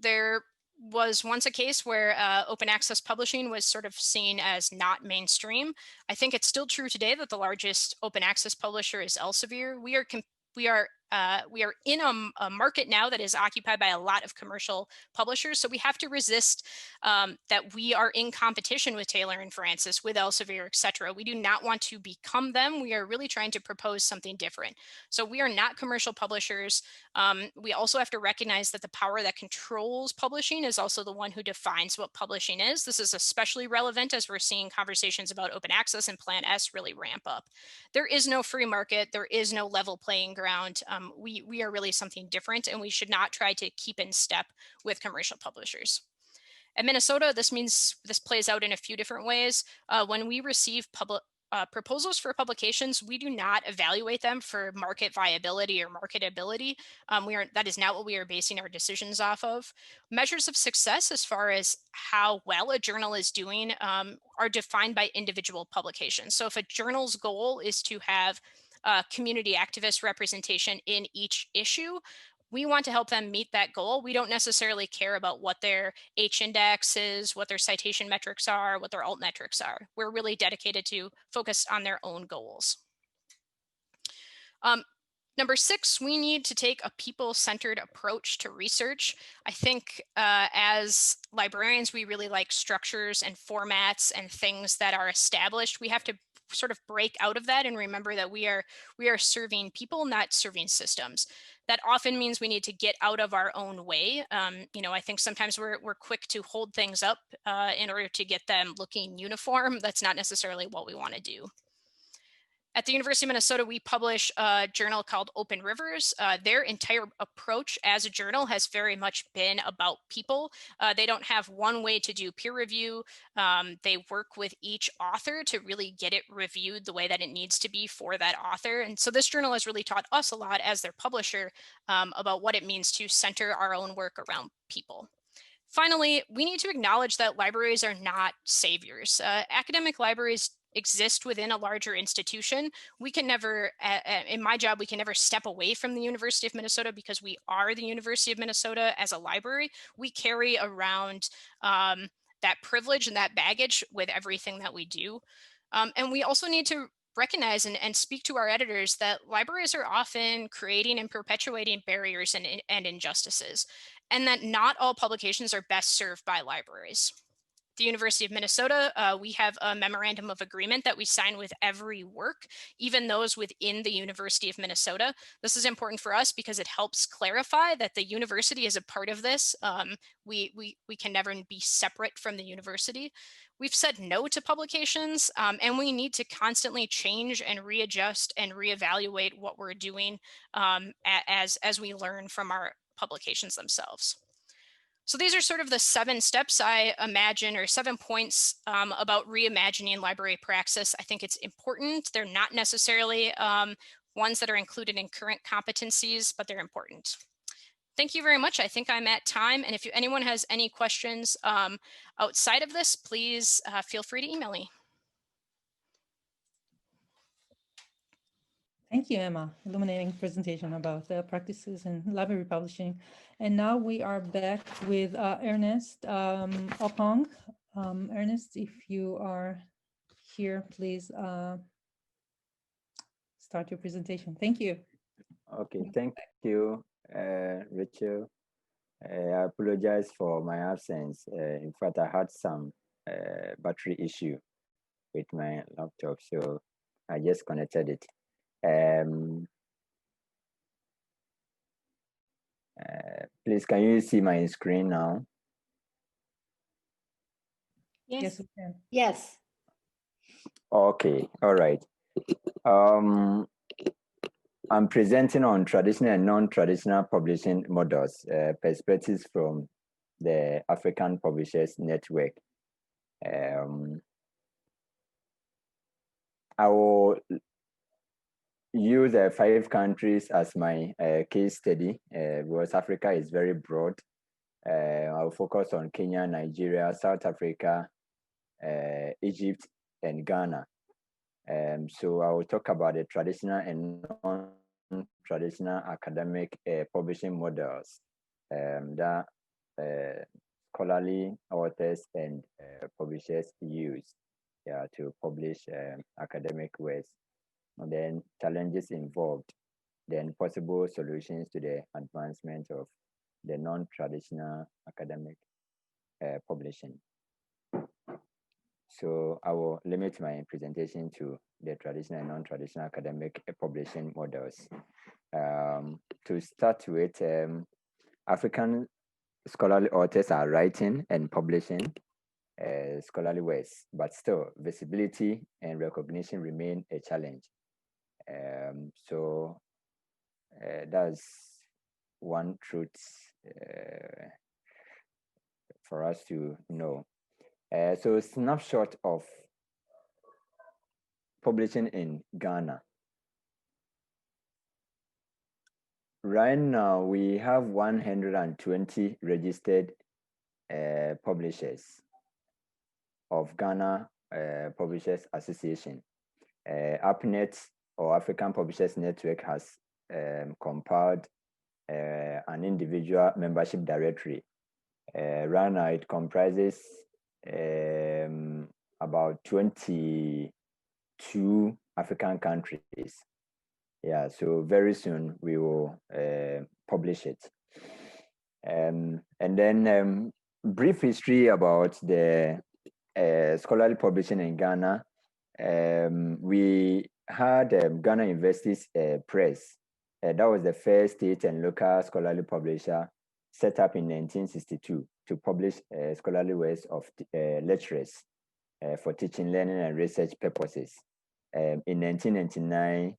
There was once a case where open access publishing was sort of seen as not mainstream. I think it's still true today that the largest open access publisher is Elsevier. We are in a market now that is occupied by a lot of commercial publishers. So we have to resist that we are in competition with Taylor and Francis, with Elsevier, et cetera. We do not want to become them. We are really trying to propose something different. So we are not commercial publishers. We also have to recognize that the power that controls publishing is also the one who defines what publishing is. This is especially relevant as we're seeing conversations about open access and Plan S really ramp up. There is no free market. There is no level playing ground. We are really something different, and we should not try to keep in step with commercial publishers. At Minnesota, this plays out in a few different ways. When we receive proposals for publications, we do not evaluate them for market viability or marketability. That is not what we are basing our decisions off of. Measures of success as far as how well a journal is doing are defined by individual publications. So if a journal's goal is to have community activist representation in each issue, we want to help them meet that goal. We don't necessarily care about what their H-index is, what their citation metrics are, what their alt metrics are. We're really dedicated to focus on their own goals. Number 6, we need to take a people-centered approach to research. I think as librarians, we really like structures and formats and things that are established. We have to sort of break out of that and remember that we are serving people, not serving systems. That often means we need to get out of our own way. I think sometimes we're quick to hold things up in order to get them looking uniform. That's not necessarily what we want to do. At the University of Minnesota, we publish a journal called Open Rivers. Their entire approach as a journal has very much been about people. They don't have one way to do peer review. They work with each author to really get it reviewed the way that it needs to be for that author. And so this journal has really taught us a lot as their publisher about what it means to center our own work around people. Finally, we need to acknowledge that libraries are not saviors. Academic libraries exist within a larger institution. We can never, in my job, we can never step away from the University of Minnesota because we are the University of Minnesota as a library. We carry around that privilege and that baggage with everything that we do. And we also need to recognize and speak to our editors that libraries are often creating and perpetuating barriers and injustices, and that not all publications are best served by libraries. The University of Minnesota, we have a memorandum of agreement that we sign with every work, even those within the University of Minnesota. This is important for us because it helps clarify that the university is a part of this. We can never be separate from the university. We've said no to publications, and we need to constantly change and readjust and reevaluate what we're doing as we learn from our publications themselves. So these are sort of the 7 steps I imagine, or 7 points about reimagining library praxis. I think it's important. They're not necessarily ones that are included in current competencies, but they're important. Thank you very much. I think I'm at time. And if anyone has any questions outside of this, please feel free to email me. Thank you, Emma. Illuminating presentation about the practices in library publishing. And now we are back with Ernest Opong. Ernest, if you are here, please start your presentation. Thank you. Okay, thank you, Rachel. I apologize for my absence. In fact, I had some battery issue with my laptop, so I just connected it. Please, can you see my screen now? Yes. Yes, we can. Yes. Okay, all right. I'm presenting on traditional and non-traditional publishing models, perspectives from the African Publishers Network. I will use 5 countries as my case study because Africa is very broad. I'll focus on Kenya, Nigeria, South Africa, Egypt, and Ghana. So I will talk about the traditional and non-traditional academic publishing models that scholarly authors and publishers use to publish academic works, and then challenges involved, then possible solutions to the advancement of the non-traditional academic publishing. So I will limit my presentation to the traditional and non-traditional academic publishing models. To start with, African scholarly authors are writing and publishing scholarly works, but still visibility and recognition remain a challenge. So that's one truth for us to know. So snapshot of publishing in Ghana. Right now, we have 120 registered publishers of Ghana Publishers Association. APNET, or African Publishers Network, has compiled an individual membership directory. Right now, it comprises about 22 African countries. Yeah, so very soon we will publish it. And then brief history about the scholarly publishing in Ghana. We had Ghana University's Press. That was the first state and local scholarly publisher set up in 1962 to publish scholarly works of lecturers for teaching, learning, and research purposes. In 1999,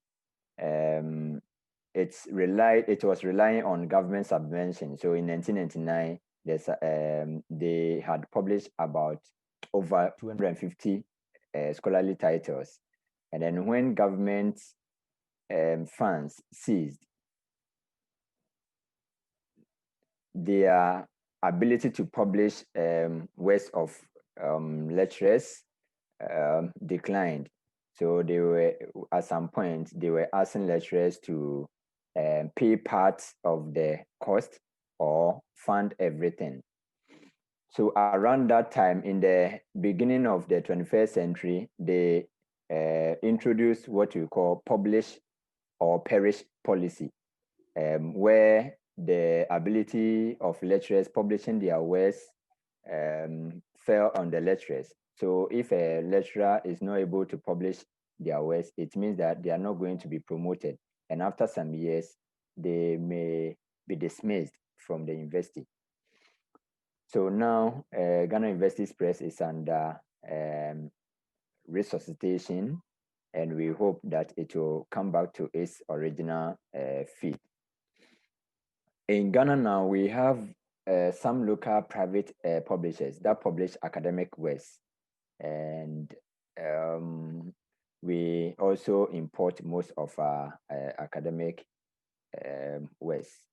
it was relying on government subvention. So in 1999, they had published about over 250 scholarly titles. And then when government funds ceased, their ability to publish works of lecturers declined. So they were, at some point, they were asking lecturers to pay part of the cost or fund everything. So around that time, in the beginning of the 21st century, they introduced what we call publish or perish policy, where the ability of lecturers publishing their works fell on the lecturers. So if a lecturer is not able to publish their works, it means that they are not going to be promoted. And after some years, they may be dismissed from the university. So now Ghana University's Press is under resuscitation, and we hope that it will come back to its original feed. In Ghana now, we have some local private publishers that publish academic works, and we also import most of our academic works.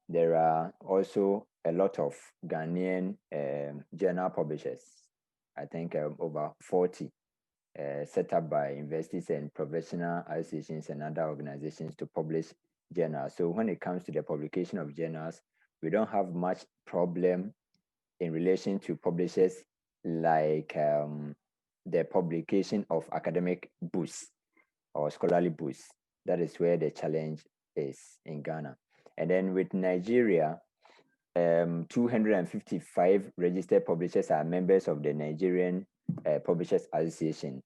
There are also a lot of Ghanaian journal publishers, I think over 40, set up by universities and professional associations and other organizations to publish journals. So when it comes to the publication of journals, we don't have much problem in relation to publishers like the publication of academic books or scholarly books. That is where the challenge is in Ghana. And then with Nigeria, 255 registered publishers are members of the Nigerian Publishers Association.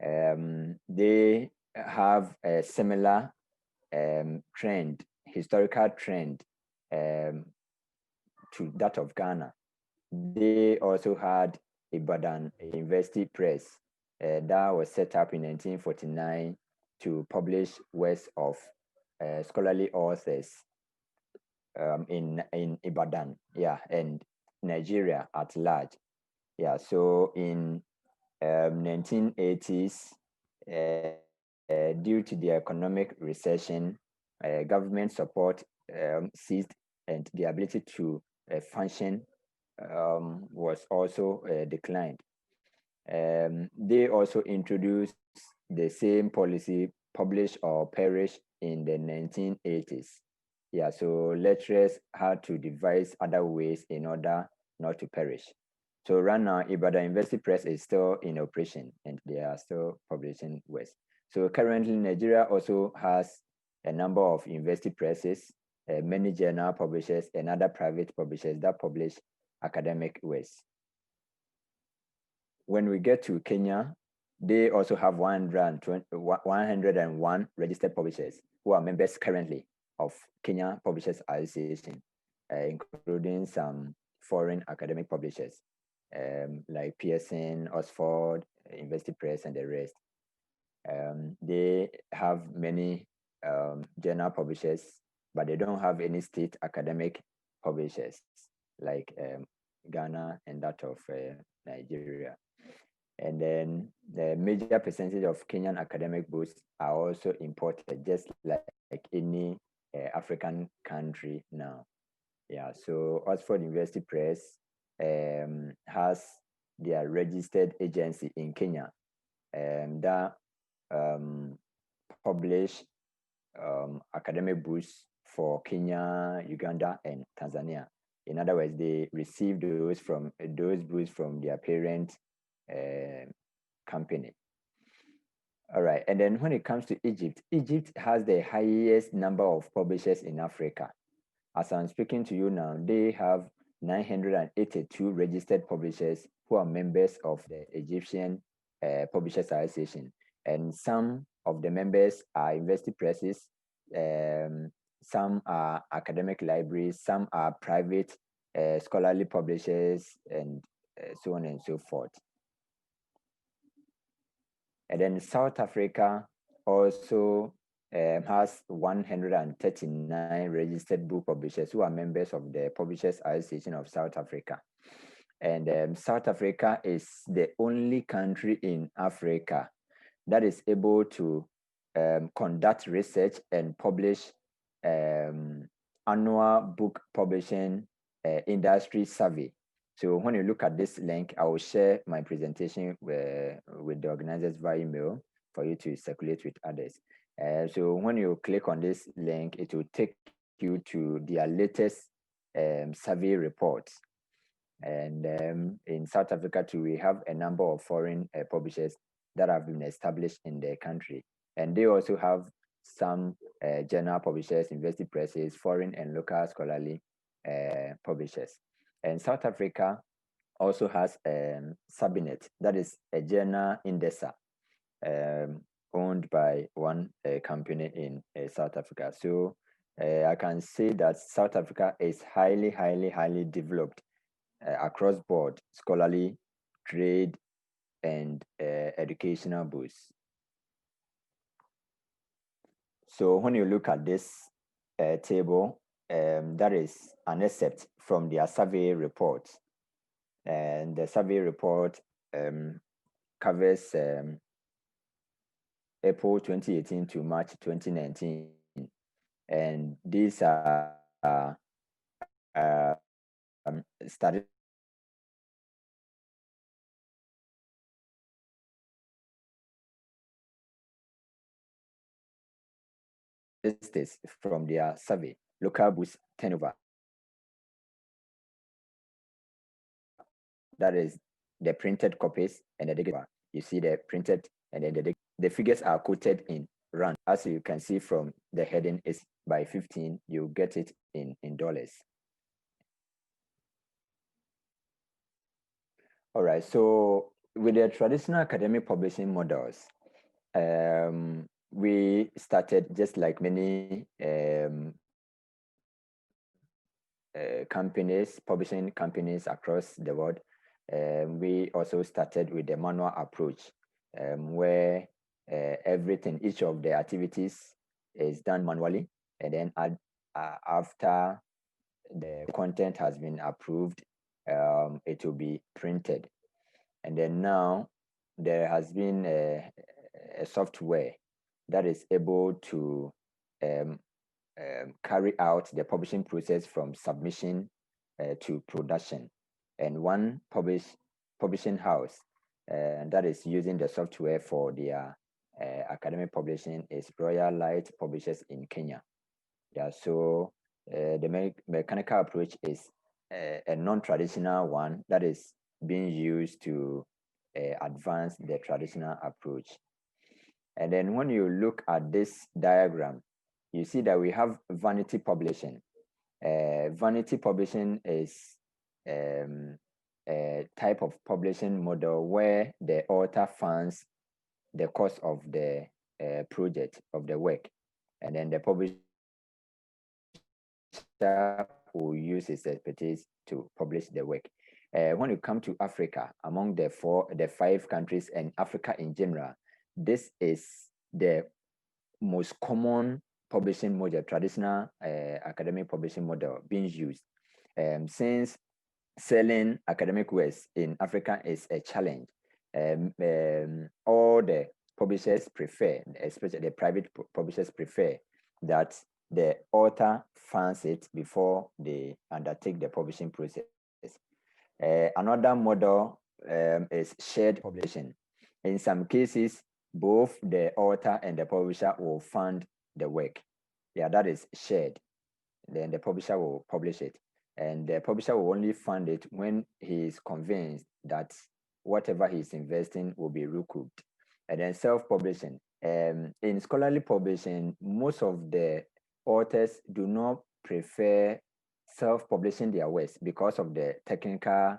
They have a similar trend, historical trend to that of Ghana. They also had Ibadan University Press that was set up in 1949 to publish works of scholarly authors in Ibadan, yeah, and Nigeria at large. Yeah, so in 1980s, due to the economic recession, government support ceased, and the ability to function was also declined. They also introduced the same policy, publish or perish, in the 1980s. Yeah, so lecturers had to devise other ways in order not to perish. So right now, Ibadan University Press is still in operation and they are still publishing works. So currently, Nigeria also has a number of university presses, many journal publishers and other private publishers that publish academic works. When we get to Kenya, they also have 101 registered publishers who are members currently of Kenya Publishers Association, including some foreign academic publishers like Pearson, Oxford, University Press, and the rest. They have many journal publishers, but they don't have any state academic publishers like Ghana and that of Nigeria. And then the major percentage of Kenyan academic books are also imported, just like any African country now. Yeah, so Oxford University Press has their registered agency in Kenya that publish academic books for Kenya, Uganda, and Tanzania. In other words, they receive those books from their parent company. All right, and then when it comes to Egypt, Egypt has the highest number of publishers in Africa. As I'm speaking to you now, they have 982 registered publishers who are members of the Egyptian Publishers Association. And some of the members are university presses, some are academic libraries, some are private scholarly publishers, and so on and so forth. And then South Africa also has 139 registered book publishers who are members of the Publishers Association of South Africa. And South Africa is the only country in Africa that is able to conduct research and publish annual book publishing industry survey. So when you look at this link, I will share my presentation with the organizers via email for you to circulate with others. So when you click on this link, it will take you to their latest survey reports. And in South Africa too, we have a number of foreign publishers that have been established in the country. And they also have some journal publishers, university presses, foreign and local scholarly publishers. And South Africa also has Sabinet, that is a journal indexer owned by one company in South Africa. So I can say that South Africa is highly, highly, highly developed across board, scholarly, trade, and educational books. So when you look at this table, that is an excerpt from their survey report. And the survey report covers April 2018 to March 2019. And these are statistics from their survey. Local books turnover, that is the printed copies and the digital. You see the printed and then the figures are quoted in rand. As you can see from the heading is by 15, you get it in dollars. All right, so with the traditional academic publishing models, we started just like many companies, publishing companies across the world. We also started with the manual approach, where everything, each of the activities is done manually. And then after the content has been approved, it will be printed. And then now there has been a software that is able to carry out the publishing process from submission to production. And one publishing house that is using the software for their academic publishing is Royal Light Publishers in Kenya. Yeah, so the mechanical approach is a non-traditional one that is being used to advance the traditional approach. And then when you look at this diagram, you see that we have vanity publishing. Vanity publishing is a type of publishing model where the author funds the cost of the project, of the work, and then the publisher will use his expertise to publish the work. When you come to Africa, among the 5 countries and Africa in general, this is the most common publishing model, traditional academic publishing model being used. Since selling academic works in Africa is a challenge. All the publishers prefer, especially the private publishers prefer, that the author funds it before they undertake the publishing process. Another model is shared publishing. In some cases, both the author and the publisher will fund the work. Yeah, that is shared. Then the publisher will publish it. And the publisher will only fund it when he is convinced that whatever he's investing will be recouped. And then self-publishing. In scholarly publishing, most of the authors do not prefer self-publishing their works because of the technical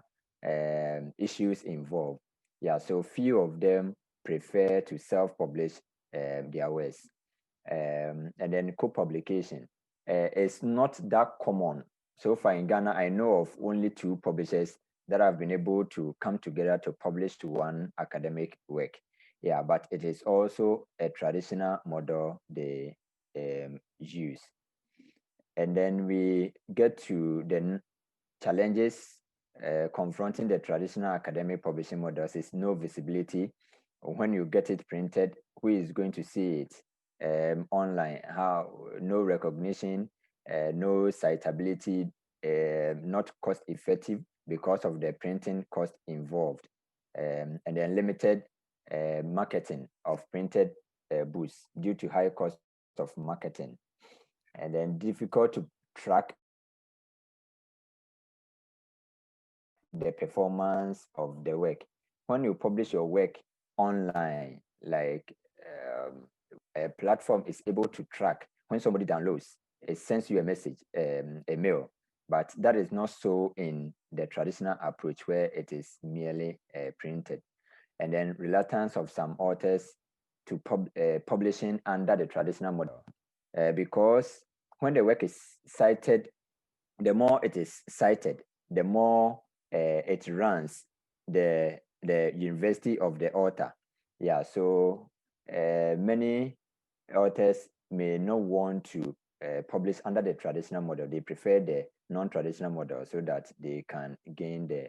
issues involved. Yeah, so few of them prefer to self-publish their works. And then co-publication. It's not that common. So far in Ghana, I know of only 2 publishers that have been able to come together to publish one academic work. Yeah, but it is also a traditional model they use. And then we get to the challenges confronting the traditional academic publishing models is no visibility. When you get it printed, who is going to see it online? No recognition, no citability, not cost effective because of the printing cost involved, and then limited marketing of printed books due to high cost of marketing, and then difficult to track the performance of the work. When you publish your work online, like a platform is able to track when somebody downloads, it sends you a message, a mail, but that is not so in the traditional approach where it is merely printed. And then reluctance of some authors to publishing under the traditional model, because when the work is cited, the more it is cited, the more it runs the university of the author. Yeah, so many authors may not want to publish under the traditional model. They prefer the non-traditional model so that they can gain the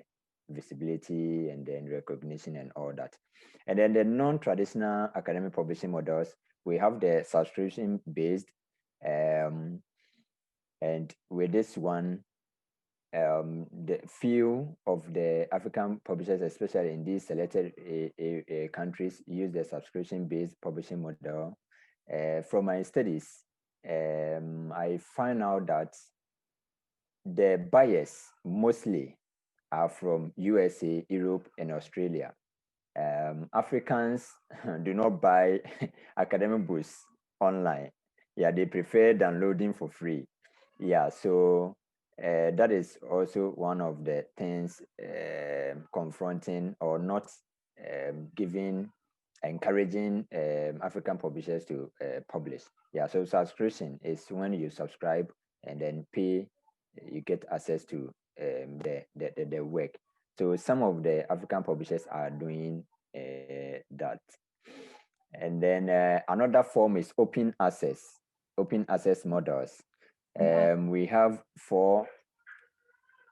visibility and then recognition and all that. And then the non-traditional academic publishing models, we have the subscription-based, and with this one, the few of the African publishers, especially in these selected countries, use the subscription-based publishing model. From my studies, I find out that the buyers mostly are from USA, Europe, and Australia. Africans do not buy academic books online. Yeah, they prefer downloading for free. Yeah, so that is also one of the things confronting or not encouraging African publishers to publish. Yeah, so subscription is when you subscribe and then pay, you get access to the work. So some of the African publishers are doing that. And then another form is open access models. We have 4.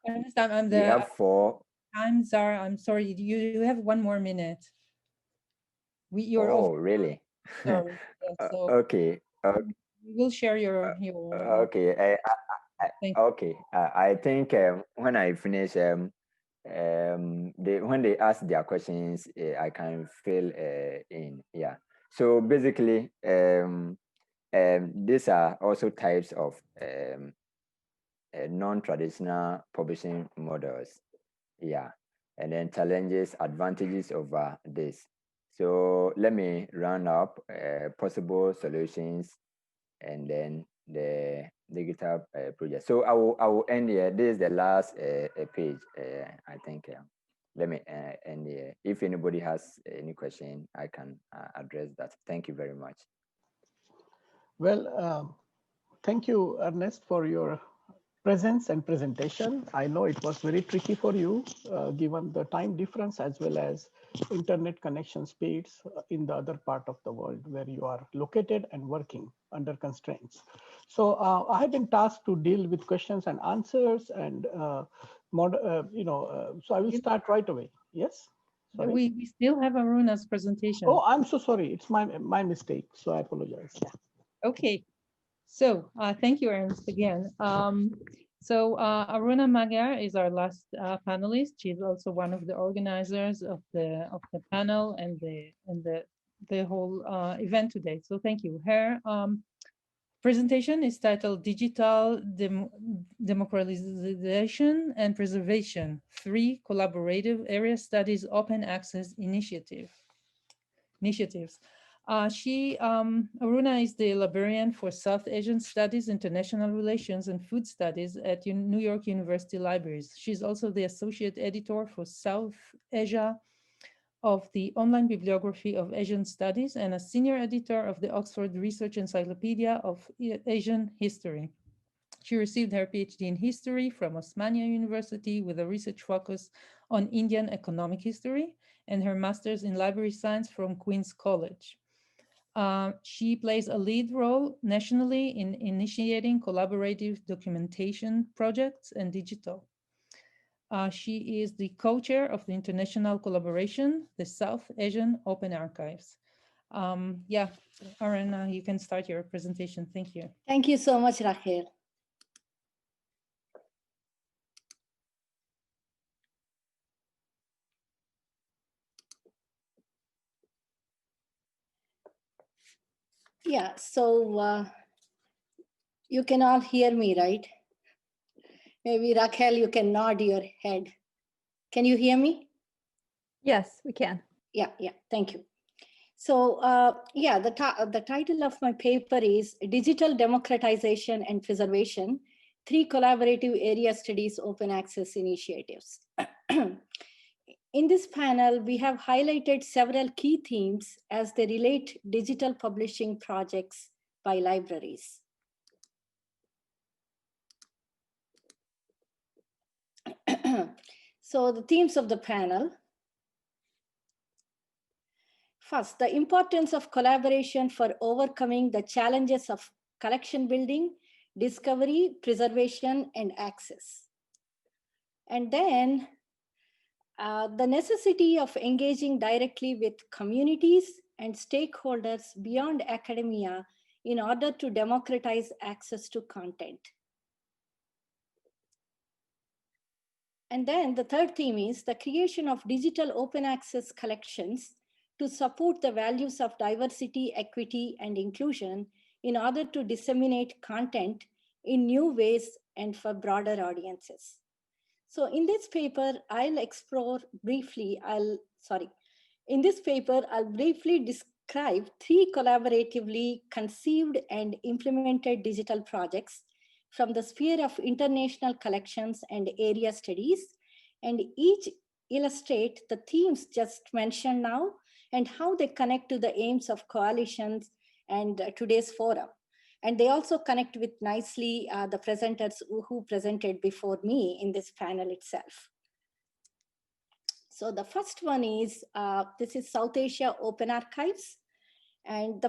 I'm we have 4. Times are, I'm sorry, you have 1 more minute. You're over. Really? Sorry. Yeah, so okay. We will share your okay. Okay. I think when I finish, when they ask their questions, I can fill in. Yeah. So basically, these are also types of non-traditional publishing models. Yeah. And then challenges, advantages over this. So let me run up possible solutions and then the digital project. So I will end here. This is the last page. I think. Let me end here. If anybody has any question, I can address that. Thank you very much. Well, thank you, Ernest, for your presence and presentation. I know it was very tricky for you, given the time difference as well as internet connection speeds in the other part of the world where you are located and working under constraints. So I have been tasked to deal with questions and answers, and So I will start right away. Yes. Sorry. We still have Aruna's presentation. Oh, I'm so sorry. It's my mistake. So I apologize. Yeah. Okay. So thank you, Ernst, again. So Aruna Magyar is our last panelist. She's also one of the organizers of the panel and the whole event today. So thank you. Her presentation is titled Digital Democratization and Preservation, 3 Collaborative Area Studies Open Access Initiatives. Aruna is the librarian for South Asian Studies, International Relations, and Food Studies at New York University Libraries. She's also the associate editor for South Asia of the Online Bibliography of Asian Studies and a senior editor of the Oxford Research Encyclopedia of Asian History. She received her PhD in history from Osmania University with a research focus on Indian economic history and her master's in library science from Queen's College. She plays a lead role nationally in initiating collaborative documentation projects and digital. She is the co-chair of the international collaboration, the South Asian Open Archives. Yeah, Aruna, you can start your presentation. Thank you. Thank you so much, Rachel. Yeah, so you can all hear me, right? Maybe Raquel, you can nod your head. Can you hear me? Yes, we can. Yeah, thank you. So yeah, the title of my paper is Digital Democratization and Preservation, 3 Collaborative Area Studies Open Access Initiatives. In this panel, we have highlighted several key themes as they relate digital publishing projects by libraries. So the themes of the panel. First, the importance of collaboration for overcoming the challenges of collection building, discovery, preservation, and access. And then the necessity of engaging directly with communities and stakeholders beyond academia in order to democratize access to content. And then the third theme is the creation of digital open access collections to support the values of diversity, equity, and inclusion in order to disseminate content in new ways and for broader audiences. So in this paper, I'll briefly describe 3 collaboratively conceived and implemented digital projects from the sphere of international collections and area studies, and each illustrate the themes just mentioned now and how they connect to the aims of coalitions and today's forum. And they also connect with nicely the presenters who presented before me in this panel itself. So the first one is, this is South Asia Open Archives. And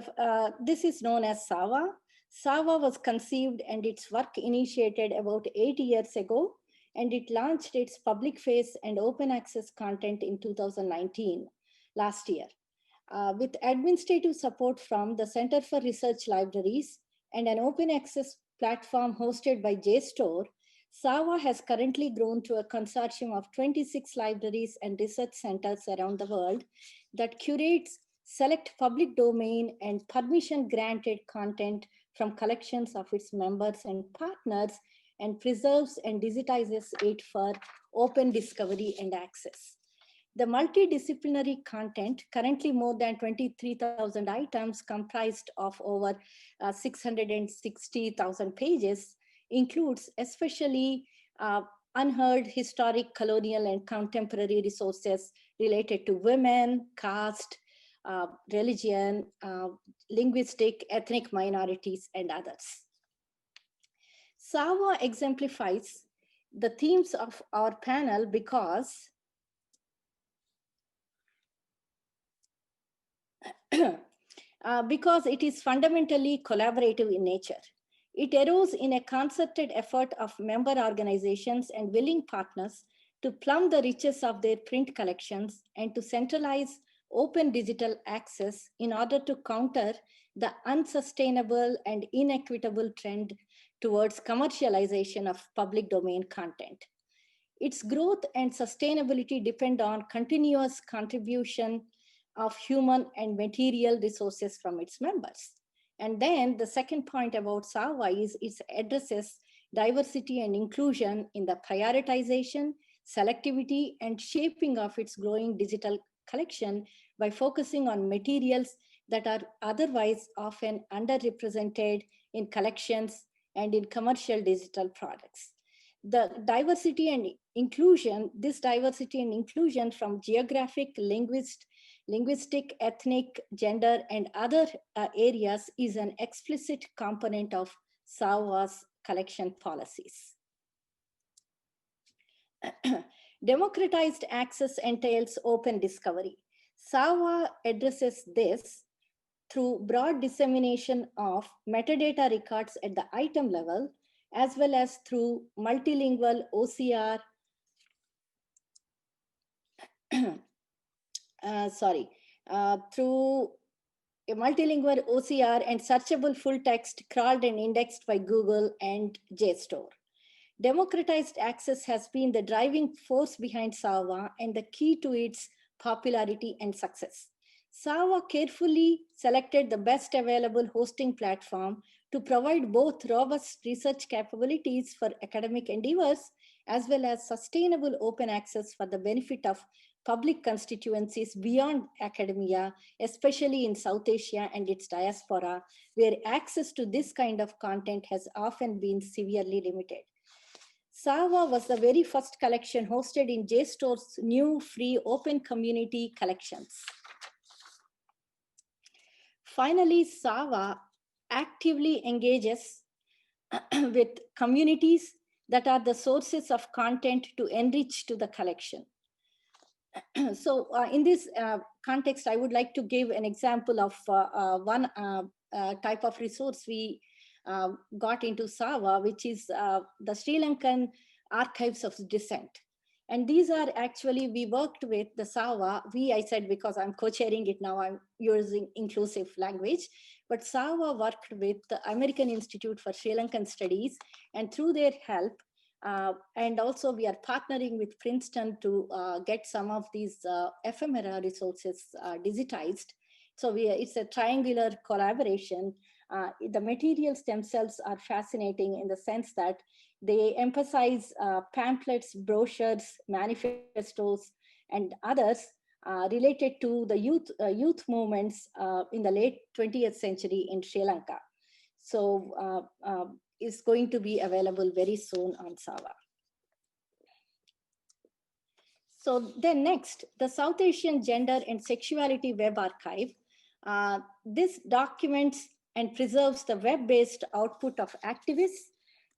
this is known as SAWA. SAWA was conceived and its work initiated about 8 years ago, and it launched its public face and open access content in 2019, last year. With administrative support from the Center for Research Libraries and an open access platform hosted by JSTOR, SAWA has currently grown to a consortium of 26 libraries and research centers around the world that curates select public domain and permission granted content from collections of its members and partners and preserves and digitizes it for open discovery and access. The multidisciplinary content, currently more than 23,000 items comprised of over 660,000 pages, includes especially unheard historic, colonial, and contemporary resources related to women, caste, religion, linguistic, ethnic minorities, and others. SAWA exemplifies the themes of our panel because it is fundamentally collaborative in nature. It arose in a concerted effort of member organizations and willing partners to plumb the riches of their print collections and to centralize open digital access in order to counter the unsustainable and inequitable trend towards commercialization of public domain content. Its growth and sustainability depend on continuous contribution of human and material resources from its members. And then the second point about SAWA is it addresses diversity and inclusion in the prioritization, selectivity, and shaping of its growing digital collection by focusing on materials that are otherwise often underrepresented in collections and in commercial digital products. The diversity and inclusion, this diversity and inclusion from geographic, linguistic, ethnic, gender, and other areas is an explicit component of SAWA's collection policies. Democratized access entails open discovery. SAWA addresses this through broad dissemination of metadata records at the item level, as well as through multilingual OCR, through a multilingual OCR and searchable full text crawled and indexed by Google and JSTOR. Democratized access has been the driving force behind SAWA and the key to its popularity and success. SAWA carefully selected the best available hosting platform to provide both robust research capabilities for academic endeavors as well as sustainable open access for the benefit of public constituencies beyond academia, especially in South Asia and its diaspora, where access to this kind of content has often been severely limited. SAWA was the very first collection hosted in JSTOR's new free open community collections. Finally, SAWA actively engages with communities that are the sources of content to enrich to the collection. So in this context, I would like to give an example of one type of resource we got into SAWA, which is the Sri Lankan Archives of Dissent. And these are actually, we worked with the SAWA, I said because I'm co-chairing it now, I'm using inclusive language, but SAWA worked with the American Institute for Sri Lankan Studies, and through their help, and also we are partnering with Princeton to get some of these ephemera resources digitized. So it's a triangular collaboration. The materials themselves are fascinating in the sense that they emphasize pamphlets, brochures, manifestos, and others related to the youth movements in the late 20th century in Sri Lanka. So is going to be available very soon on SAWA. So then next, the South Asian Gender and Sexuality Web Archive. This documents and preserves the web-based output of activists,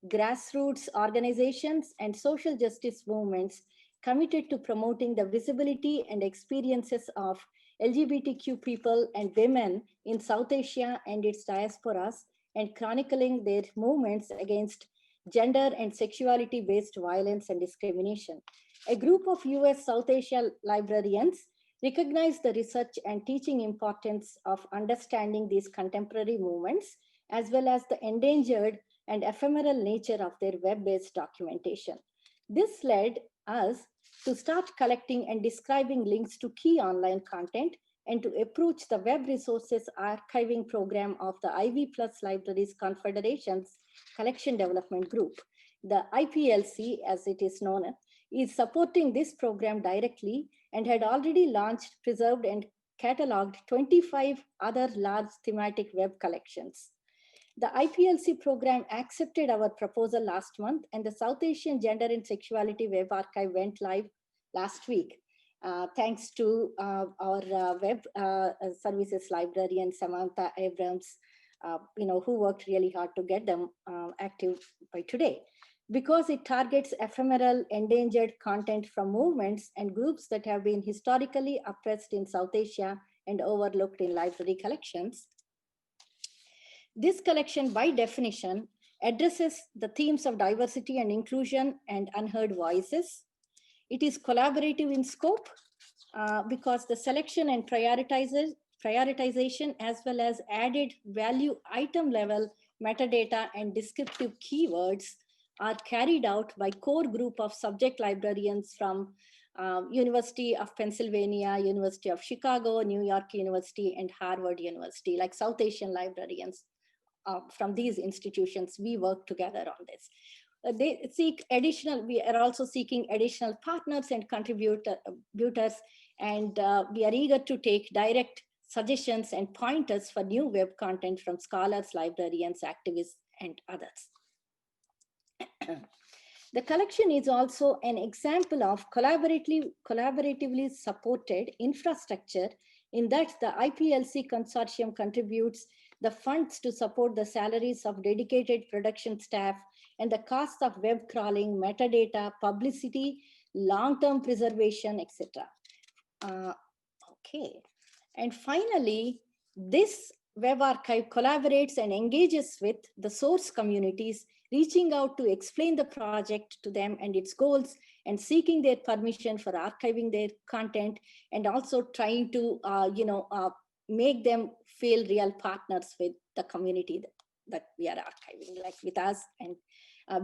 grassroots organizations, and social justice movements committed to promoting the visibility and experiences of LGBTQ people and women in South Asia and its diasporas, and chronicling their movements against gender and sexuality-based violence and discrimination. A group of US South Asia librarians recognized the research and teaching importance of understanding these contemporary movements, as well as the endangered and ephemeral nature of their web-based documentation. This led us to start collecting and describing links to key online content and to approach the Web Resources Archiving Program of the IV Plus Libraries Confederation's Collection Development Group. The IPLC, as it is known, is supporting this program directly and had already launched, preserved, and cataloged 25 other large thematic web collections. The IPLC program accepted our proposal last month, and the South Asian Gender and Sexuality Web Archive went live last week. Thanks to our web services librarian, Samantha Abrams, who worked really hard to get them active by today. Because it targets ephemeral, endangered content from movements and groups that have been historically oppressed in South Asia and overlooked in library collections. This collection, by definition, addresses the themes of diversity and inclusion and unheard voices. It is collaborative in scope because the selection and prioritization as well as added value item level metadata and descriptive keywords are carried out by core group of subject librarians from University of Pennsylvania, University of Chicago, New York University, and Harvard University, like South Asian librarians from these institutions. We work together on this. They seek additional, we are also seeking additional partners and contributors, and we are eager to take direct suggestions and pointers for new web content from scholars, librarians, activists, and others. The collection is also an example of collaboratively supported infrastructure in that the IPLC consortium contributes the funds to support the salaries of dedicated production staff and the cost of web crawling, metadata, publicity, long-term preservation, etc. Okay. And finally, this web archive collaborates and engages with the source communities, reaching out to explain the project to them and its goals, and seeking their permission for archiving their content, and also trying to make them feel real partners with the community that we are archiving, like with us, and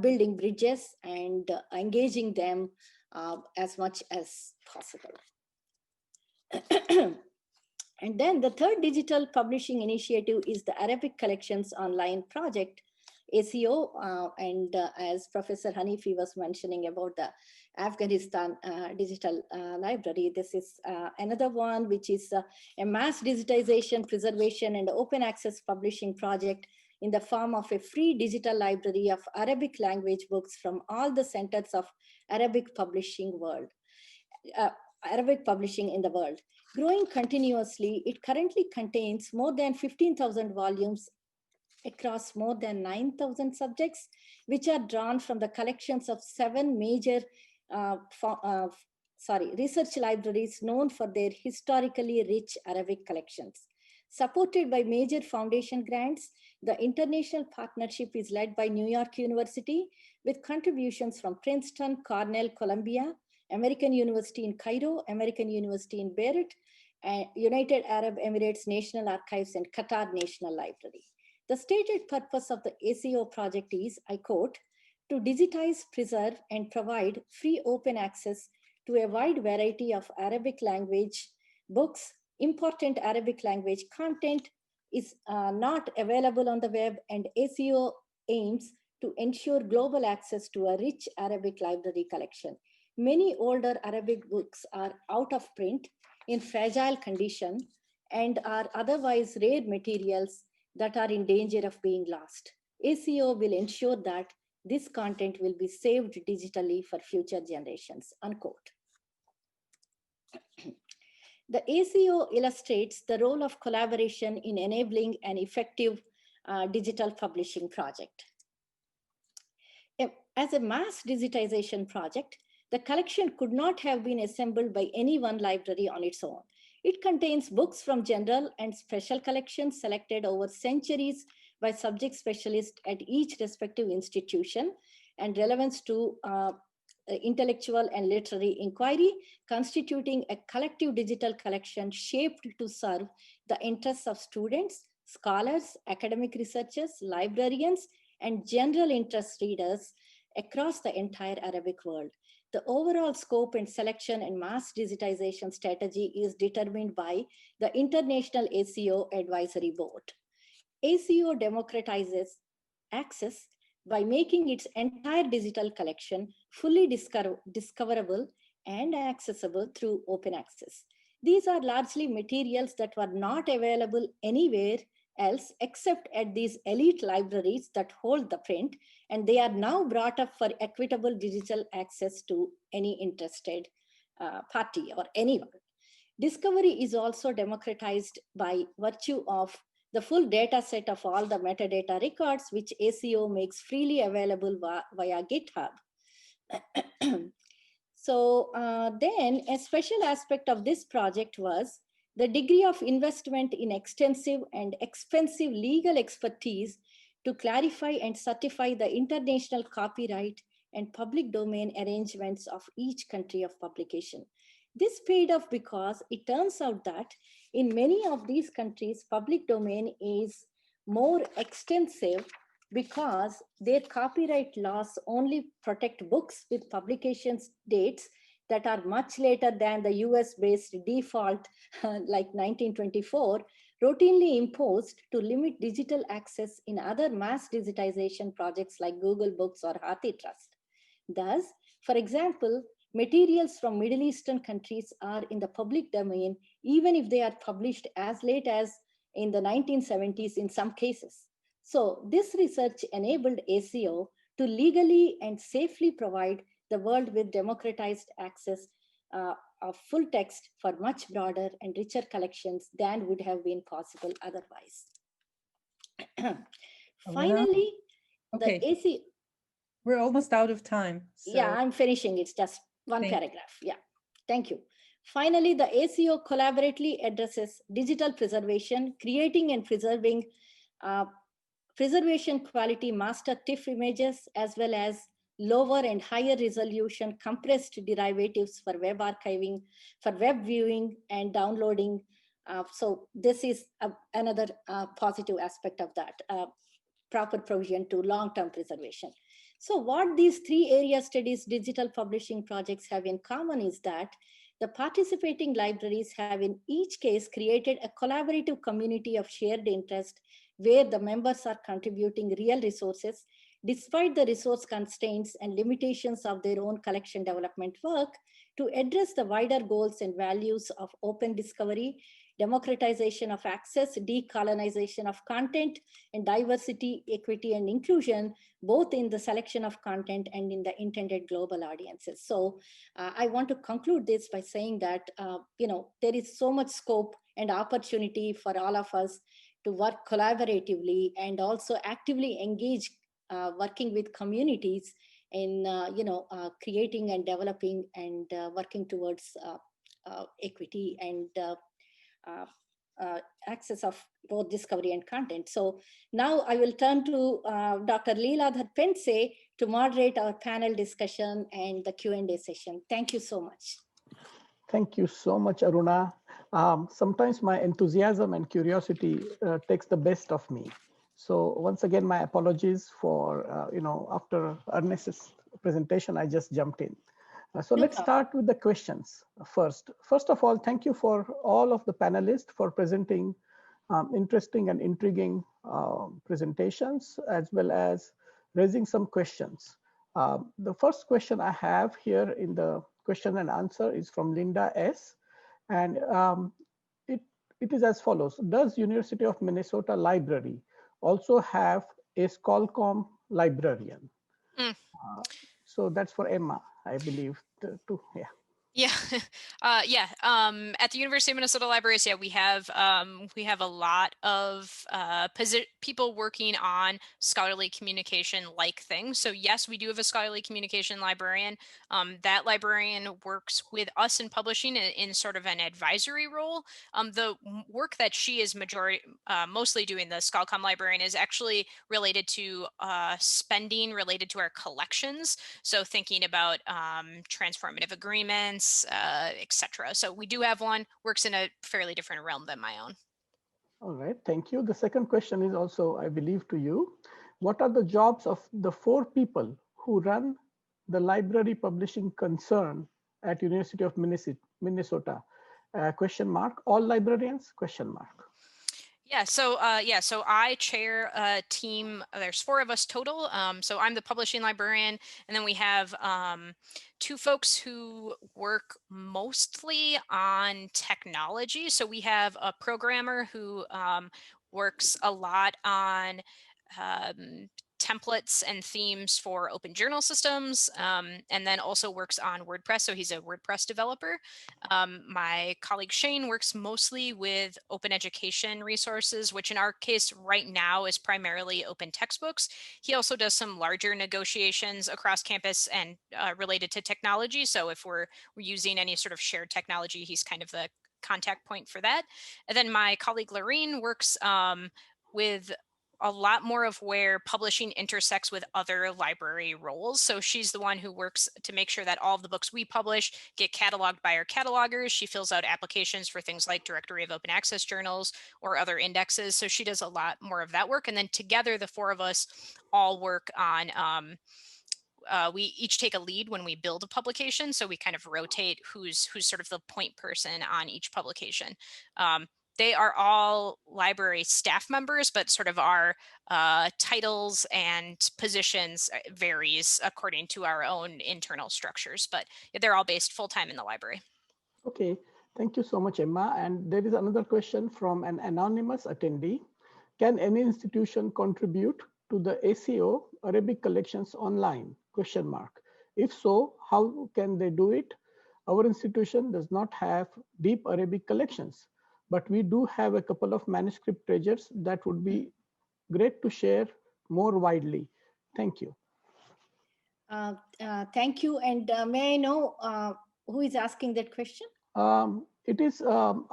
building bridges and engaging them as much as possible. And then the third digital publishing initiative is the Arabic Collections Online Project, ACO, and as Professor Hanifi was mentioning about the Afghanistan Digital Library, this is another one, which is a mass digitization, preservation, and open access publishing project in the form of a free digital library of Arabic language books from all the centers of Arabic publishing in the world. Growing continuously, it currently contains more than 15,000 volumes across more than 9,000 subjects, which are drawn from the collections of 7 major research libraries known for their historically rich Arabic collections. Supported by major foundation grants, the international partnership is led by New York University with contributions from Princeton, Cornell, Columbia, American University in Cairo, American University in Beirut, United Arab Emirates National Archives, and Qatar National Library. The stated purpose of the ACO project is, I quote, to digitize, preserve, and provide free open access to a wide variety of Arabic language books. Important Arabic language content is not available on the web, and ACO aims to ensure global access to a rich Arabic library collection. Many older Arabic books are out of print, in fragile condition, and are otherwise rare materials that are in danger of being lost. ACO will ensure that this content will be saved digitally for future generations, unquote. The ACO illustrates the role of collaboration in enabling an effective digital publishing project. As a mass digitization project, the collection could not have been assembled by any one library on its own. It contains books from general and special collections selected over centuries by subject specialists at each respective institution, and relevance to intellectual and literary inquiry, constituting a collective digital collection shaped to serve the interests of students, scholars, academic researchers, librarians, and general interest readers across the entire Arabic world. The overall scope and selection and mass digitization strategy is determined by the International ACO Advisory Board. ACO democratizes access by making its entire digital collection fully discoverable and accessible through open access. These are largely materials that were not available anywhere else except at these elite libraries that hold the print, and they are now brought up for equitable digital access to any interested party or anyone. Discovery is also democratized by virtue of the full data set of all the metadata records, which ACO makes freely available via GitHub. So then a special aspect of this project was the degree of investment in extensive and expensive legal expertise to clarify and certify the international copyright and public domain arrangements of each country of publication. This paid off because it turns out that in many of these countries, public domain is more extensive because their copyright laws only protect books with publications dates that are much later than the US-based default, like 1924, routinely imposed to limit digital access in other mass digitization projects like Google Books or HathiTrust. Thus, for example, materials from Middle Eastern countries are in the public domain, even if they are published as late as in the 1970s in some cases. So this research enabled ACO to legally and safely provide the world with democratized access of full text for much broader and richer collections than would have been possible otherwise. Finally, okay. the AC. We're almost out of time. So. Yeah, I'm finishing. It's just one paragraph. Yeah, thank you. Finally, the ACO collaboratively addresses digital preservation, creating and preserving preservation quality master TIFF images, as well as lower and higher resolution compressed derivatives for web archiving, for web viewing and downloading. So this is another positive aspect of that, proper provision to long-term preservation. So what these three area studies digital publishing projects have in common is that the participating libraries have in each case created a collaborative community of shared interest where the members are contributing real resources despite the resource constraints and limitations of their own collection development work to address the wider goals and values of open discovery, democratization of access, decolonization of content, and diversity, equity, and inclusion, both in the selection of content and in the intended global audiences. So I want to conclude this by saying that, there is so much scope and opportunity for all of us to work collaboratively and also actively engage working with communities in, creating and developing and working towards equity and access of both discovery and content. So now I will turn to Dr. Leeladhar Pense to moderate our panel discussion and the Q&A session. Thank you so much. Thank you so much, Aruna. Sometimes my enthusiasm and curiosity takes the best of me. So once again, my apologies for, after Ernest's presentation, I just jumped in. So let's start with the questions first. First of all, thank you for all of the panelists for presenting interesting and intriguing presentations, as well as raising some questions. The first question I have here in the question and answer is from Linda S. And it is as follows. Does University of Minnesota Library also have a Skolcom librarian? So that's for Emma, I believe, too. Yeah. Yeah, at the University of Minnesota Libraries, we have a lot of people working on scholarly communication like things. So yes, we do have a scholarly communication librarian. That librarian works with us in publishing in sort of an advisory role. The work that she is mostly doing, the Skolcom librarian, is actually related to spending related to our collections. So thinking about transformative agreements, etc. So we do have one, works in a fairly different realm than my own. All right, thank you. The second question is also, I believe, to you. What are the jobs of the 4 people who run the library publishing concern at University of Minnesota? Question mark. All librarians? Question mark. So I chair a team. There's 4 of us total. So I'm the publishing librarian, and then we have 2 folks who work mostly on technology. So we have a programmer who works a lot on templates and themes for open journal systems, and then also works on WordPress. So he's a WordPress developer. My colleague Shane works mostly with open education resources, which in our case right now is primarily open textbooks. He also does some larger negotiations across campus and related to technology. So if we're using any sort of shared technology, he's kind of the contact point for that. And then my colleague Lorene works with a lot more of where publishing intersects with other library roles. So she's the one who works to make sure that all of the books we publish get cataloged by our catalogers. She fills out applications for things like Directory of Open Access journals or other indexes. So she does a lot more of that work. And then together, the four of us all work on, we each take a lead when we build a publication. So we kind of rotate who's sort of the point person on each publication. They are all library staff members, but sort of our titles and positions varies according to our own internal structures, but they're all based full-time in the library. Okay, thank you so much, Emma. And there is another question from an anonymous attendee. Can any institution contribute to the ACO Arabic collections online? ? If so, how can they do it? Our institution does not have deep Arabic collections, but we do have a couple of manuscript treasures that would be great to share more widely. Thank you. Thank you. And may I know who is asking that question? It is an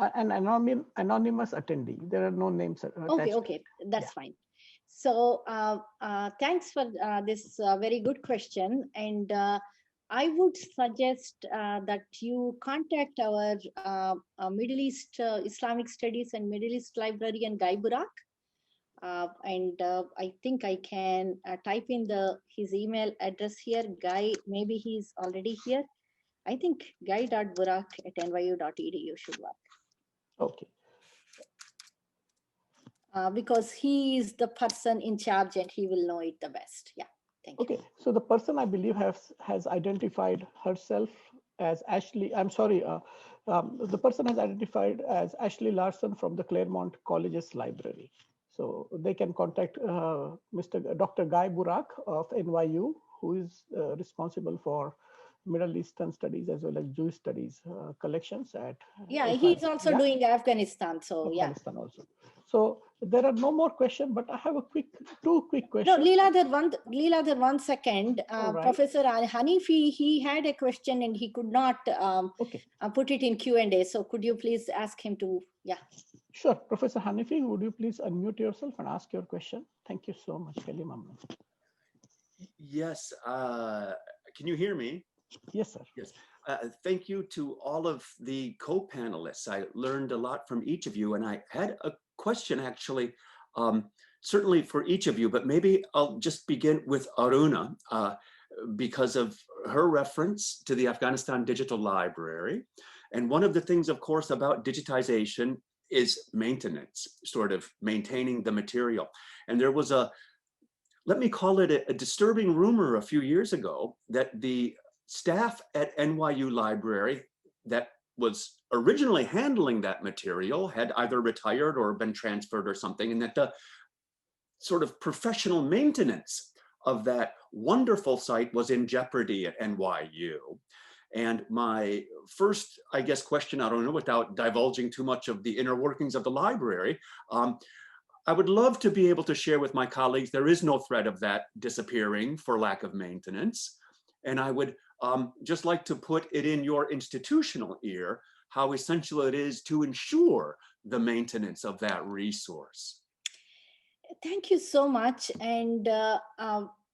anonymous attendee. There are no names attached. Okay, that's fine. So thanks for this very good question. And I would suggest that you contact our Middle East Islamic Studies and Middle East librarian, Guy Burak. I think I can type in his email address here. Guy, maybe he's already here. I think guy.burak@nyu.edu should work. Okay. Because he is the person in charge and he will know it the best. Yeah, thank you. Okay, so the person I believe has identified herself as Ashley. I'm sorry, the person has identified as Ashley Larson from the Claremont College's library. So they can contact Dr. Guy Burak of NYU, who is responsible for Middle Eastern studies as well as Jewish studies collections at. Yeah, he's also doing Afghanistan. So Afghanistan also. So there are no more questions, but I have two quick questions. No, Leeladhar, 1 second. Right. Professor Hanifi, he had a question and he could not put it in Q&A. So could you please ask him to, Sure. Professor Hanifi, would you please unmute yourself and ask your question? Thank you so much, Kalimam. Yes. Can you hear me? Yes, sir. Yes. Thank you to all of the co-panelists. I learned a lot from each of you, and I had a question actually, certainly for each of you, but maybe I'll just begin with Aruna because of her reference to the Afghanistan Digital Library. And one of the things, of course, about digitization is maintenance, sort of maintaining the material. And there was let me call it a disturbing rumor a few years ago that the staff at NYU Library that was originally handling that material had either retired or been transferred or something, and that the sort of professional maintenance of that wonderful site was in jeopardy at NYU. And my first, I guess, question, I don't know, without divulging too much of the inner workings of the library, I would love to be able to share with my colleagues, there is no threat of that disappearing for lack of maintenance. And I would just like to put it in your institutional ear, how essential it is to ensure the maintenance of that resource. Thank you so much. And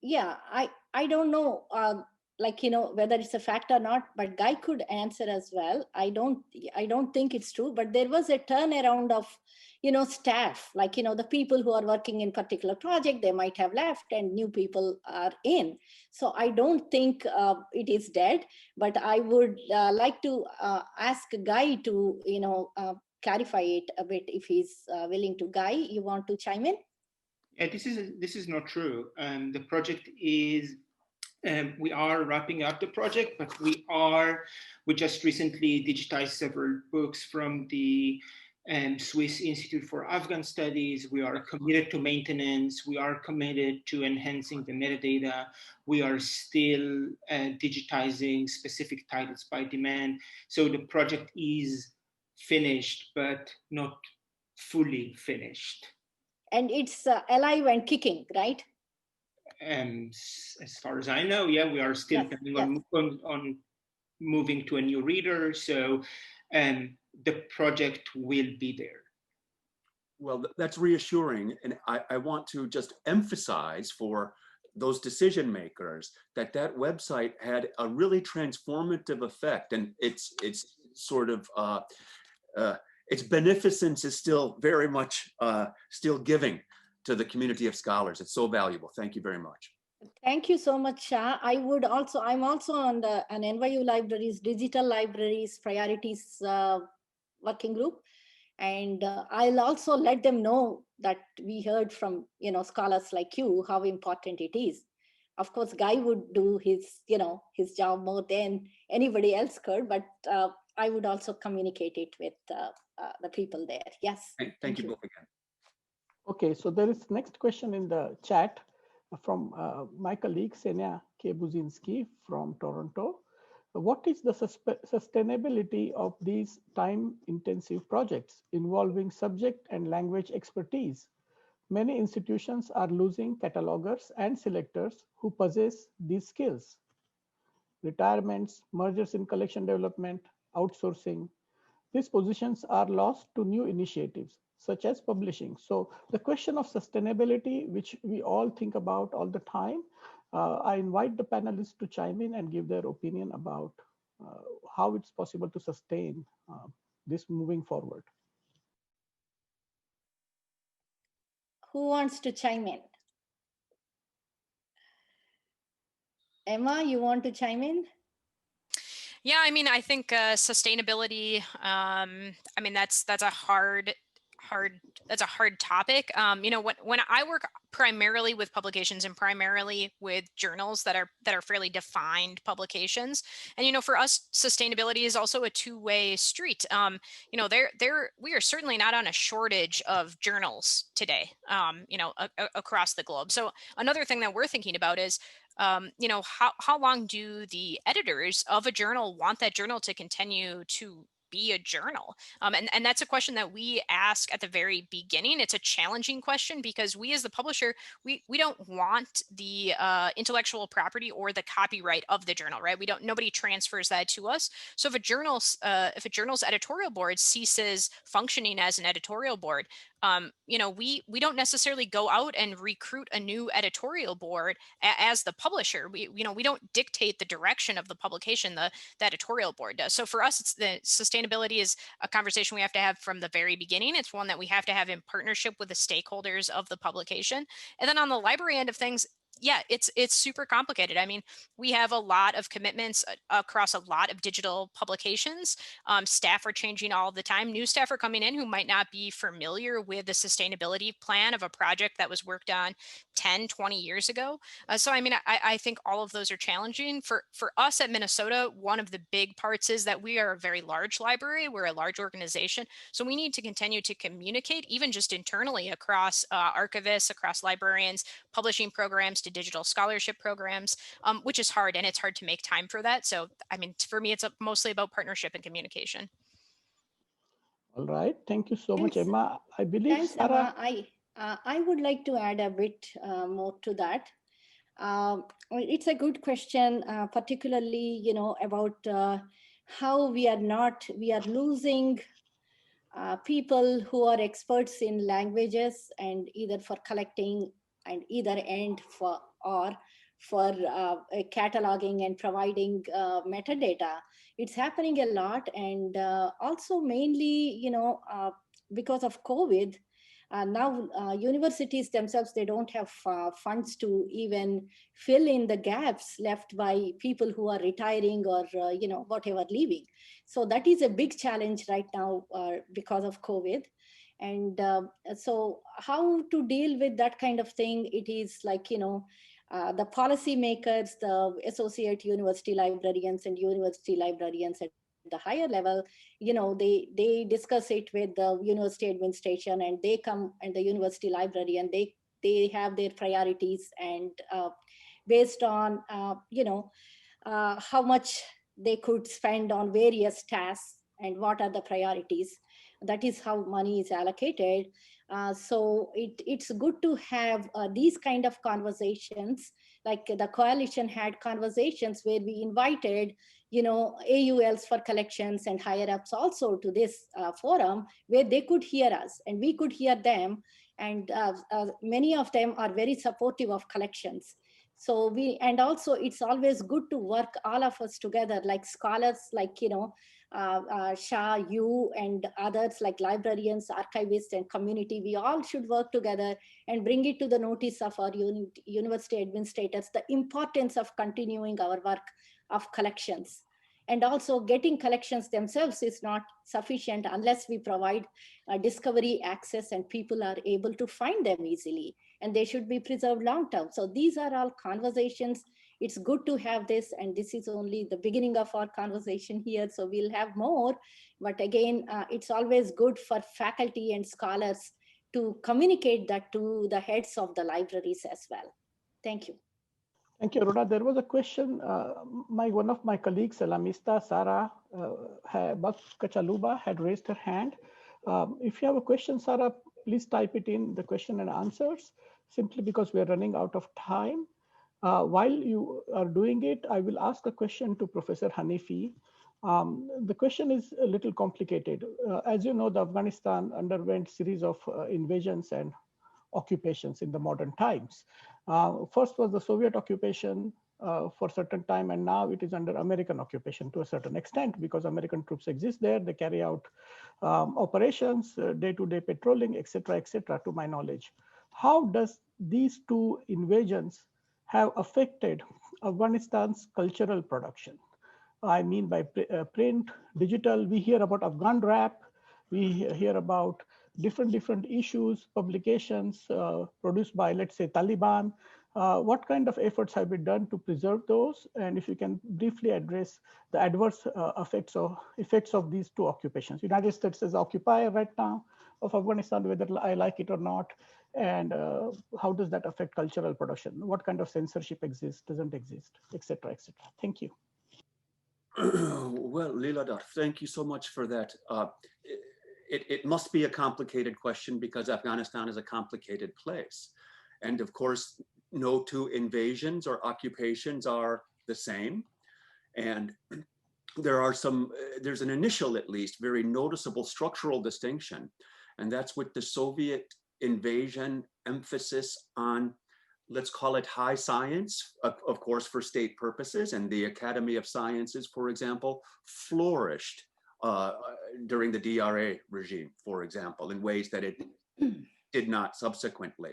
yeah, I don't know, whether it's a fact or not, but Guy could answer as well. I don't think it's true, but there was a turnaround of, staff, the people who are working in particular project, they might have left and new people are in. So I don't think it is dead, but I would like to ask Guy to, clarify it a bit if he's willing to. Guy, you want to chime in? Yeah, this is not true. The project is, we are wrapping up the project, but we just recently digitized several books from the Swiss Institute for Afghan Studies. We are committed to maintenance. We are committed to enhancing the metadata. We are still digitizing specific titles by demand. So the project is finished, but not fully finished. And it's alive and kicking, right? As far as I know, yeah, we are still planning on moving to a new reader. So the project will be there. Well, that's reassuring. And I want to just emphasize for those decision makers that that website had a really transformative effect. And it's sort of, its beneficence is still very much still giving to the community of scholars. It's so valuable. Thank you very much. Thank you so much, Shah. I'm also on an NYU Libraries, Digital Libraries Priorities working group. And I'll also let them know that we heard from, scholars like you, how important it is. Of course, Guy would do his job more than anybody else could, but I would also communicate it with the people there. Yes. Thank you both again. Okay, so there is next question in the chat from my colleague Senia Kebuzinski from Toronto. What is the sustainability of these time-intensive projects involving subject and language expertise? Many institutions are losing catalogers and selectors who possess these skills. Retirements, mergers in collection development, outsourcing. These positions are lost to new initiatives, such as publishing. So the question of sustainability, which we all think about all the time, I invite the panelists to chime in and give their opinion about how it's possible to sustain this moving forward. Who wants to chime in? Emma, you want to chime in? Yeah, I mean, I think sustainability. I mean, that's a hard topic. When I work primarily with publications and primarily with journals that are fairly defined publications, and for us, sustainability is also a two-way street. We are certainly not on a shortage of journals today. Across the globe. So another thing that we're thinking about is, how long do the editors of a journal want that journal to continue to be a journal? And that's a question that we ask at the very beginning. It's a challenging question because we as the publisher, we don't want the intellectual property or the copyright of the journal, right? Nobody transfers that to us. So if a journal's editorial board ceases functioning as an editorial board, we don't necessarily go out and recruit a new editorial board as the publisher. We don't dictate the direction of the publication, the editorial board does. So for us, it's the sustainability is a conversation we have to have from the very beginning. It's one that we have to have in partnership with the stakeholders of the publication. And then on the library end of things, yeah, it's super complicated. I mean, we have a lot of commitments across a lot of digital publications. Staff are changing all the time. New staff are coming in who might not be familiar with the sustainability plan of a project that was worked on 10, 20 years ago. So, I mean, I think all of those are challenging. For us at Minnesota, one of the big parts is that we are a very large library. We're a large organization. So we need to continue to communicate, even just internally across archivists, across librarians, publishing programs to digital scholarship programs, which is hard, and it's hard to make time for that. So, I mean, for me, it's mostly about partnership and communication. All right, thank you so much, Thanks. Emma. I believe Thanks, Sarah. Emma. I would like to add a bit more to that. It's a good question, particularly, about how we are losing people who are experts in languages and either for collecting and either end for cataloging and providing metadata. It's happening a lot, and also mainly, because of COVID. Now universities themselves, they don't have funds to even fill in the gaps left by people who are retiring or whatever, leaving. So that is a big challenge right now because of COVID. And so how to deal with that kind of thing? It is like, the policymakers, the associate university librarians and university librarians at the higher level, they discuss it with the university administration, and they come, and the university library, and they have their priorities, and based on how much they could spend on various tasks and what are the priorities, that is how money is allocated. So it's good to have these kind of conversations. Like the coalition had conversations where we invited AULs for collections and higher ups also to this forum, where they could hear us and we could hear them. And many of them are very supportive of collections. So and also it's always good to work all of us together, like scholars, like, Shah, you and others like librarians, archivists and community. We all should work together and bring it to the notice of our university administrators, the importance of continuing our work of collections. And also getting collections themselves is not sufficient unless we provide discovery access and people are able to find them easily, and they should be preserved long term. So these are all conversations. It's good to have this, and this is only the beginning of our conversation here. So we'll have more, but again, it's always good for faculty and scholars to communicate that to the heads of the libraries as well. Thank you. Thank you, Aruna. There was a question. One of my colleagues, Salamista Sarah Bakkachaluba, had raised her hand. If you have a question, Sarah, please type it in the question and answers, simply because we are running out of time. While you are doing it, I will ask a question to Professor Hanifi. The question is a little complicated. As you know, the Afghanistan underwent a series of invasions and occupations in the modern times. First was the Soviet occupation for a certain time, and now it is under American occupation to a certain extent, because American troops exist there. They carry out operations, day-to-day patrolling, etc., to my knowledge. How does these two invasions have affected Afghanistan's cultural production? I mean by print, digital. We hear about Afghan rap. We hear about different issues, publications produced by, let's say, Taliban. What kind of efforts have been done to preserve those? And if you can briefly address the adverse effects of these two occupations. United States is occupier right now of Afghanistan, whether I like it or not. And how does that affect cultural production? What kind of censorship exists, doesn't exist, etc., etc. Thank you. Well, Leeladhar, thank you so much for that. It must be a complicated question because Afghanistan is a complicated place. And of course, no two invasions or occupations are the same. And there's an initial, at least, very noticeable structural distinction. And that's with the Soviet invasion emphasis on, let's call it high science, of course, for state purposes. And the Academy of Sciences, for example, flourished during the DRA regime, for example, in ways that it did not subsequently.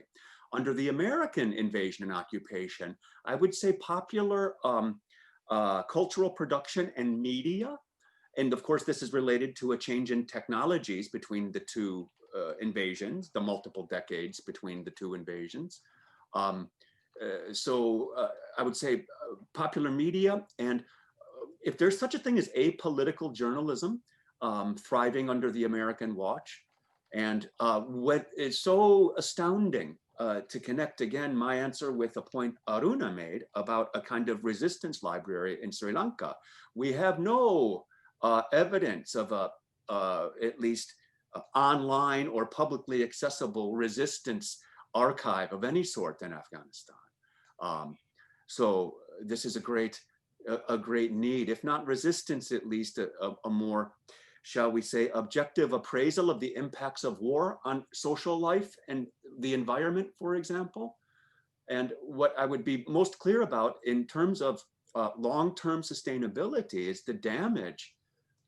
Under the American invasion and occupation, I would say popular cultural production and media, and of course this is related to a change in technologies between the two invasions, the multiple decades between the two invasions. So I would say popular media, and if there's such a thing as apolitical journalism thriving under the American watch. And what is so astounding to connect again my answer with a point Aruna made about a kind of resistance library in Sri Lanka. We have no evidence of at least online or publicly accessible resistance archive of any sort in Afghanistan. So this is a great need, if not resistance, at least a more, shall we say, objective appraisal of the impacts of war on social life and the environment, for example. And what I would be most clear about in terms of long-term sustainability is the damage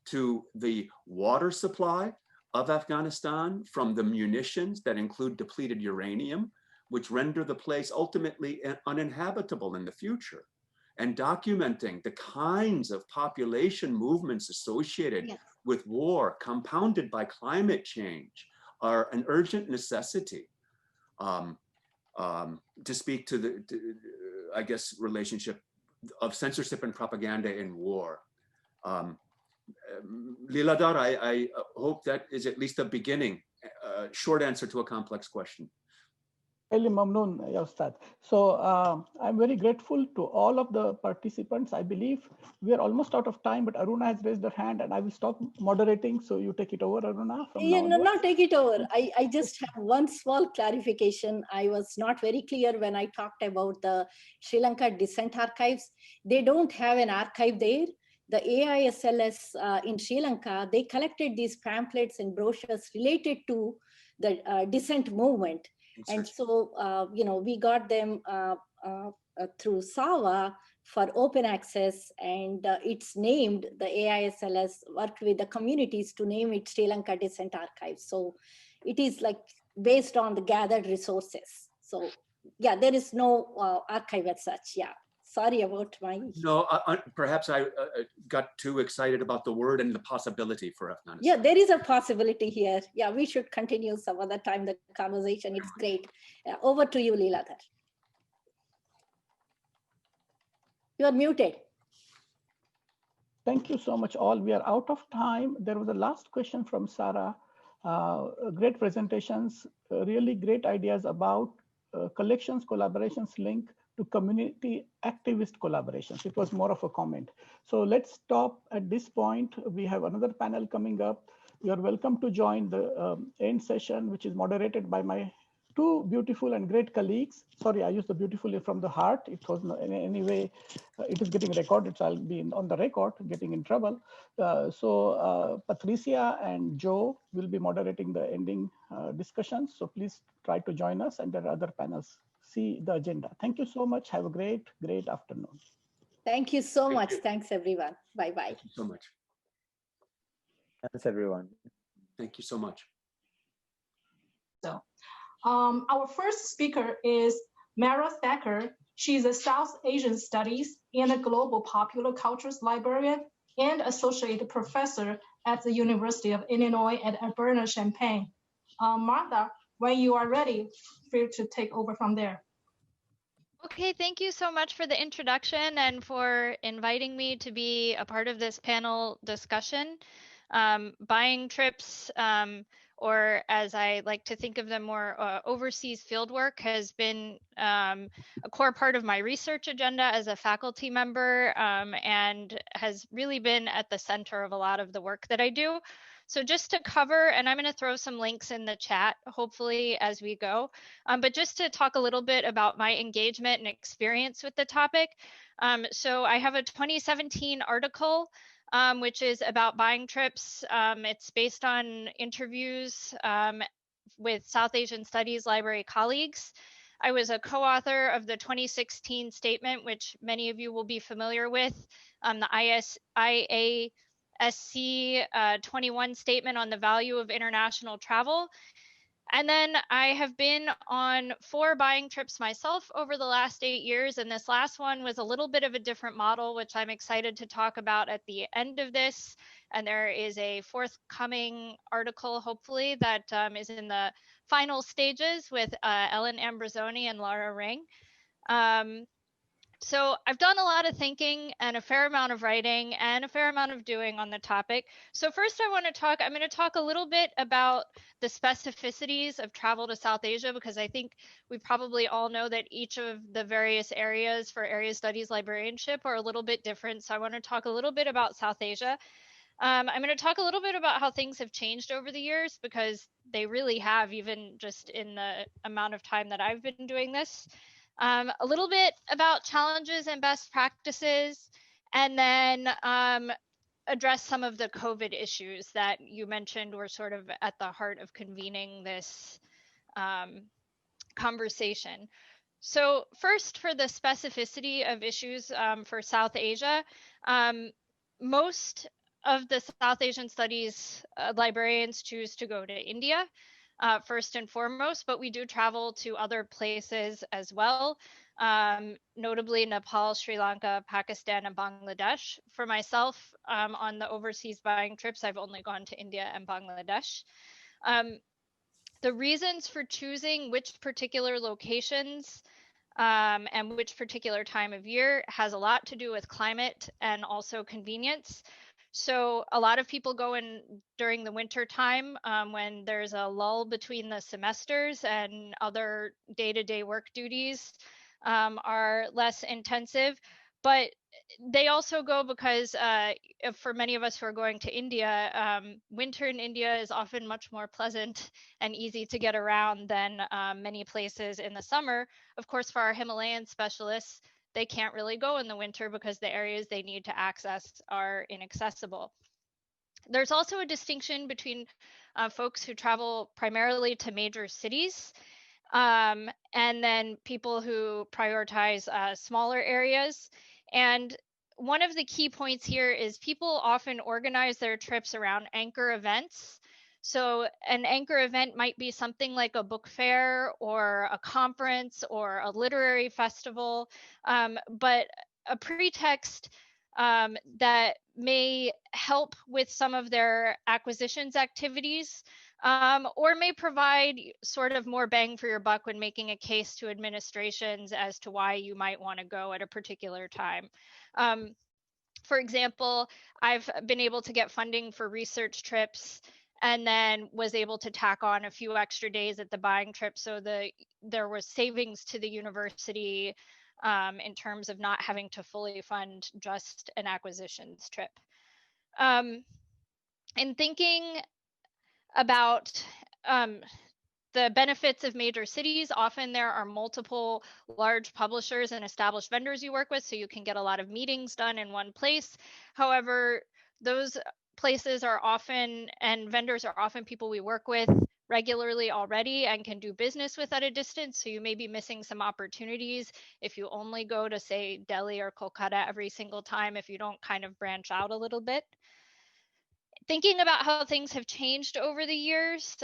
to the water supply of Afghanistan from the munitions that include depleted uranium, which render the place ultimately uninhabitable in the future, and documenting the kinds of population movements associated with war, compounded by climate change, are an urgent necessity. To speak to the, I guess, relationship of censorship and propaganda in war. Leeladhar, I hope that is at least a beginning, short answer to a complex question. So I'm very grateful to all of the participants. I believe we are almost out of time, but Aruna has raised her hand and I will stop moderating. So you take it over, Aruna. No, take it over. I just have one small clarification. I was not very clear when I talked about the Sri Lanka Descent Archives. They don't have an archive there. the AISLS in Sri Lanka, they collected these pamphlets and brochures related to the dissent movement. And so, we got them through SAVA for open access, and it's named, the AISLS worked with the communities to name it Sri Lanka Dissent Archive. So it is like based on the gathered resources. So yeah, there is no archive as such. Yeah, sorry about my. No, perhaps I got too excited about the word and the possibility for Afghanistan. Yeah, there is a possibility here. Yeah, we should continue some other time the conversation. It's great. Over to you, Leeladhar. You are muted. Thank you so much all. We are out of time. There was a last question from Sarah. Great presentations, really great ideas about collections, collaborations link to community activist collaborations. It was more of a comment. So let's stop at this point. We have another panel coming up. You are welcome to join the end session, which is moderated by my two beautiful and great colleagues. Sorry, I used the beautifully from the heart. It was in any way, it is getting recorded, so I'll be on the record, getting in trouble. Patricia and Joe will be moderating the ending discussions. So please try to join us, and there are other panels. See the agenda. Thank you so much. Have a great, great afternoon. Thank you so much. Thanks, everyone. Bye-bye. Thank you so much. Thanks, everyone. Thank you so much. So, our first speaker is Mara Thacker. She's a South Asian Studies and a Global Popular Cultures Librarian and Associate Professor at the University of Illinois at Urbana-Champaign. Martha, when you are ready, feel free to take over from there. Okay, thank you so much for the introduction and for inviting me to be a part of this panel discussion. Buying trips, or as I like to think of them more, overseas fieldwork has been a core part of my research agenda as a faculty member, and has really been at the center of a lot of the work that I do. So just to cover, and I'm going to throw some links in the chat, hopefully, as we go, but just to talk a little bit about my engagement and experience with the topic. So I have a 2017 article which is about buying trips. It's based on interviews with South Asian Studies Library colleagues. I was a co-author of the 2016 statement, which many of you will be familiar with, the IASC 21 statement on the value of international travel. And then I have been on 4 buying trips myself over the last 8 years. And this last one was a little bit of a different model, which I'm excited to talk about at the end of this. And there is a forthcoming article, hopefully, that is in the final stages with Ellen Ambrosoni and Laura Ring. So I've done a lot of thinking and a fair amount of writing and a fair amount of doing on the topic. So first I'm going to talk a little bit about the specificities of travel to South Asia, because I think we probably all know that each of the various areas for area studies librarianship are a little bit different. So I want to talk a little bit about South Asia. I'm going to talk a little bit about how things have changed over the years, because they really have, even just in the amount of time that I've been doing this. A little bit about challenges and best practices, and then address some of the COVID issues that you mentioned were sort of at the heart of convening this conversation. So first, for the specificity of issues for South Asia, most of the South Asian Studies librarians choose to go to India. First and foremost, but we do travel to other places as well, notably Nepal, Sri Lanka, Pakistan, and Bangladesh. For myself, on the overseas buying trips, I've only gone to India and Bangladesh. The reasons for choosing which particular locations and which particular time of year has a lot to do with climate and also convenience. So a lot of people go in during the winter time when there's a lull between the semesters and other day-to-day work duties are less intensive. But they also go because for many of us who are going to India, winter in India is often much more pleasant and easy to get around than many places in the summer. Of course, for our Himalayan specialists, they can't really go in the winter because the areas they need to access are inaccessible. There's also a distinction between folks who travel primarily to major cities and then people who prioritize smaller areas. And one of the key points here is people often organize their trips around anchor events. So an anchor event might be something like a book fair or a conference or a literary festival, but a pretext that may help with some of their acquisitions activities, or may provide sort of more bang for your buck when making a case to administrations as to why you might want to go at a particular time. For example, I've been able to get funding for research trips and then was able to tack on a few extra days at the buying trip, so there was savings to the university in terms of not having to fully fund just an acquisitions trip. In thinking about the benefits of major cities, often there are multiple large publishers and established vendors you work with, so you can get a lot of meetings done in one place. However, those places are often, and vendors are often people we work with regularly already and can do business with at a distance, so you may be missing some opportunities if you only go to, say, Delhi or Kolkata every single time, if you don't kind of branch out a little bit. Thinking about how things have changed over the years,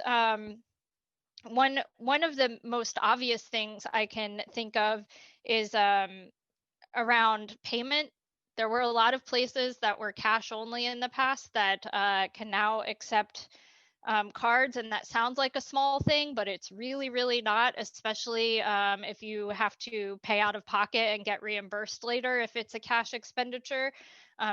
one of the most obvious things I can think of is around payment. There were a lot of places that were cash only in the past that can now accept cards, and that sounds like a small thing, but it's really, really not, especially if you have to pay out of pocket and get reimbursed later if it's a cash expenditure.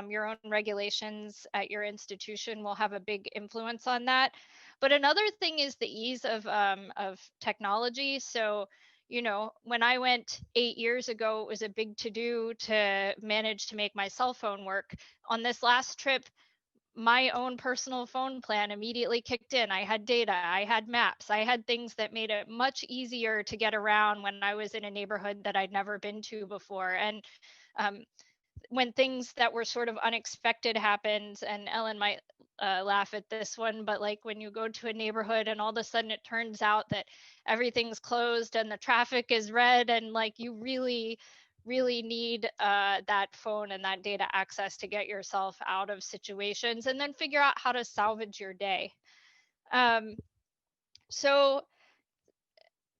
Your own regulations at your institution will have a big influence on that. But another thing is the ease of technology. So, you know, when I went 8 years ago, it was a big to-do to manage to make my cell phone work. On this last trip, my own personal phone plan immediately kicked in. I had data, I had maps, I had things that made it much easier to get around when I was in a neighborhood that I'd never been to before. And when things that were sort of unexpected happened, and Ellen might laugh at this one, but like when you go to a neighborhood and all of a sudden it turns out that everything's closed and the traffic is red, and like you really need that phone and that data access to get yourself out of situations and then figure out how to salvage your day. So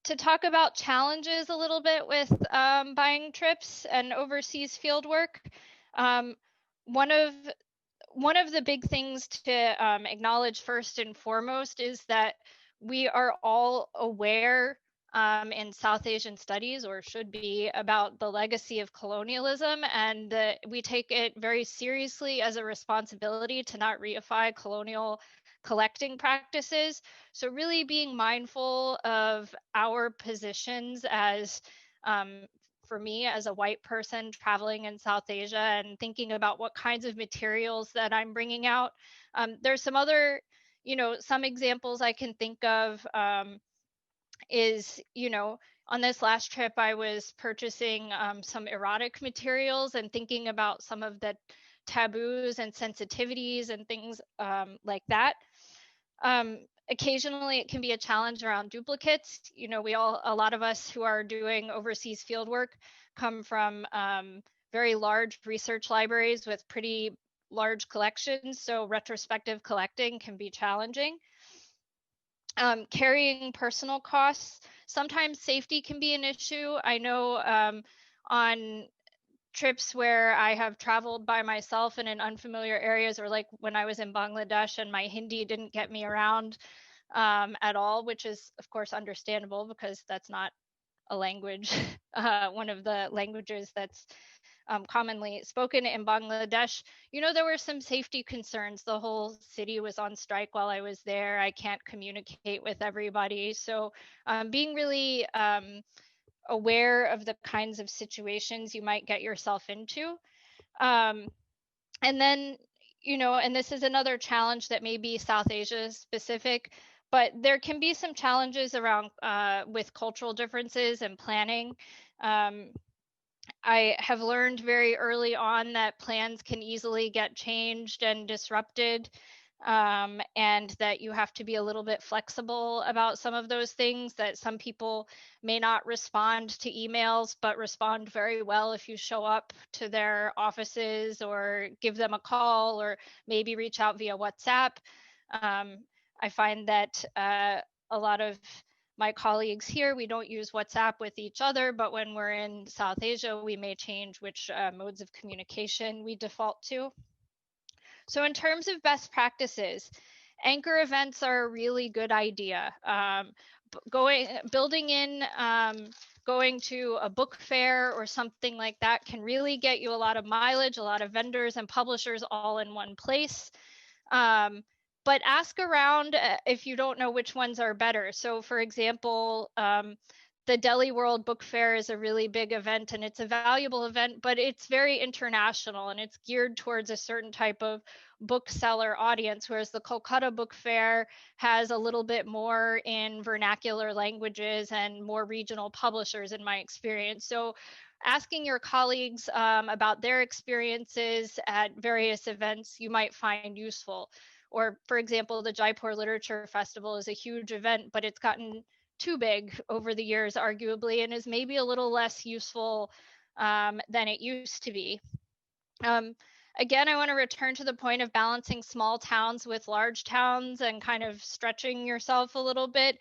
to talk about challenges a little bit with buying trips and overseas field work, one of the big things to acknowledge first and foremost is that we are all aware in South Asian studies, or should be, about the legacy of colonialism, and we take it very seriously as a responsibility to not reify colonial collecting practices. So really being mindful of our positions as, for me as a white person traveling in South Asia, and thinking about what kinds of materials that I'm bringing out. There's some other, you know, some examples I can think of is, you know, on this last trip, I was purchasing some erotic materials and thinking about some of the taboos and sensitivities and things like that. Occasionally it can be a challenge around duplicates. You know, a lot of us who are doing overseas field work come from very large research libraries with pretty large collections, so retrospective collecting can be challenging. Carrying personal costs, sometimes safety can be an issue. I know on trips where I have traveled by myself and in unfamiliar areas, or like when I was in Bangladesh and my Hindi didn't get me around at all, which is of course understandable because that's not a language, one of the languages that's commonly spoken in Bangladesh. You know, there were some safety concerns. The whole city was on strike while I was there. I can't communicate with everybody. So being really aware of the kinds of situations you might get yourself into. And then, you know, and this is another challenge that may be South Asia specific, but there can be some challenges around with cultural differences and planning. I have learned very early on that plans can easily get changed and disrupted, and that you have to be a little bit flexible about some of those things, that some people may not respond to emails, but respond very well if you show up to their offices or give them a call or maybe reach out via WhatsApp. I find that a lot of my colleagues here, we don't use WhatsApp with each other, but when we're in South Asia, we may change which modes of communication we default to. So in terms of best practices, anchor events are a really good idea. Building in going to a book fair or something like that can really get you a lot of mileage, a lot of vendors and publishers all in one place. But ask around if you don't know which ones are better. So for example, the Delhi World Book Fair is a really big event and it's a valuable event, but it's very international and it's geared towards a certain type of bookseller audience, whereas the Kolkata Book Fair has a little bit more in vernacular languages and more regional publishers in my experience. So asking your colleagues about their experiences at various events you might find useful. Or for example, the Jaipur Literature Festival is a huge event, but it's gotten too big over the years, arguably, and is maybe a little less useful than it used to be. Again, I want to return to the point of balancing small towns with large towns and kind of stretching yourself a little bit.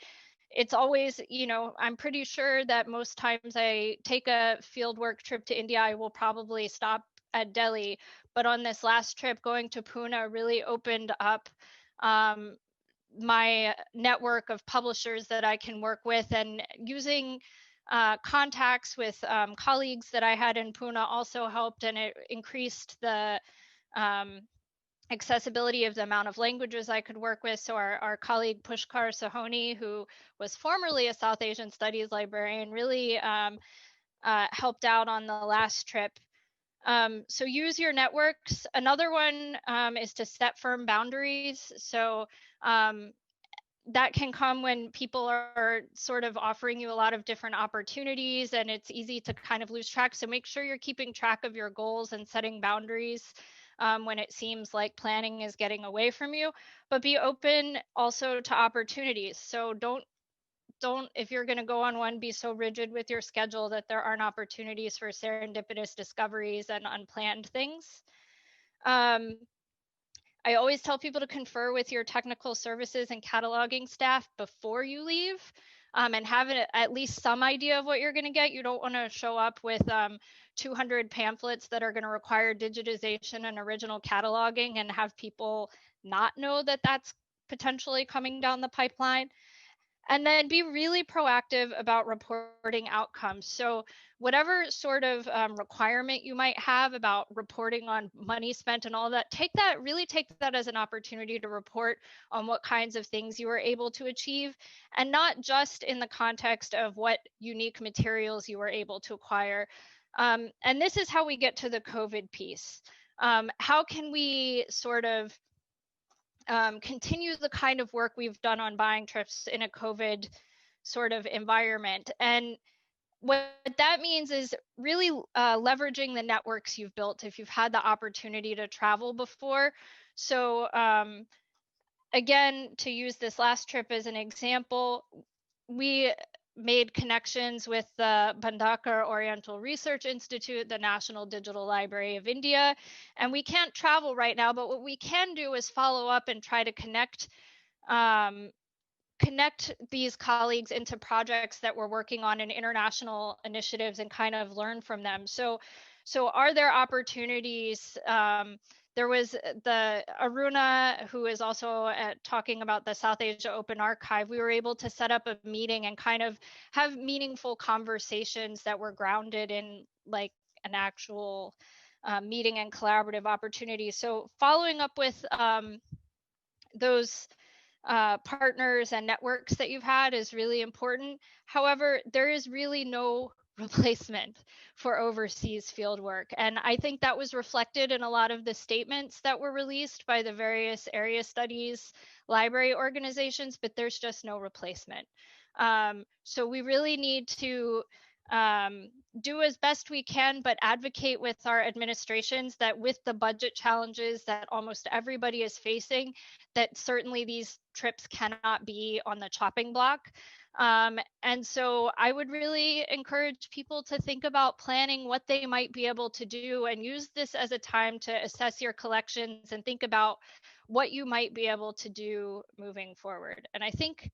It's always, you know, I'm pretty sure that most times I take a fieldwork trip to India, I will probably stop at Delhi. But on this last trip, going to Pune really opened up my network of publishers that I can work with, and using contacts with colleagues that I had in Pune also helped, and it increased the accessibility of the amount of languages I could work with. So our colleague Pushkar Sahoni, who was formerly a South Asian Studies librarian, really helped out on the last trip. So use your networks. Another one is to set firm boundaries. So that can come when people are sort of offering you a lot of different opportunities and it's easy to kind of lose track. So make sure you're keeping track of your goals and setting boundaries when it seems like planning is getting away from you, but be open also to opportunities. So don't, if you're going to go on one, be so rigid with your schedule that there aren't opportunities for serendipitous discoveries and unplanned things. I always tell people to confer with your technical services and cataloging staff before you leave, and have at least some idea of what you're going to get. You don't want to show up with 200 pamphlets that are going to require digitization and original cataloging and have people not know that that's potentially coming down the pipeline. And then be really proactive about reporting outcomes. So whatever sort of requirement you might have about reporting on money spent and all that, really take that as an opportunity to report on what kinds of things you were able to achieve, and not just in the context of what unique materials you were able to acquire. And this is how we get to the COVID piece. How can we sort of continue the kind of work we've done on buying trips in a COVID sort of environment? And what that means is really leveraging the networks you've built if you've had the opportunity to travel before. So again, to use this last trip as an example, we made connections with the Bhandakar Oriental Research Institute, the National Digital Library of India, and we can't travel right now, but what we can do is follow up and try to connect these colleagues into projects that we're working on in international initiatives and kind of learn from them. So are there opportunities? There was the Aruna, who is also talking about the South Asia Open Archive. We were able to set up a meeting and kind of have meaningful conversations that were grounded in like an actual meeting and collaborative opportunities. So following up with those partners and networks that you've had is really important. However, there is really no replacement for overseas fieldwork. And I think that was reflected in a lot of the statements that were released by the various area studies library organizations, but there's just no replacement. So we really need to do as best we can, but advocate with our administrations that with the budget challenges that almost everybody is facing, that certainly these trips cannot be on the chopping block. And so I would really encourage people to think about planning what they might be able to do and use this as a time to assess your collections and think about what you might be able to do moving forward. And I think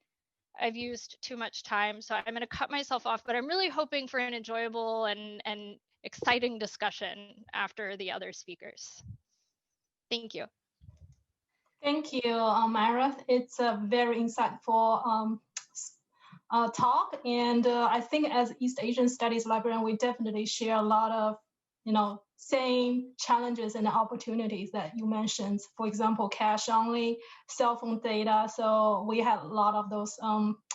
I've used too much time, so I'm going to cut myself off, but I'm really hoping for an enjoyable and exciting discussion after the other speakers. Thank you. Thank you, Myra. It's a very insightful talk. And I think as East Asian Studies librarian, we definitely share a lot of, same challenges and opportunities that you mentioned. For example, cash only, cell phone data. So we had a lot of those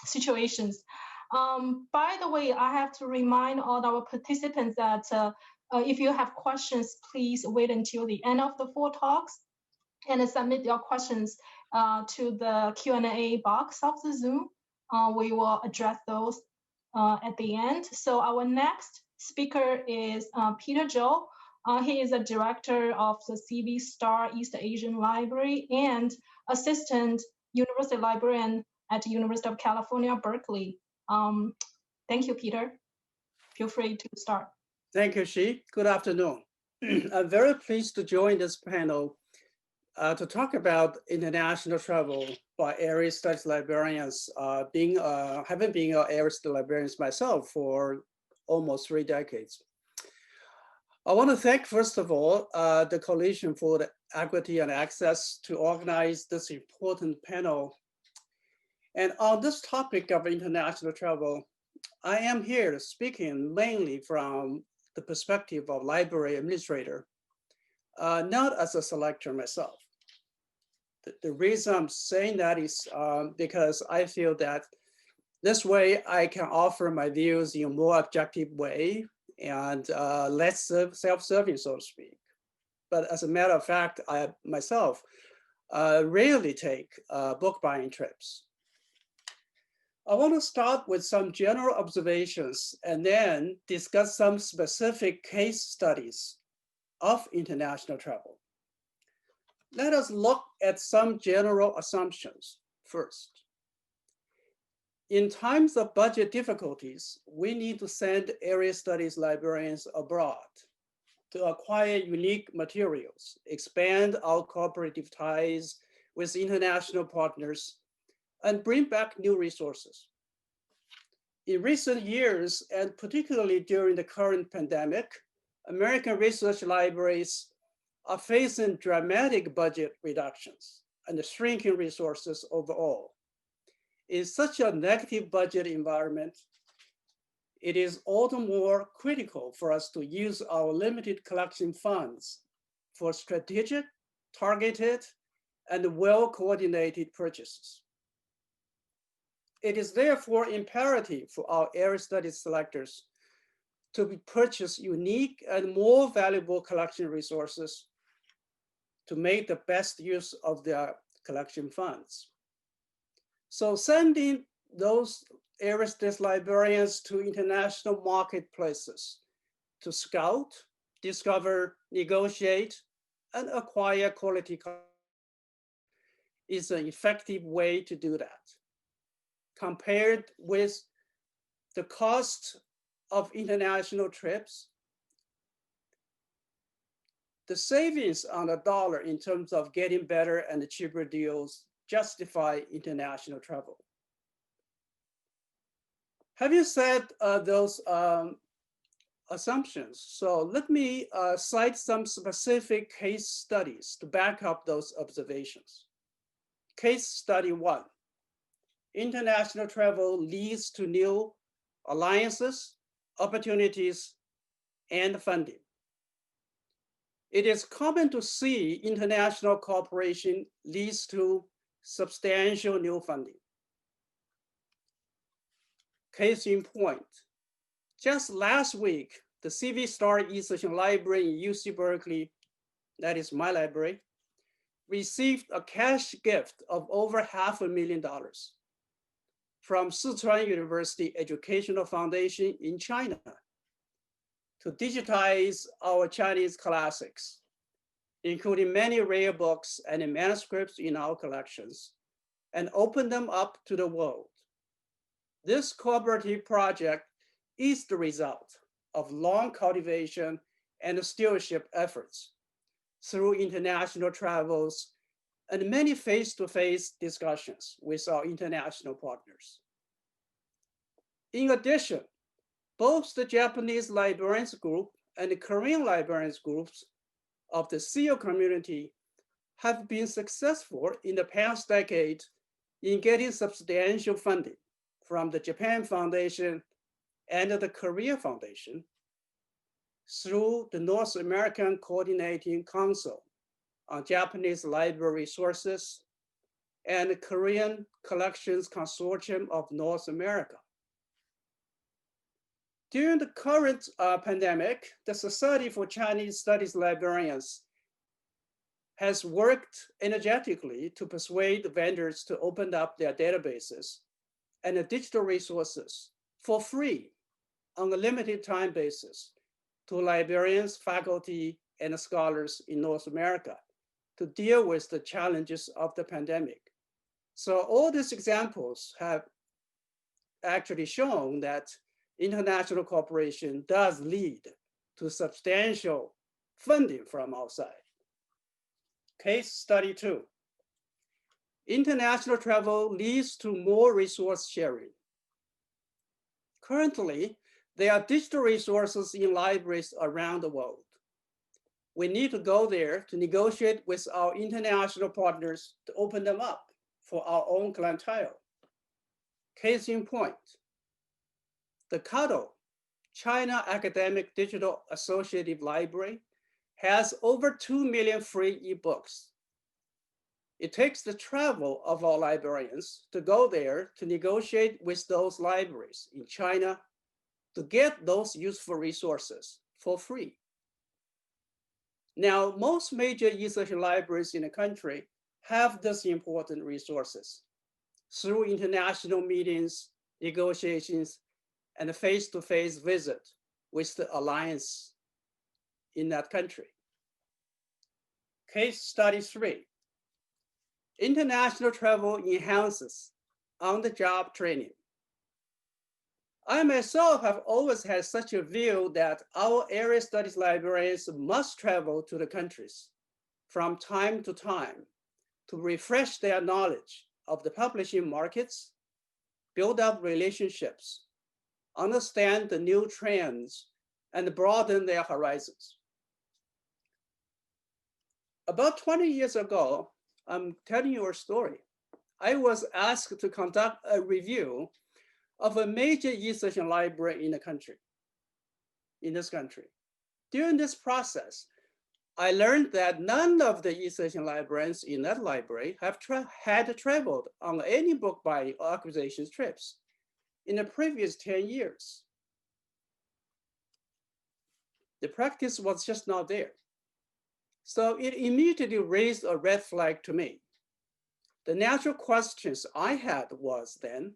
situations. By the way, I have to remind all our participants that if you have questions, please wait until the end of the 4 talks and submit your questions to the Q&A box of the Zoom. We will address those at the end. So our next speaker is Peter Zhou. He is a director of the CV Star East Asian Library and assistant university librarian at the University of California, Berkeley. Thank you, Peter. Feel free to start. Thank you, Shi. Good afternoon. I'm very pleased to join this panel to talk about international travel by area studies librarians, having been an area studies librarian myself for almost 3 decades. I want to thank, first of all, the Coalition for the Equity and Access to organize this important panel. And on this topic of international travel, I am here speaking mainly from the perspective of library administrator, not as a selector myself. The reason I'm saying that is because I feel that this way I can offer my views in a more objective way and less self-serving, so to speak. But as a matter of fact, I myself rarely take book buying trips. I want to start with some general observations and then discuss some specific case studies of international travel. Let us look at some general assumptions first. In times of budget difficulties, we need to send area studies librarians abroad to acquire unique materials, expand our cooperative ties with international partners, and bring back new resources. In recent years, and particularly during the current pandemic, American research libraries are facing dramatic budget reductions and shrinking resources overall. In such a negative budget environment, it is all the more critical for us to use our limited collection funds for strategic, targeted, and well-coordinated purchases. It is therefore imperative for our area studies selectors to purchase unique and more valuable collection resources to make the best use of their collection funds. So sending those area studies librarians to international marketplaces to scout, discover, negotiate, and acquire quality is an effective way to do that. Compared with the cost of international trips, the savings on a dollar in terms of getting better and cheaper deals justify international travel. Having said those assumptions, so let me cite some specific case studies to back up those observations. Case study 1, international travel leads to new alliances, opportunities, and funding. It is common to see international cooperation leads to substantial new funding. Case in point, just last week, the CV Star East Asian Library in UC Berkeley, that is my library, received a cash gift of over $500,000 from Sichuan University Educational Foundation in China to digitize our Chinese classics, including many rare books and manuscripts in our collections, and open them up to the world. This cooperative project is the result of long cultivation and stewardship efforts through international travels and many face-to-face discussions with our international partners. In addition, both the Japanese Librarians Group and the Korean Librarians Groups of the SEAL community have been successful in the past decade in getting substantial funding from the Japan Foundation and the Korea Foundation through the North American Coordinating Council on Japanese Library Resources and the Korean Collections Consortium of North America. During the current pandemic, the Society for Chinese Studies Librarians has worked energetically to persuade vendors to open up their databases and the digital resources for free on a limited time basis to librarians, faculty, and scholars in North America to deal with the challenges of the pandemic. So all these examples have actually shown that international cooperation does lead to substantial funding from outside. Case study 2. International travel leads to more resource sharing. Currently, there are digital resources in libraries around the world. We need to go there to negotiate with our international partners to open them up for our own clientele. Case in point, the CADO, China Academic Digital Associative Library, has over 2 million free ebooks. It takes the travel of our librarians to go there to negotiate with those libraries in China to get those useful resources for free. Now, most major e-session libraries in the country have these important resources through international meetings, negotiations, and a face-to-face visit with the alliance in that country. Case study 3. International travel enhances on-the-job training. I myself have always had such a view that our area studies librarians must travel to the countries from time to time to refresh their knowledge of the publishing markets, build up relationships, understand the new trends, and broaden their horizons. About 20 years ago, I'm telling you a story. I was asked to conduct a review of a major e-session library in this country. During this process, I learned that none of the e-session librarians in that library had traveled on any book buying or acquisition trips in the previous 10 years. The practice was just not there. So it immediately raised a red flag to me. The natural questions I had was then,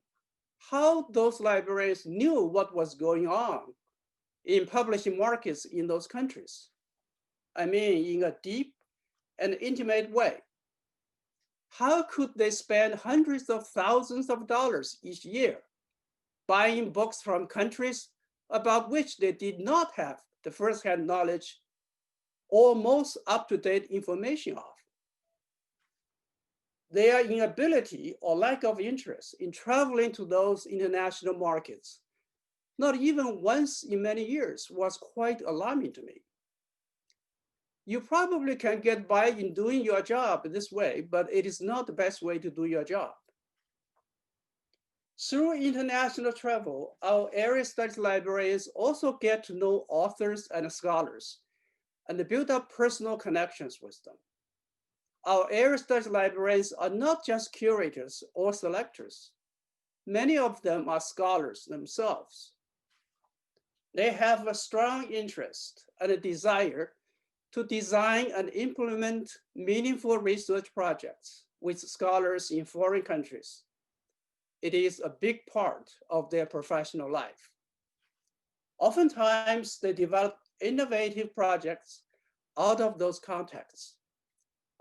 how those librarians knew what was going on in publishing markets in those countries. I mean, in a deep and intimate way. How could they spend hundreds of thousands of dollars each year buying books from countries about which they did not have the firsthand knowledge or most up-to-date information of? Their inability or lack of interest in traveling to those international markets, not even once in many years, was quite alarming to me. You probably can get by in doing your job this way, but it is not the best way to do your job. Through international travel, our area studies librarians also get to know authors and scholars and build up personal connections with them. Our area studies librarians are not just curators or selectors. Many of them are scholars themselves. They have a strong interest and a desire to design and implement meaningful research projects with scholars in foreign countries. it is a big part of their professional life. Oftentimes, they develop innovative projects out of those contexts.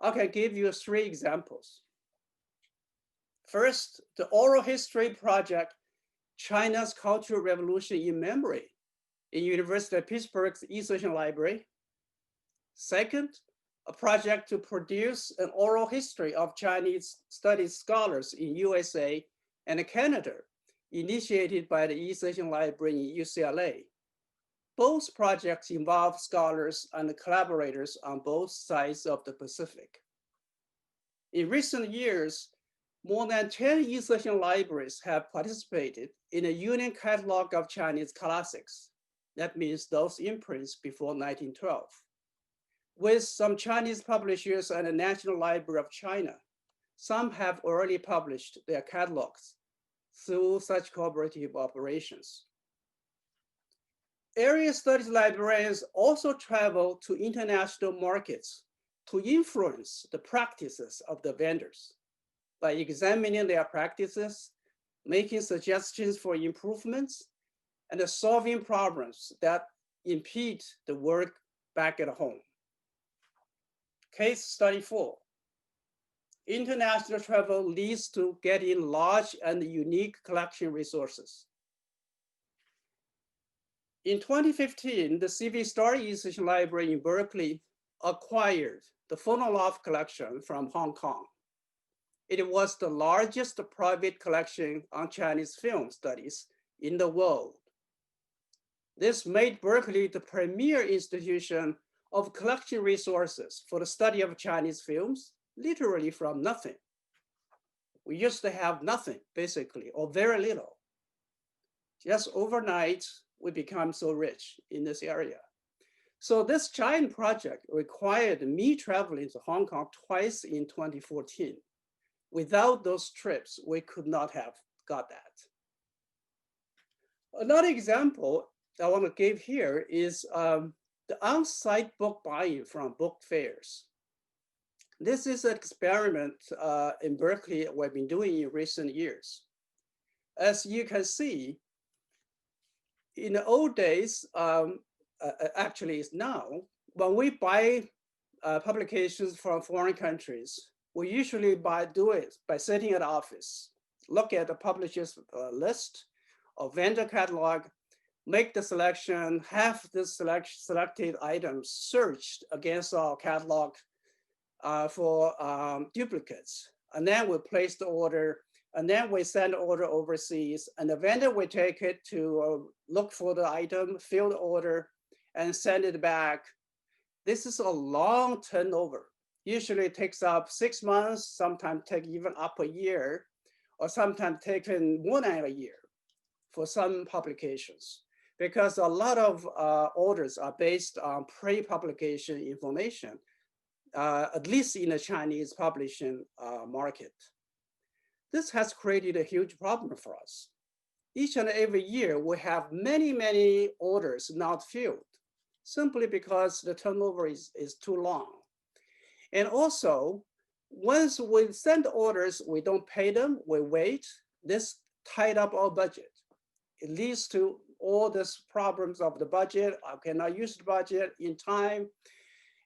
I can give you 3 examples. First, the oral history project, China's Cultural Revolution in Memory, in University of Pittsburgh's E-Session Library. Second, a project to produce an oral history of Chinese studies scholars in USA and Canada, initiated by the E-Session Library in UCLA. Both projects involve scholars and collaborators on both sides of the Pacific. In recent years, more than 10 E-Session libraries have participated in a union catalog of Chinese classics. That means those imprints before 1912. With some Chinese publishers and the National Library of China, some have already published their catalogs through such cooperative operations. Area studies librarians also travel to international markets to influence the practices of the vendors by examining their practices, making suggestions for improvements, and solving problems that impede the work back at home. Case study 4. International travel leads to getting large and unique collection resources. In 2015, the CV Story E-Session Library in Berkeley acquired the Phonoloth collection from Hong Kong. It was the largest private collection on Chinese film studies in the world. This made Berkeley the premier institution of collection resources for the study of Chinese films, literally from nothing. We used to have nothing, basically, or very little. Just overnight, we become so rich in this area. So this giant project required me traveling to Hong Kong twice in 2014. Without those trips, we could not have got that. Another example I want to give here is the on-site book buying from book fairs. This is an experiment in Berkeley we've been doing in recent years. As you can see, in the old days, actually it's now, when we buy publications from foreign countries, we usually do it by sitting at the office, look at the publisher's list or vendor catalog, make the selection, have the selected items searched against our catalog for duplicates. And then we place the order, and then we send the order overseas, and the vendor will take it to look for the item, fill the order, and send it back. This is a long turnover. Usually it takes up 6 months, sometimes take even up a year, or sometimes taken more than a year for some publications, because a lot of orders are based on pre-publication information, at least in the Chinese publishing market. This has created a huge problem for us. Each and every year, we have many, many orders not filled, simply because the turnover is too long. And also, once we send orders, we don't pay them, we wait. This tied up our budget. It leads to all these problems of the budget. I cannot use the budget in time.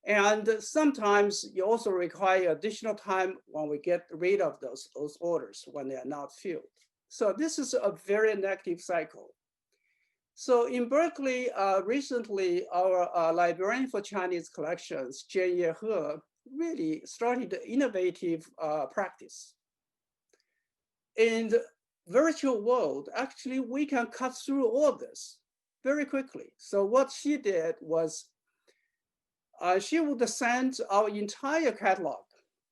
And sometimes you also require additional time when we get rid of those orders when they are not filled. So this is a very negative cycle. So in Berkeley, recently, our librarian for Chinese collections, Jianye He, really started the innovative practice. In the virtual world, actually, we can cut through all this very quickly. So what she did was she would send our entire catalog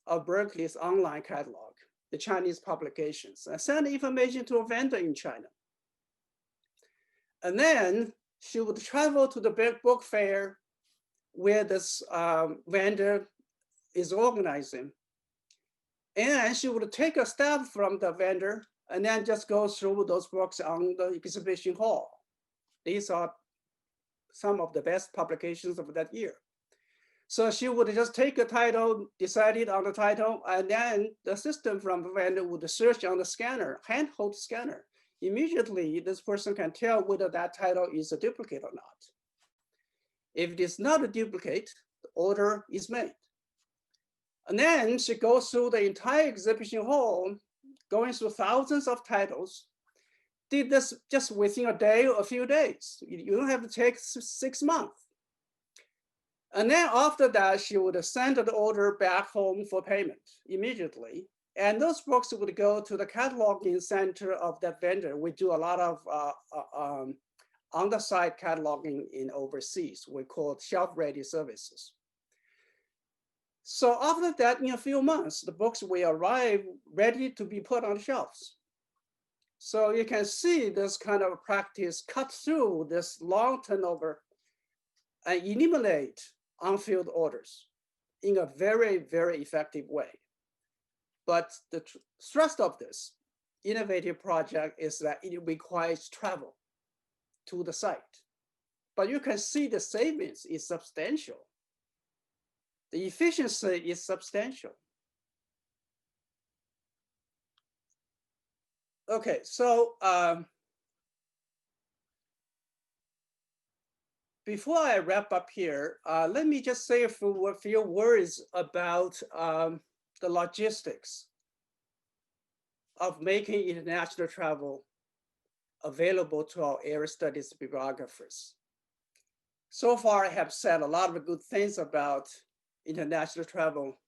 of Berkeley's online catalog, the Chinese publications, and send information to a vendor in China. And then she would travel to the big book fair where this vendor is organizing. And she would take a staff from the vendor and then just go through those books on the exhibition hall. These are some of the best publications of that year. So she would just take a title, decided on the title, and then the system from the vendor would search on the scanner, handheld scanner. Immediately, this person can tell whether that title is a duplicate or not. If it is not a duplicate, the order is made. And then she goes through the entire exhibition hall, going through thousands of titles, did this just within a day or a few days. You don't have to take 6 months. And then after that, she would send the order back home for payment immediately. And those books would go to the cataloging center of that vendor. We do a lot of on-the-site cataloging in overseas. We call it shelf-ready services. So after that, in a few months, the books will arrive ready to be put on the shelves. So you can see this kind of practice cut through this long turnover and eliminate unfilled orders in a very, very effective way. But the thrust of this innovative project is that it requires travel to the site. But you can see the savings is substantial. The efficiency is substantial. Okay, so before I wrap up here, let me just say a few words about the logistics of making international travel available to our area studies bibliographers. So far, I have said a lot of good things about international travel,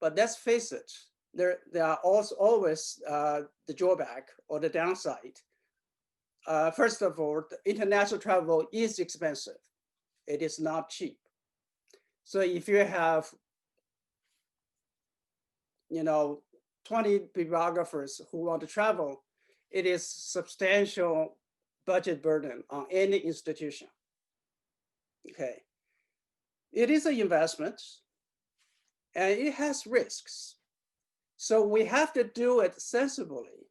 but let's face it, there are also always the drawback or the downside. First of all, the international travel is expensive. It is not cheap. So if you have, 20 bibliographers who want to travel, it is substantial budget burden on any institution. Okay. It is an investment and it has risks. So we have to do it sensibly.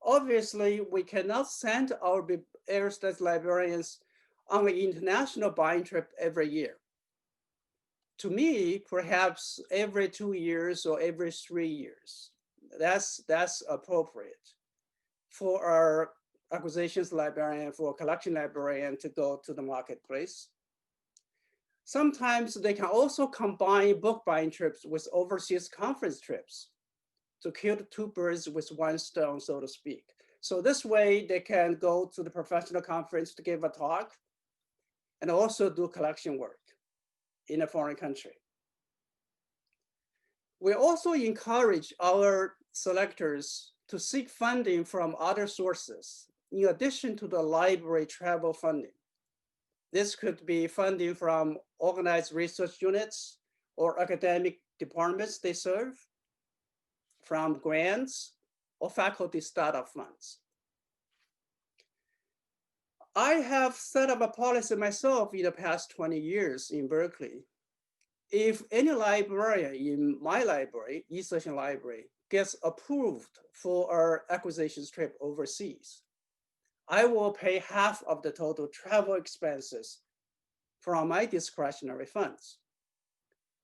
Obviously, we cannot send our area studies librarians on an international buying trip every year. To me, perhaps every 2 years or every 3 years. That's appropriate for our acquisitions librarian, for collection librarian to go to the marketplace. Sometimes they can also combine book buying trips with overseas conference trips to kill two birds with one stone, so to speak. So this way they can go to the professional conference to give a talk and also do collection work in a foreign country. We also encourage our selectors to seek funding from other sources in addition to the library travel funding. This could be funding from organized research units or academic departments they serve, from grants or faculty startup funds. I have set up a policy myself in the past 20 years in Berkeley. If any librarian in my library, East Asian Library, gets approved for our acquisitions trip overseas, I will pay half of the total travel expenses from my discretionary funds.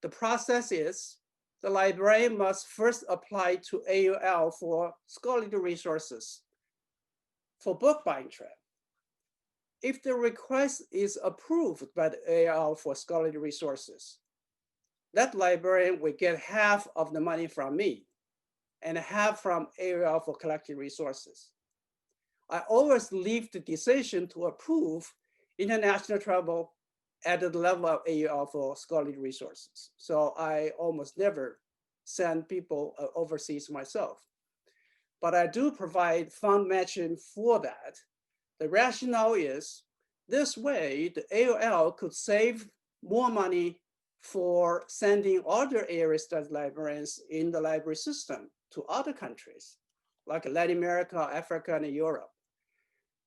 The process is the librarian must first apply to AUL for scholarly resources for book buying trip. If the request is approved by the AUL for scholarly resources, that librarian will get half of the money from me and half from AUL for collecting resources. I always leave the decision to approve international travel at the level of AUL for scholarly resources. So I almost never send people overseas myself. But I do provide fund matching for that. The rationale is this way, the AUL could save more money for sending other area studies librarians in the library system to other countries, like Latin America, Africa, and Europe.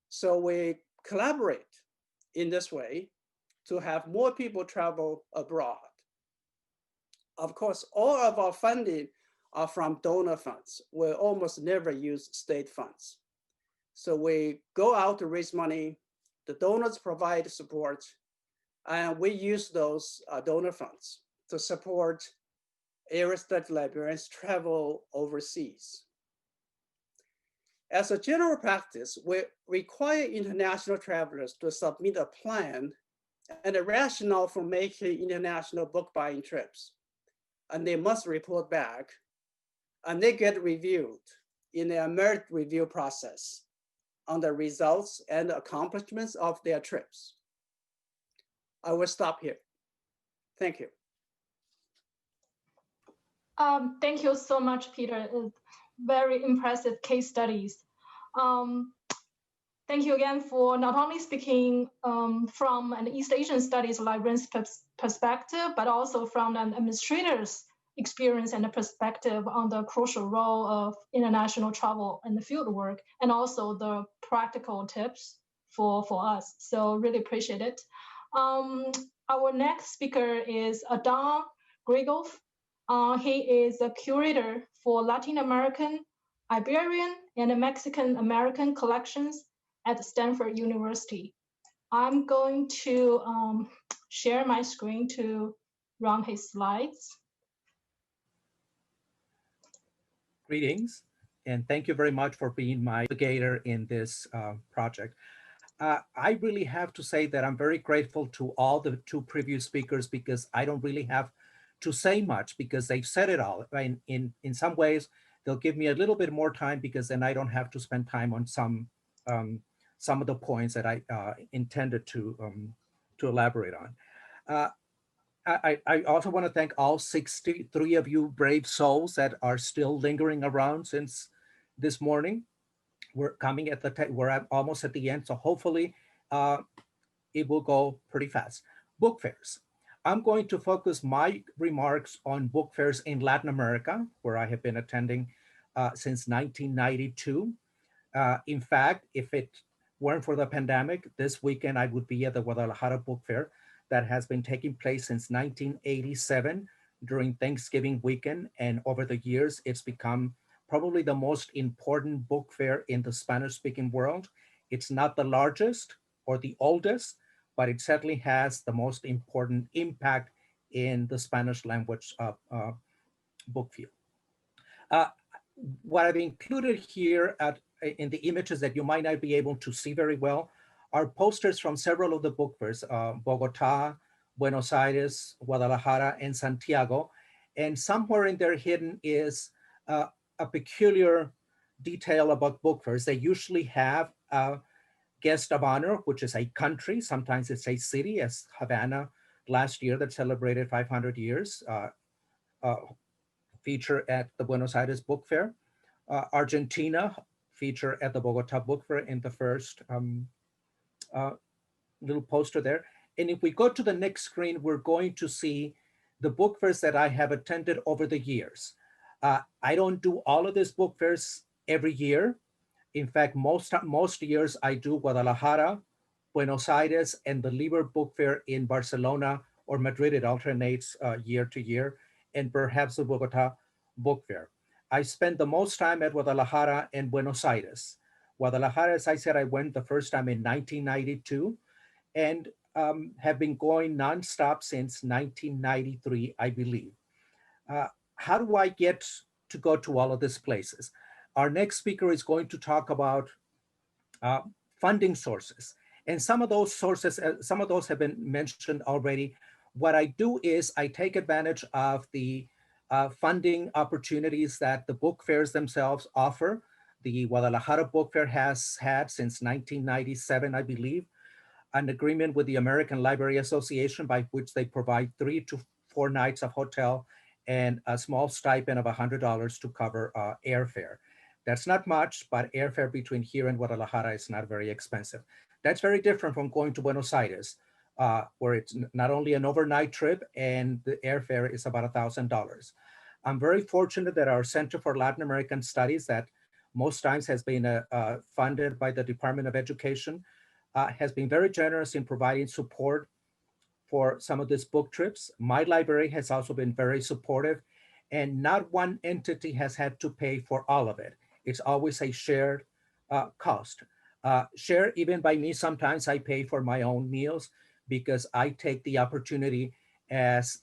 So we collaborate in this way to have more people travel abroad. Of course, all of our funding are from donor funds. We almost never use state funds. So we go out to raise money, the donors provide support, And we use those donor funds to support area study librarians travel overseas. As a general practice, we require international travelers to submit a plan and a rationale for making international book buying trips. And they must report back, and they get reviewed in a merit review process on the results and accomplishments of their trips. I will stop here. Thank you. Thank you so much, Peter. Very impressive case studies. Thank you again for not only speaking from an East Asian studies librarian's perspective, but also from an administrator's experience and a perspective on the crucial role of international travel and the field work, and also the practical tips for us. So really appreciate it. Our next speaker is Adam Grigov. He is a curator for Latin American, Iberian, and Mexican American collections at Stanford University. I'm going to share my screen to run his slides. Greetings, and thank you very much for being my navigator in this project. I really have to say that I'm very grateful to all the two previous speakers, because I don't really have to say much because they've said it all. In some ways, they'll give me a little bit more time because then I don't have to spend time on some of the points that I intended to elaborate on. I also want to thank all 63 of you brave souls that are still lingering around since this morning. We're coming at we're almost at the end, so hopefully it will go pretty fast. Book fairs. I'm going to focus my remarks on book fairs in Latin America, where I have been attending since 1992. In fact, if it weren't for the pandemic, this weekend I would be at the Guadalajara Book Fair that has been taking place since 1987 during Thanksgiving weekend. And over the years, it's become probably the most important book fair in the Spanish-speaking world. It's not the largest or the oldest, but it certainly has the most important impact in the Spanish language book field. What I've included here in the images that you might not be able to see very well are posters from several of the book fairs, Bogota, Buenos Aires, Guadalajara, and Santiago. And somewhere in there hidden is a peculiar detail about book fairs. They usually have a guest of honor, which is a country. Sometimes it's a city, as Havana last year that celebrated 500 years, feature at the Buenos Aires Book Fair. Argentina feature at the Bogota Book Fair in the first little poster there. And if we go to the next screen, we're going to see the book fairs that I have attended over the years. I don't do all of these book fairs every year. In fact, most years I do Guadalajara, Buenos Aires, and the Liber Book Fair in Barcelona or Madrid. It alternates year to year, and perhaps the Bogota Book Fair. I spent the most time at Guadalajara and Buenos Aires. Guadalajara, as I said, I went the first time in 1992 and have been going nonstop since 1993, I believe. How do I get to go to all of these places? Our next speaker is going to talk about funding sources. And some of those sources, some of those have been mentioned already. What I do is I take advantage of the funding opportunities that the book fairs themselves offer. The Guadalajara Book Fair has had since 1997, I believe, an agreement with the American Library Association by which they provide 3 to 4 nights of hotel and a small stipend of $100 to cover airfare. That's not much, but airfare between here and Guadalajara is not very expensive. That's very different from going to Buenos Aires, where it's not only an overnight trip and the airfare is about $1,000. I'm very fortunate that our Center for Latin American Studies, that most times has been funded by the Department of Education, has been very generous in providing support for some of these book trips. My library has also been very supportive, and not one entity has had to pay for all of it. It's always a shared cost. Shared even by me, sometimes I pay for my own meals because I take the opportunity as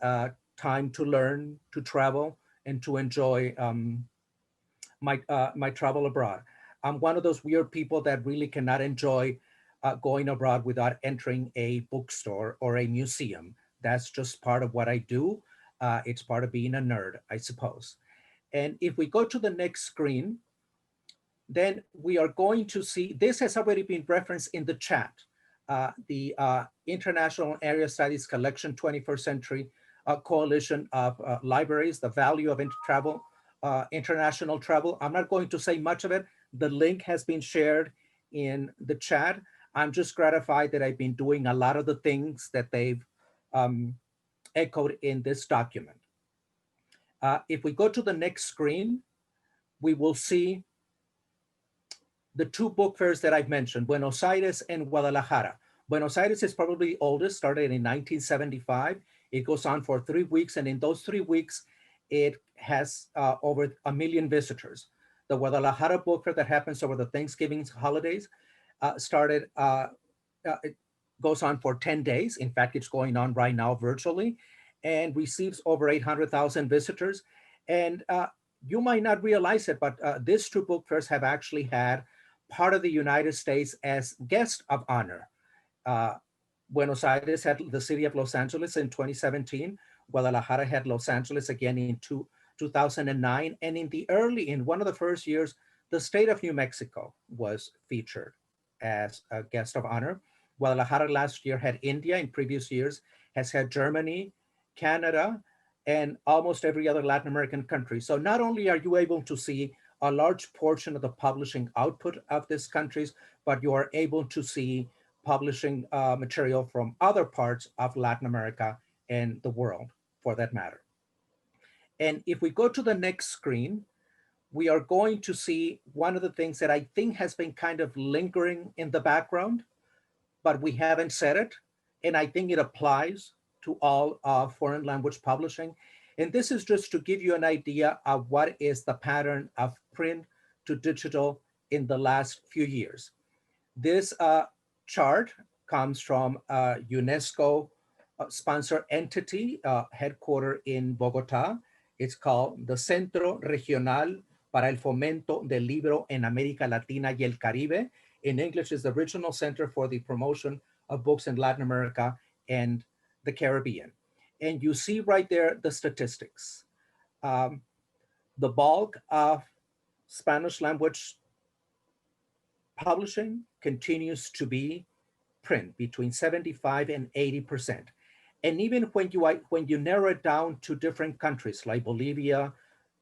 time to learn, to travel, and to enjoy my travel abroad. I'm one of those weird people that really cannot enjoy going abroad without entering a bookstore or a museum. That's just part of what I do. It's part of being a nerd, I suppose. And if we go to the next screen, then we are going to see, this has already been referenced in the chat. The International Area Studies Collection 21st Century Coalition of Libraries, the value of international travel. I'm not going to say much of it. The link has been shared in the chat. I'm just gratified that I've been doing a lot of the things that they've echoed in this document. If we go to the next screen, we will see the two book fairs that I've mentioned, Buenos Aires and Guadalajara. Buenos Aires is probably the oldest, started in 1975. It goes on for 3 weeks, and in those 3 weeks, it has over 1 million visitors. The Guadalajara book fair that happens over the Thanksgiving holidays it goes on for 10 days. In fact, it's going on right now virtually, and receives over 800,000 visitors. And you might not realize it, but these two book fairs have actually had part of the United States as guest of honor. Buenos Aires had the city of Los Angeles in 2017. Guadalajara had Los Angeles again in 2009. And in one of the first years, the state of New Mexico was featured as a guest of honor. Guadalajara last year had India. In previous years has had Germany, Canada, and almost every other Latin American country. So not only are you able to see a large portion of the publishing output of these countries, but you are able to see publishing material from other parts of Latin America and the world, for that matter. And if we go to the next screen, we are going to see one of the things that I think has been kind of lingering in the background, but we haven't said it. And I think it applies to all foreign language publishing. And this is just to give you an idea of what is the pattern of print to digital in the last few years. This chart comes from a UNESCO sponsor entity headquartered in Bogota. It's called the Centro Regional para el Fomento del Libro en América Latina y el Caribe. In English, is the Regional Center for the Promotion of Books in Latin America and the Caribbean. And you see right there the statistics. The bulk of Spanish language publishing continues to be print, between 75 and 80%. And even when you narrow it down to different countries like Bolivia,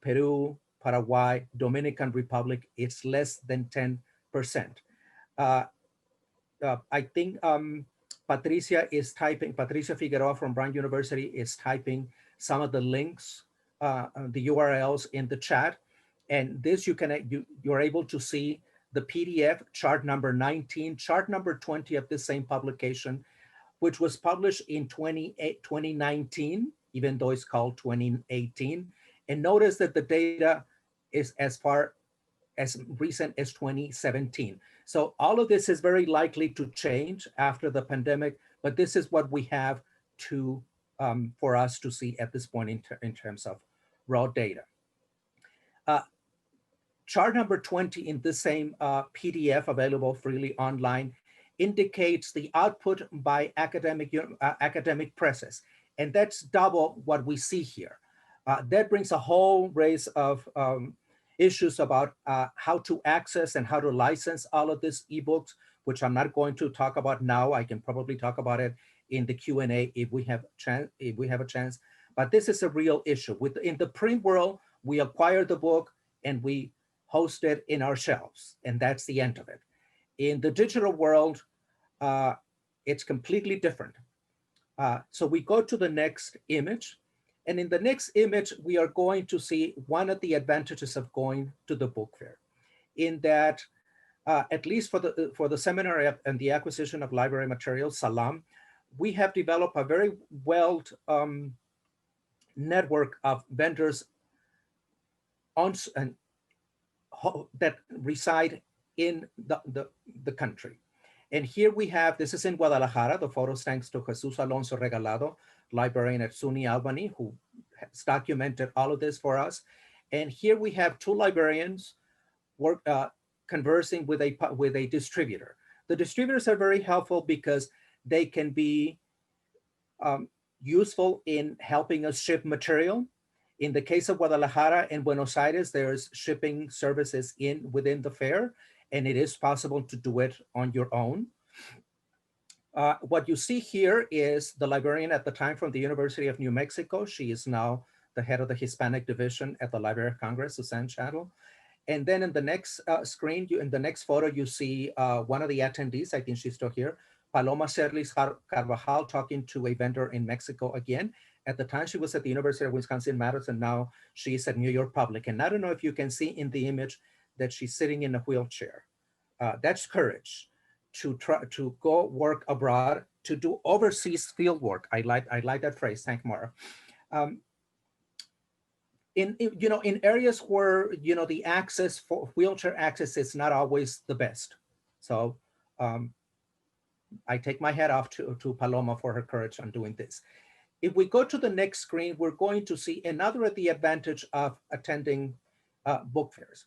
Peru, Paraguay, Dominican Republic, it's less than 10%. I think Patricia Figueroa from Brown University is typing some of the links, the URLs in the chat. And this you're able to see the PDF chart number 19, chart number 20 of the same publication, which was published in 2019, even though it's called 2018. And notice that the data is as far as recent as 2017. So all of this is very likely to change after the pandemic, but this is what we have to for us to see at this point in terms of raw data. Chart number 20 in the same PDF available freely online indicates the output by academic presses. And that's double what we see here. That brings a whole race of issues about how to access and how to license all of these ebooks, which I'm not going to talk about now. I can probably talk about it in the Q&A if we have a chance. But this is a real issue. In the print world, we acquire the book and we host it in our shelves, and that's the end of it. In the digital world, it's completely different. So we go to the next image, and in the next image, we are going to see one of the advantages of going to the book fair, in that, at least for the seminar and the acquisition of library materials, Salam, we have developed a very well network of vendors that reside in the country. And here we have, this is in Guadalajara, the photos thanks to Jesus Alonso Regalado, librarian at SUNY Albany, who has documented all of this for us. And here we have two librarians conversing with a distributor. The distributors are very helpful because they can be useful in helping us ship material. In the case of Guadalajara and Buenos Aires, there's shipping services within the fair, and it is possible to do it on your own. What you see here is the librarian at the time from the University of New Mexico. She is now the head of the Hispanic division at the Library of Congress, Suzanne Chattel. And then in the next screen, in the next photo, you see one of the attendees, I think she's still here, Paloma Serlis Carvajal, talking to a vendor in Mexico again. At the time, she was at the University of Wisconsin-Madison. Now she's at New York Public. And I don't know if you can see in the image that she's sitting in a wheelchair. That's courage to try to go work abroad, to do overseas field work. I like that phrase. Thank Mara. In areas where the access for wheelchair access is not always the best. So I take my hat off to Paloma for her courage on doing this. If we go to the next screen, we're going to see another of the advantage of attending book fairs.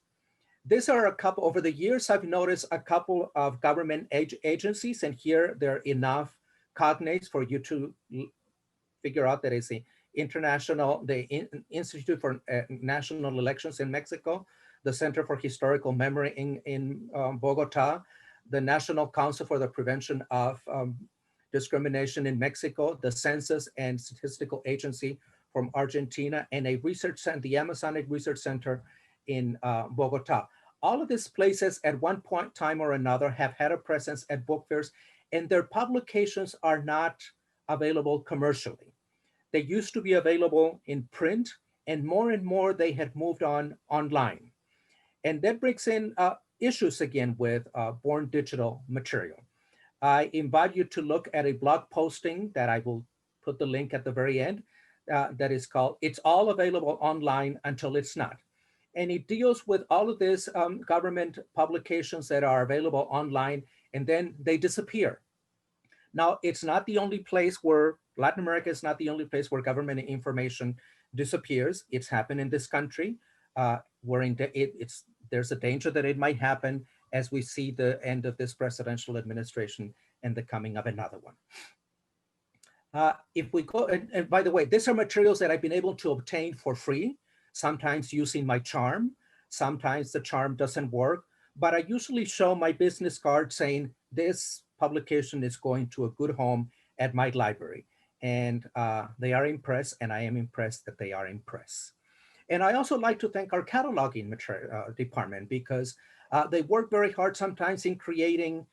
These are a couple, over the years, I've noticed a couple of government agencies, and here there are enough cognates for you to figure out that it's the Institute for National Elections in Mexico, the Center for Historical Memory in Bogota, the National Council for the Prevention of Discrimination in Mexico, the Census and Statistical Agency from Argentina, and a research center, the Amazonic Research Center in Bogota. All of these places at one point in time or another have had a presence at book fairs, and their publications are not available commercially. They used to be available in print, and more they had moved online. And that brings in issues again with born digital material. I invite you to look at a blog posting that I will put the link at the very end that is called "It's All Available Online Until It's Not." And it deals with all of these government publications that are available online and then they disappear. Now, it's not the only place where, Latin America is not the only place where government information disappears. It's happened in this country. There's a danger that it might happen as we see the end of this presidential administration and the coming of another one. If we go, and by the way, these are materials that I've been able to obtain for free, sometimes using my charm. Sometimes the charm doesn't work, but I usually show my business card saying this publication is going to a good home at my library. And they are impressed, and I am impressed that they are impressed. And I also like to thank our cataloging department because they work very hard sometimes in creating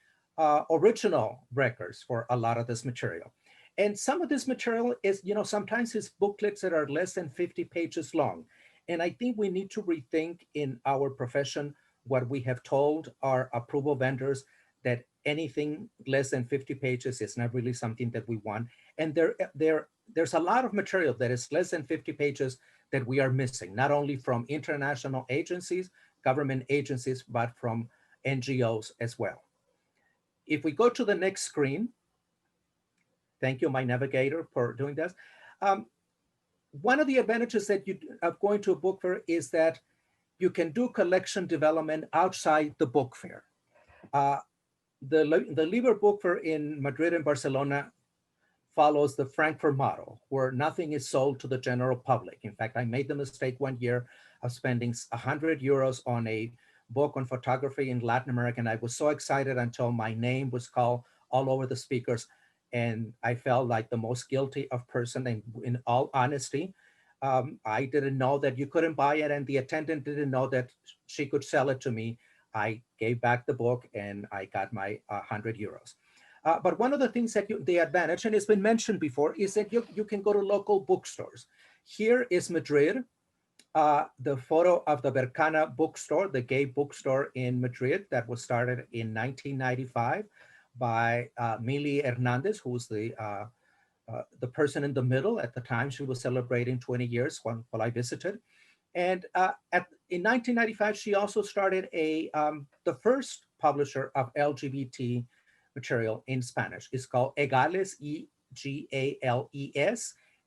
original records for a lot of this material. And some of this material is, sometimes it's booklets that are less than 50 pages long. And I think we need to rethink in our profession what we have told our approval vendors, that anything less than 50 pages is not really something that we want. And there's a lot of material that is less than 50 pages that we are missing, not only from international agencies, government agencies, but from NGOs as well. If we go to the next screen, thank you, my navigator, for doing this. One of the advantages of going to a book fair is that you can do collection development outside the book fair. The Liber Book Fair in Madrid and Barcelona follows the Frankfurt model, where nothing is sold to the general public. In fact, I made the mistake one year of spending 100 euros on a book on photography in Latin America, and I was so excited until my name was called all over the speakers, and I felt like the most guilty of person. And in all honesty, I didn't know that you couldn't buy it, and the attendant didn't know that she could sell it to me. I gave back the book and I got my 100 euros. But one of the things that the advantage, and it's been mentioned before, is that you can go to local bookstores. Here is Madrid, the photo of the Bercana bookstore, the gay bookstore in Madrid that was started in 1995 by Mili Hernandez, who's the person in the middle. At the time, she was celebrating 20 years while I visited. And in 1995, she also started the first publisher of LGBT material in Spanish. It's called Egales, E-G-A-L-E-S.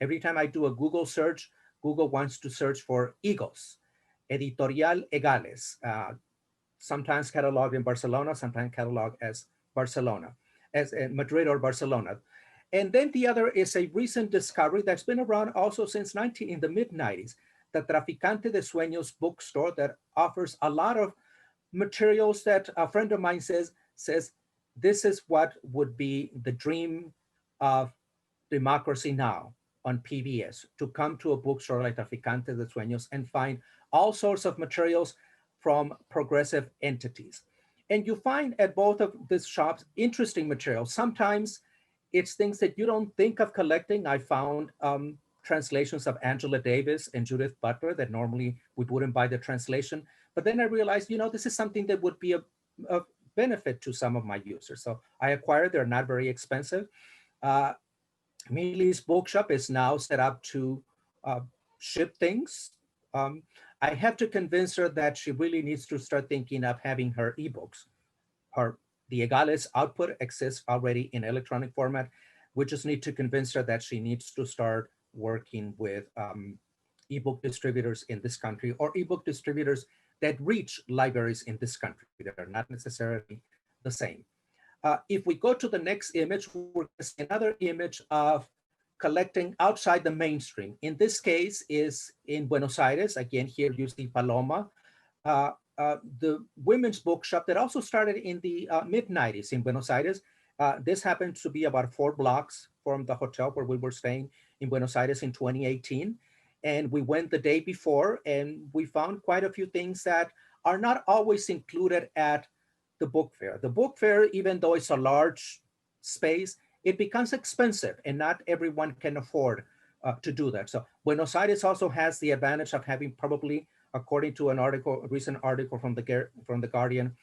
Every time I do a Google search, Google wants to search for Egos, Editorial Egales, sometimes cataloged in Barcelona, sometimes cataloged as Barcelona, as Madrid or Barcelona. And then the other is a recent discovery that's been around also since in the mid-90s, the Traficante de Sueños bookstore that offers a lot of materials that a friend of mine says this is what would be the dream of democracy now on PBS, to come to a bookstore like Traficante de Sueños and find all sorts of materials from progressive entities. And you find at both of these shops interesting materials. Sometimes it's things that you don't think of collecting. I found translations of Angela Davis and Judith Butler that normally we wouldn't buy the translation. But then I realized, this is something that would be a benefit to some of my users. So I acquired, they're not very expensive. Mili's bookshop is now set up to ship things. I have to convince her that she really needs to start thinking of having her ebooks. The Egales output exists already in electronic format. We just need to convince her that she needs to start working with ebook distributors in this country, or ebook distributors that reach libraries in this country that are not necessarily the same. If we go to the next image, we're going to see another image of collecting outside the mainstream. In this case is in Buenos Aires. Again, here you see Paloma, the women's bookshop that also started in the mid-90s in Buenos Aires. This happens to be about 4 blocks from the hotel where we were staying in Buenos Aires in 2018. And we went the day before and we found quite a few things that are not always included at the book fair. The book fair, even though it's a large space, it becomes expensive and not everyone can afford to do that. So Buenos Aires also has the advantage of having probably, according to a recent article from the Guardian,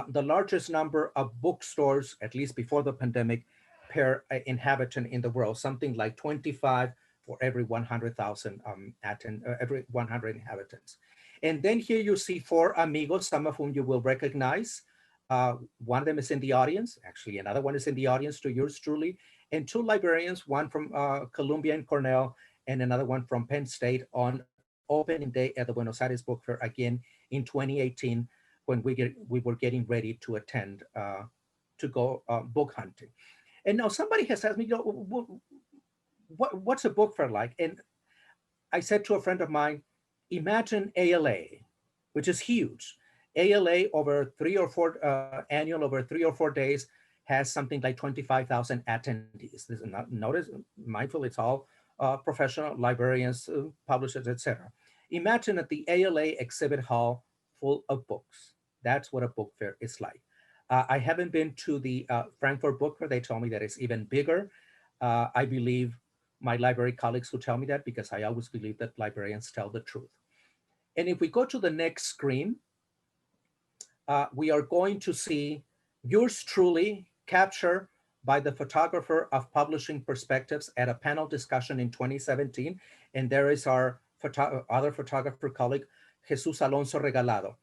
the largest number of bookstores, at least before the pandemic, per inhabitant in the world, something like 25 for every 100,000 every 100 inhabitants. And then here you see 4 amigos, some of whom you will recognize. One of them is in the audience. Actually, another one is in the audience to yours truly. And 2 librarians, one from Columbia and Cornell, and another one from Penn State on opening day at the Buenos Aires Book Fair, again in 2018, when we were getting ready to attend, to go book hunting. And now somebody has asked me, what's a book fair like? And I said to a friend of mine, imagine ALA, which is huge. ALA over 3 or 4 annual over 3 or 4 days has something like 25,000 attendees. This is not, notice, mindful, it's all professional librarians, publishers, etc. Imagine at the ALA exhibit hall full of books. That's what a book fair is like. I haven't been to the Frankfurt Book Fair. They told me that it's even bigger. I believe my library colleagues who tell me that, because I always believe that librarians tell the truth. And if we go to the next screen, we are going to see yours truly captured by the photographer of Publishing Perspectives at a panel discussion in 2017. And there is our other photographer colleague, Jesus Alonso Regalado,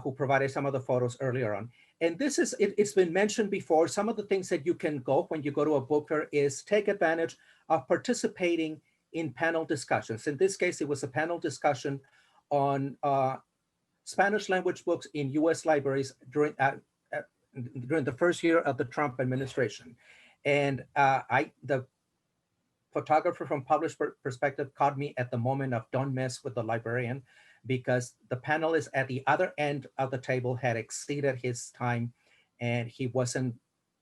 who provided some of the photos earlier on. And this is, it's been mentioned before, some of the things that you can go when you go to a book fair is take advantage of participating in panel discussions. In this case, it was a panel discussion on Spanish language books in US libraries during the first year of the Trump administration. And the photographer from Published Perspective caught me at the moment of don't mess with the librarian, because the panelist at the other end of the table had exceeded his time and he wasn't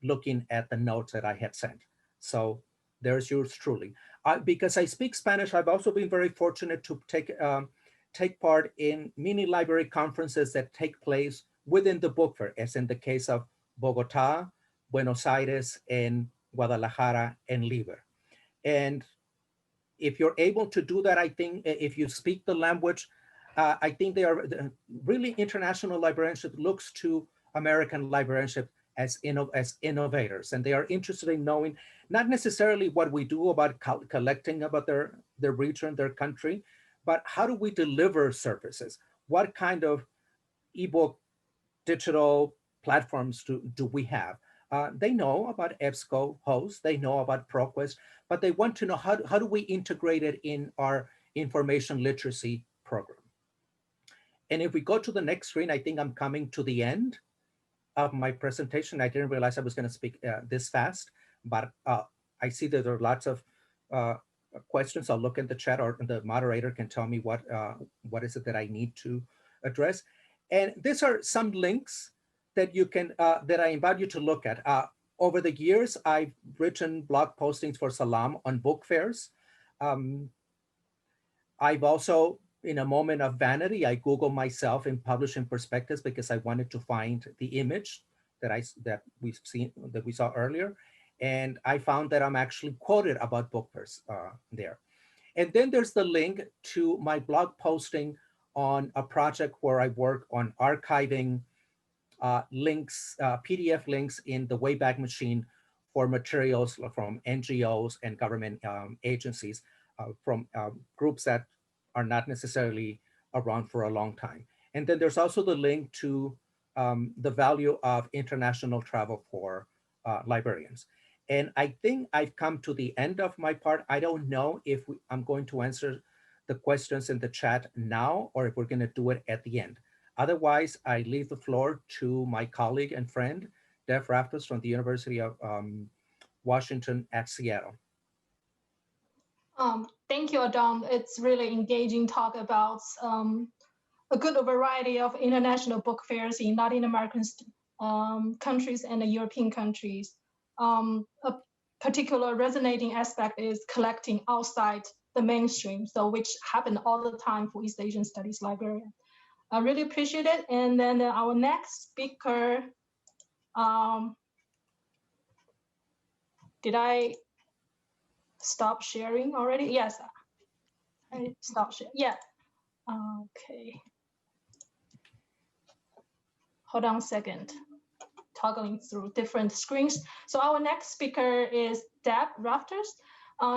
looking at the notes that I had sent. So there's yours truly. Because I speak Spanish, I've also been very fortunate to take part in mini library conferences that take place within the book fair, as in the case of Bogota, Buenos Aires, and Guadalajara, and Liber. And if you're able to do that, I think if you speak the language, I think they are really international librarianship looks to American librarianship as innovators, and they are interested in knowing not necessarily what we do about collecting about their region, their country, but how do we deliver services? What kind of ebook digital platforms do we have? They know about EBSCOhost, they know about ProQuest, but they want to know how do we integrate it in our information literacy program. And if we go to the next screen, I think I'm coming to the end of my presentation. I didn't realize I was going to speak this fast, but I see that there are lots of questions. I'll look in the chat, or the moderator can tell me what is it that I need to address. And these are some links that you can that I invite you to look at. Over the years, I've written blog postings for Salam on book fairs. I've also, in a moment of vanity, I Googled myself in publishing perspectives because I wanted to find the image that we saw earlier, and I found that I'm actually quoted about book fairs there. And then there's the link to my blog posting on a project where I work on archiving links, PDF links in the Wayback Machine for materials from NGOs and government agencies, from groups that are not necessarily around for a long time. And then there's also the link to the value of international travel for librarians. And I think I've come to the end of my part. I don't know if I'm going to answer the questions in the chat now, or if we're going to do it at the end. Otherwise, I leave the floor to my colleague and friend, Dev Raftos from the University of Washington at Seattle. Thank you, Adam. It's really engaging talk about a good variety of international book fairs in Latin American countries and the European countries. A particular resonating aspect is collecting outside the mainstream, so which happen all the time for East Asian Studies librarian. I really appreciate it. And then our next speaker, did I stop sharing already? Yes, I stopped sharing. Yeah. Okay. Hold on a second. Toggling through different screens. So our next speaker is Deb Rafters.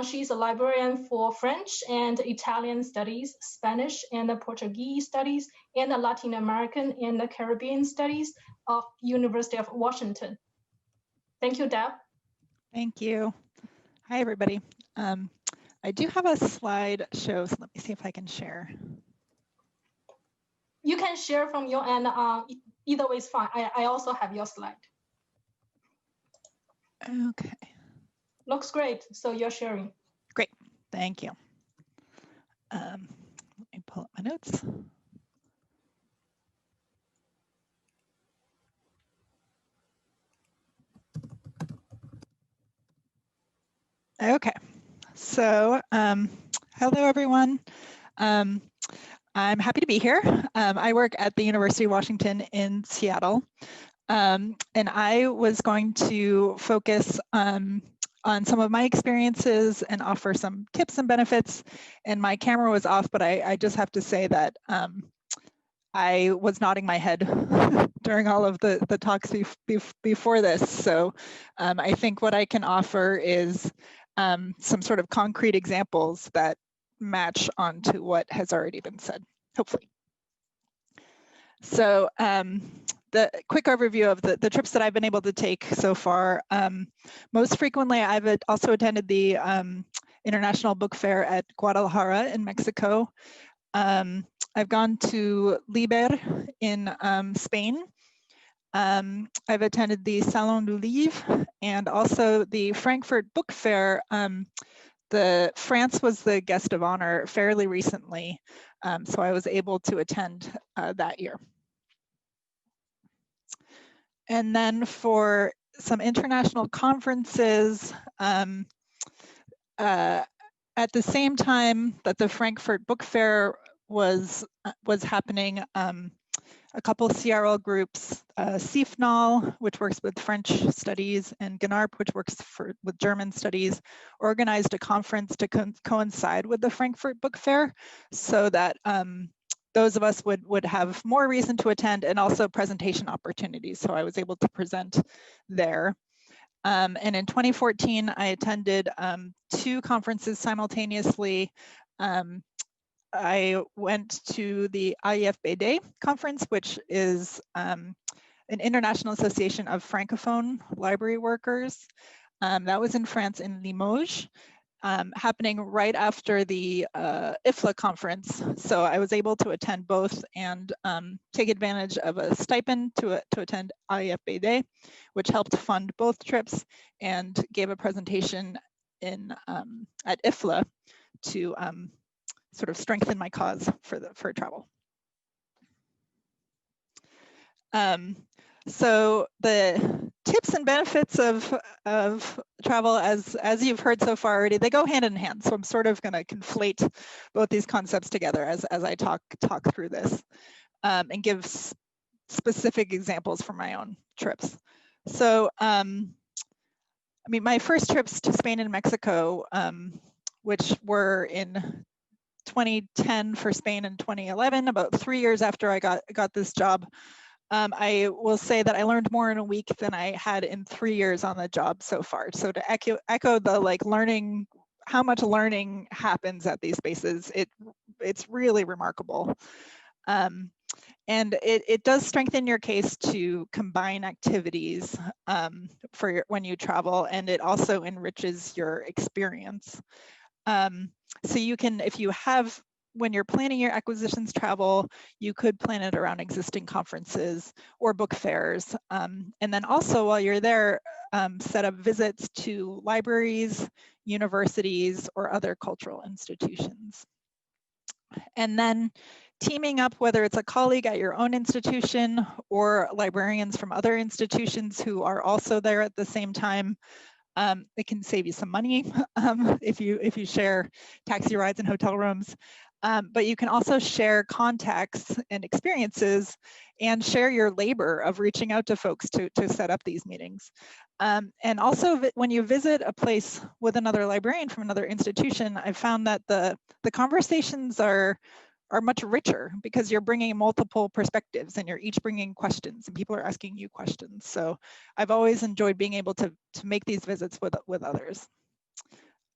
She's a librarian for French and Italian studies, Spanish and Portuguese studies, and Latin American and Caribbean studies of University of Washington. Thank you, Deb. Thank you. Hi, everybody. I do have a slide show, so let me see if I can share. You can share from your end. Either way is fine. I also have your slide. Okay. Looks great. So you're sharing. Great. Thank you. Let me pull up my notes. Okay. So hello, everyone. I'm happy to be here. I work at the University of Washington in Seattle. And I was going to focus on some of my experiences and offer some tips and benefits. And my camera was off, but I just have to say that I was nodding my head during all of the talks before this. So I think what I can offer is some sort of concrete examples that match onto what has already been said, hopefully. So the quick overview of the trips that I've been able to take so far. Most frequently, I've also attended the International Book Fair at Guadalajara in Mexico. I've gone to Liber in Spain. I've attended the Salon du Livre and also the Frankfurt Book Fair. France was the guest of honor fairly recently, so I was able to attend that year. And then for some international conferences, at the same time that the Frankfurt Book Fair was happening, a couple of CRL groups, CIFNAL, which works with French studies, and GNARP, which works with German studies, organized a conference to coincide with the Frankfurt Book Fair so that those of us would have more reason to attend and also presentation opportunities. So I was able to present there. And in 2014, I attended 2 conferences simultaneously. I went to the IFBD conference, which is an international association of Francophone library workers. That was in France, in Limoges, happening right after the IFLA conference. So I was able to attend both and take advantage of a stipend to attend IFBD, which helped fund both trips, and gave a presentation in at IFLA to sort of strengthen my cause for travel. So the tips and benefits of travel, as you've heard so far already, they go hand in hand. So I'm sort of going to conflate both these concepts together as I talk through this, and give specific examples from my own trips. So I mean, my first trips to Spain and Mexico, which were in 2010 for Spain and 2011, about 3 years after I got this job. I will say that I learned more in a week than I had in 3 years on the job so far. So to echo the like learning, how much learning happens at these spaces, it's really remarkable. And it does strengthen your case to combine activities for when you travel, and it also enriches your experience. So you can, if you have, when you're planning your acquisitions travel, you could plan it around existing conferences or book fairs. And then also while you're there, set up visits to libraries, universities, or other cultural institutions. And then teaming up, whether it's a colleague at your own institution or librarians from other institutions who are also there at the same time, it can save you some money if you share taxi rides and hotel rooms. But you can also share contacts and experiences and share your labor of reaching out to folks to set up these meetings. And also when you visit a place with another librarian from another institution, I've found that the conversations are much richer because you're bringing multiple perspectives and you're each bringing questions and people are asking you questions. So I've always enjoyed being able to make these visits with others.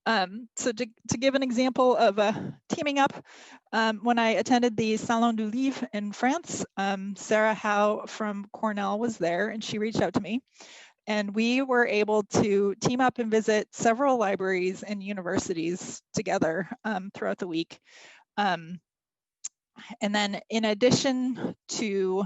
So to give an example of teaming up, when I attended the Salon du Livre in France, Sarah Howe from Cornell was there and she reached out to me. And we were able to team up and visit several libraries and universities together throughout the week. And then in addition to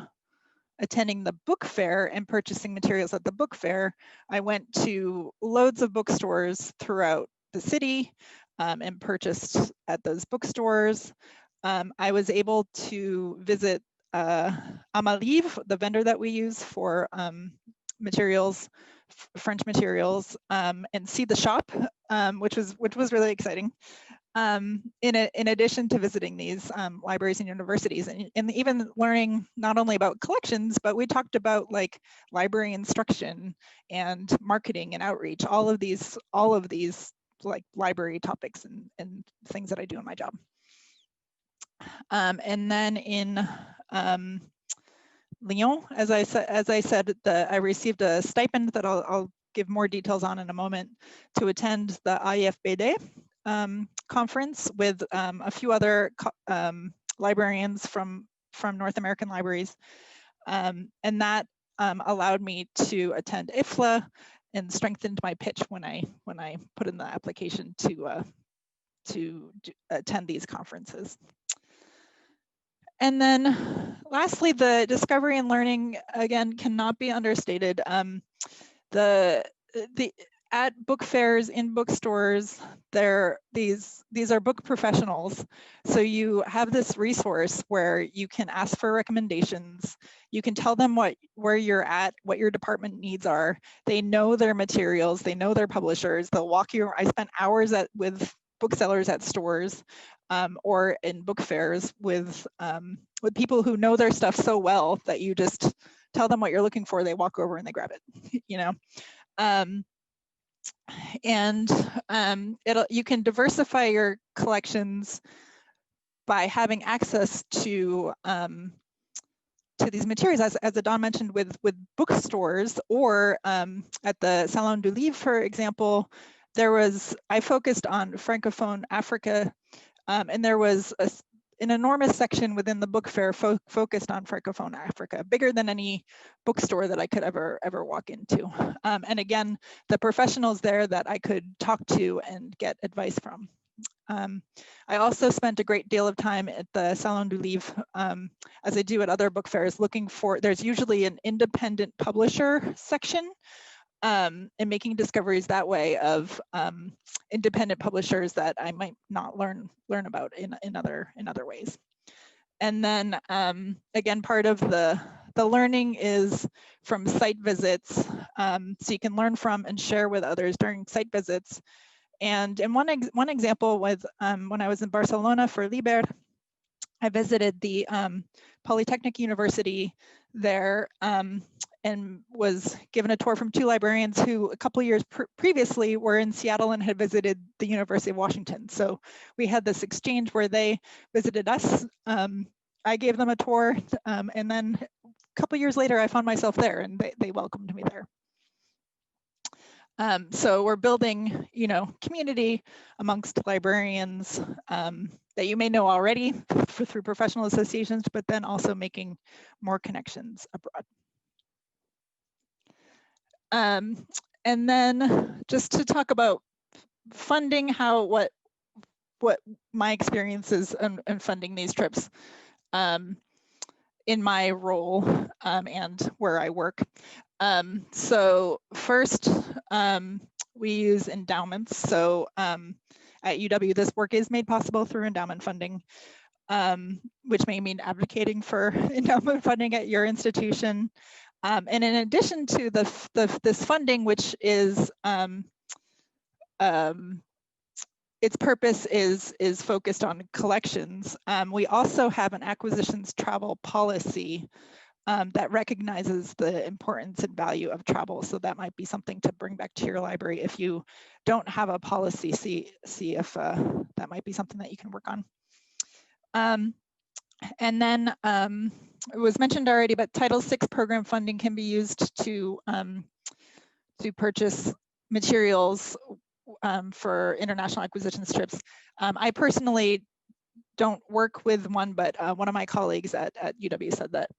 attending the book fair and purchasing materials at the book fair, I went to loads of bookstores throughout the city and purchased at those bookstores. I was able to visit Amalivre, the vendor that we use for materials, French materials, and see the shop, which was really exciting. In addition to visiting these libraries and universities, and even learning not only about collections, but we talked about like library instruction and marketing and outreach, all of these like library topics and things that I do in my job. And then in Lyon, as I said, I received a stipend that I'll give more details on in a moment to attend the IFBD conference with a few other librarians from North American libraries, and that allowed me to attend IFLA and strengthened my pitch when I put in the application to attend these conferences. And then lastly, the discovery and learning, again, cannot be understated. At book fairs, in bookstores, these are book professionals. So you have this resource where you can ask for recommendations. You can tell them where you're at, what your department needs are. They know their materials, they know their publishers. They'll walk you. I spent hours with booksellers at stores or in book fairs with people who know their stuff so well that you just tell them what you're looking for. They walk over and they grab it, you know. And you can diversify your collections by having access to these materials, as Adon mentioned, with bookstores, or at the Salon du Livre, for example, I focused on Francophone Africa, and there was an enormous section within the book fair focused on Francophone Africa, bigger than any bookstore that I could ever walk into. And again, the professionals there that I could talk to and get advice from. I also spent a great deal of time at the Salon du Livre, as I do at other book fairs, looking for, there's usually an independent publisher section, and making discoveries that way of independent publishers that I might not learn about in other ways. And then again, part of the learning is from site visits, so you can learn from and share with others during site visits. And in one example was when I was in Barcelona for Liber, I visited the Polytechnic University there and was given a tour from two librarians who a couple of years previously were in Seattle and had visited the University of Washington. So we had this exchange where they visited us. I gave them a tour, and then a couple of years later, I found myself there and they welcomed me there. So we're building, community amongst librarians that you may know already through professional associations, but then also making more connections abroad. And then just to talk about funding, what my experiences in funding these trips in my role and where I work. So first, we use endowments. So at UW, this work is made possible through endowment funding, which may mean advocating for endowment funding at your institution. And in addition to this funding, which is its purpose is focused on collections, we also have an acquisitions travel policy that recognizes the importance and value of travel. So that might be something to bring back to your library. If you don't have a policy, see if that might be something that you can work on. And then it was mentioned already, but Title VI program funding can be used to purchase materials for international acquisitions trips. I personally don't work with one, but one of my colleagues at UW said that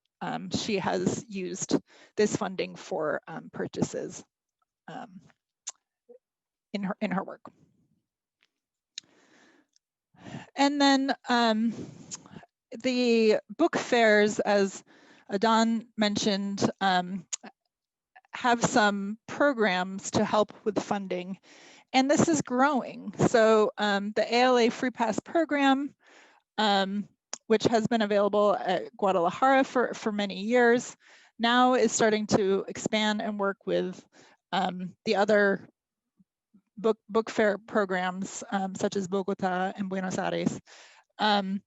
she has used this funding for purchases in her work. And then the book fairs, as Adan mentioned, have some programs to help with funding, and this is growing. So the ALA Free Pass program, which has been available at Guadalajara for many years, now is starting to expand and work with the other book fair programs, such as Bogota and Buenos Aires. And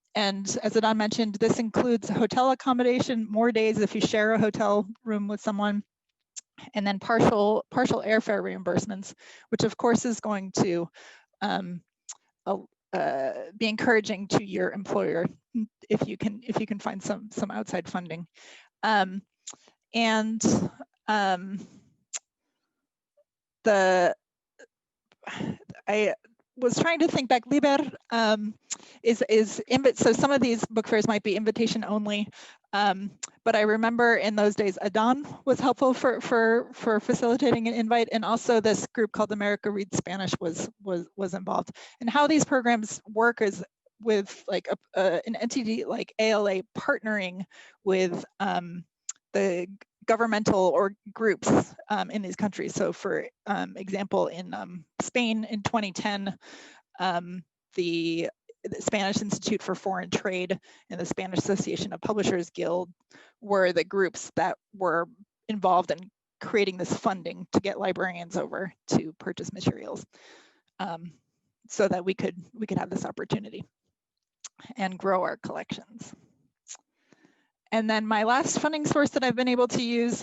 as Adan mentioned, this includes hotel accommodation, more days if you share a hotel room with someone, and then partial airfare reimbursements, which of course is going to be encouraging to your employer if you can find some outside funding. I was trying to think back. Liber so some of these book fairs might be invitation only, but I remember in those days Adan was helpful for facilitating an invite, and also this group called America Reads Spanish was involved. And how these programs work is with like an entity like ALA partnering with the governmental or groups in these countries. So for example, in Spain in 2010, the Spanish Institute for Foreign Trade and the Spanish Association of Publishers Guild were the groups that were involved in creating this funding to get librarians over to purchase materials, so that we could have this opportunity and grow our collections. And then my last funding source that I've been able to use,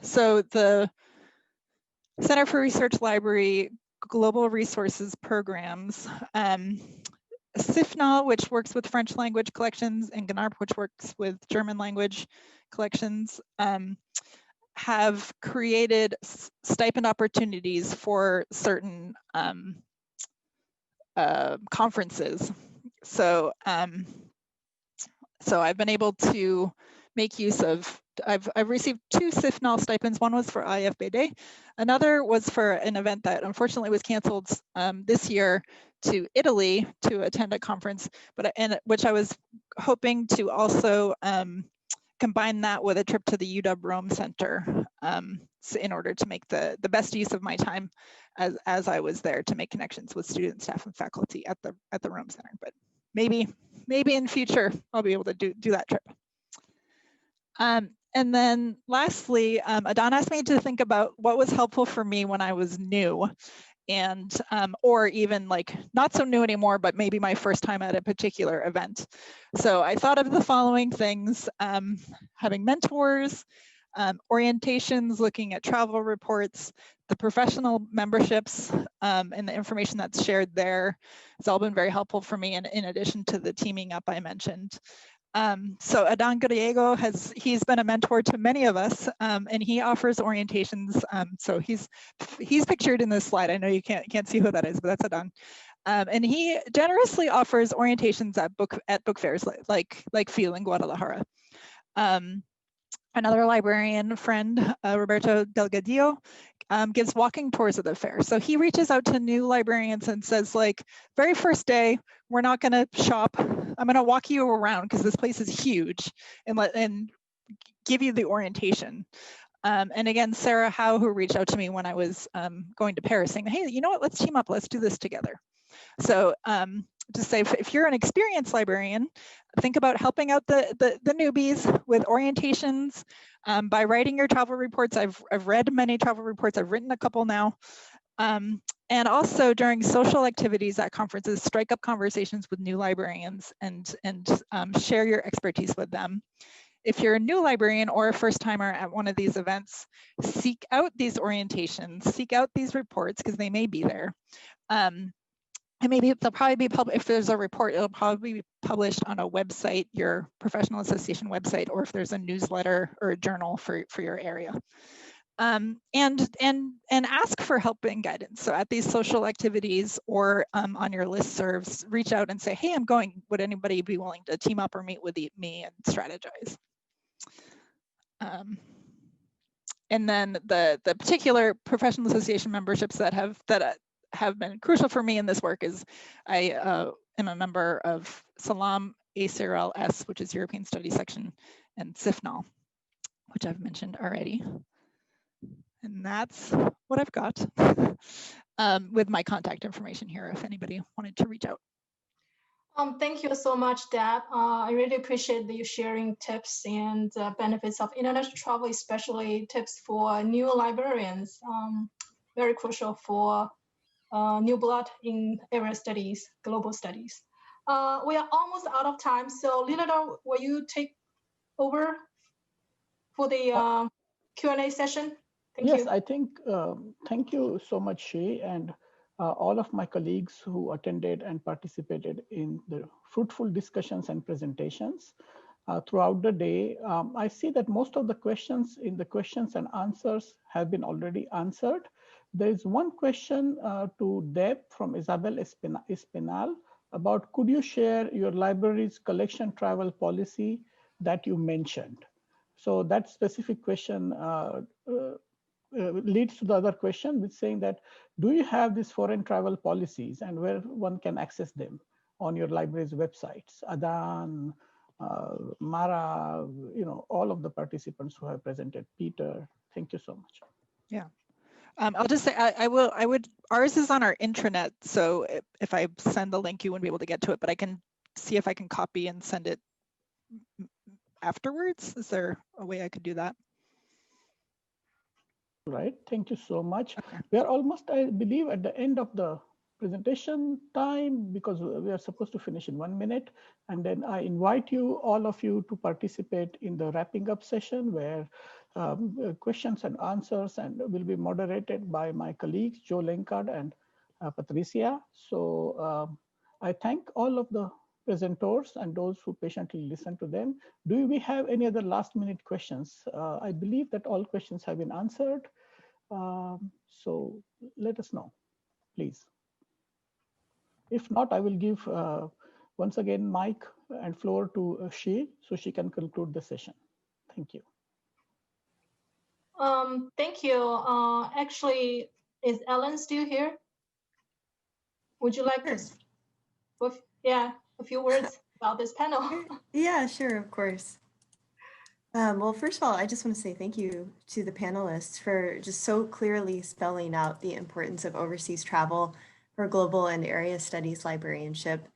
so the Center for Research Library Global Resources Programs, CIFNA, which works with French language collections, and GNARP, which works with German language collections, have created stipend opportunities for certain conferences. So So I've been able to make use of, I've received 2 CIFNAL stipends. One was for IFBD, another was for an event that unfortunately was canceled this year to Italy to attend a conference, and which I was hoping to also combine that with a trip to the UW Rome Center so in order to make the best use of my time as I was there to make connections with students, staff, and faculty at the Rome Center. But maybe in future I'll be able to do that trip. And then lastly, Adon asked me to think about what was helpful for me when I was new, and or even like not so new anymore, but maybe my first time at a particular event. So I thought of the following things: having mentors, orientations, looking at travel reports, the professional memberships, and the information that's shared there. It's all been very helpful for me, and in addition to the teaming up I mentioned. So Adon Griego he's been a mentor to many of us, and he offers orientations. So he's pictured in this slide. I know you can't see who that is, but that's Adon. And he generously offers orientations at book fairs like FIL in Guadalajara. Another librarian friend, Roberto Delgadillo, gives walking tours of the fair. So he reaches out to new librarians and says, like, very first day, we're not going to shop. I'm going to walk you around because this place is huge, and give you the orientation. And again, Sarah Howe, who reached out to me when I was going to Paris, saying, hey, you know what, let's team up, let's do this together. So to say, if you're an experienced librarian, think about helping out the newbies with orientations by writing your travel reports. I've read many travel reports, I've written a couple now. And also during social activities at conferences, strike up conversations with new librarians and share your expertise with them. If you're a new librarian or a first timer at one of these events, seek out these orientations, seek out these reports because they may be there. And maybe they'll probably be published, if there's a report, it'll probably be published on a website, your professional association website, or if there's a newsletter or a journal for your area. And ask for help and guidance. So at these social activities or on your listservs, reach out and say, hey, I'm going, would anybody be willing to team up or meet with me and strategize? And then the particular professional association memberships that have been crucial for me in this work is I am a member of SALAM, ACRL-S, which is European Studies Section, and CIFNAL, which I've mentioned already. And that's what I've got with my contact information here if anybody wanted to reach out. Thank you so much, Deb. I really appreciate you sharing tips and benefits of international travel, especially tips for new librarians. Very crucial for new blood in area studies, global studies. We are almost out of time, so Leonardo, will you take over for the Q&A session? Thank you. Yes, I think, thank you so much, Shay, and all of my colleagues who attended and participated in the fruitful discussions and presentations throughout the day. I see that most of the questions in the questions and answers have been already answered. There is one question to Deb from Isabel Espinal about, could you share your library's collection travel policy that you mentioned? So that specific question leads to the other question, with saying that, do you have these foreign travel policies and where one can access them on your library's websites? Adan, Mara, all of the participants who have presented, Peter, thank you so much. Yeah. I'll just say I would, ours is on our intranet. So if I send the link, you wouldn't be able to get to it, but I can see if I can copy and send it afterwards. Is there a way I could do that? Right, thank you so much. Okay. We are almost, I believe, at the end of the presentation time, because we are supposed to finish in 1 minute. And then I invite you, all of you, to participate in the wrapping up session where questions and answers and will be moderated by my colleagues, Joe Lenkard and Patricia. So I thank all of the presenters and those who patiently listen to them. Do we have any other last minute questions? I believe that all questions have been answered. So let us know, please. If not, I will give once again mic and floor to she, so she can conclude the session. Thank you. Thank you. Actually, is Ellen still here? Would you like to, yeah, a few words about this panel? Yeah, sure, of course. Well, first of all, I just want to say thank you to the panelists for just so clearly spelling out the importance of overseas travel for global and area studies librarianship.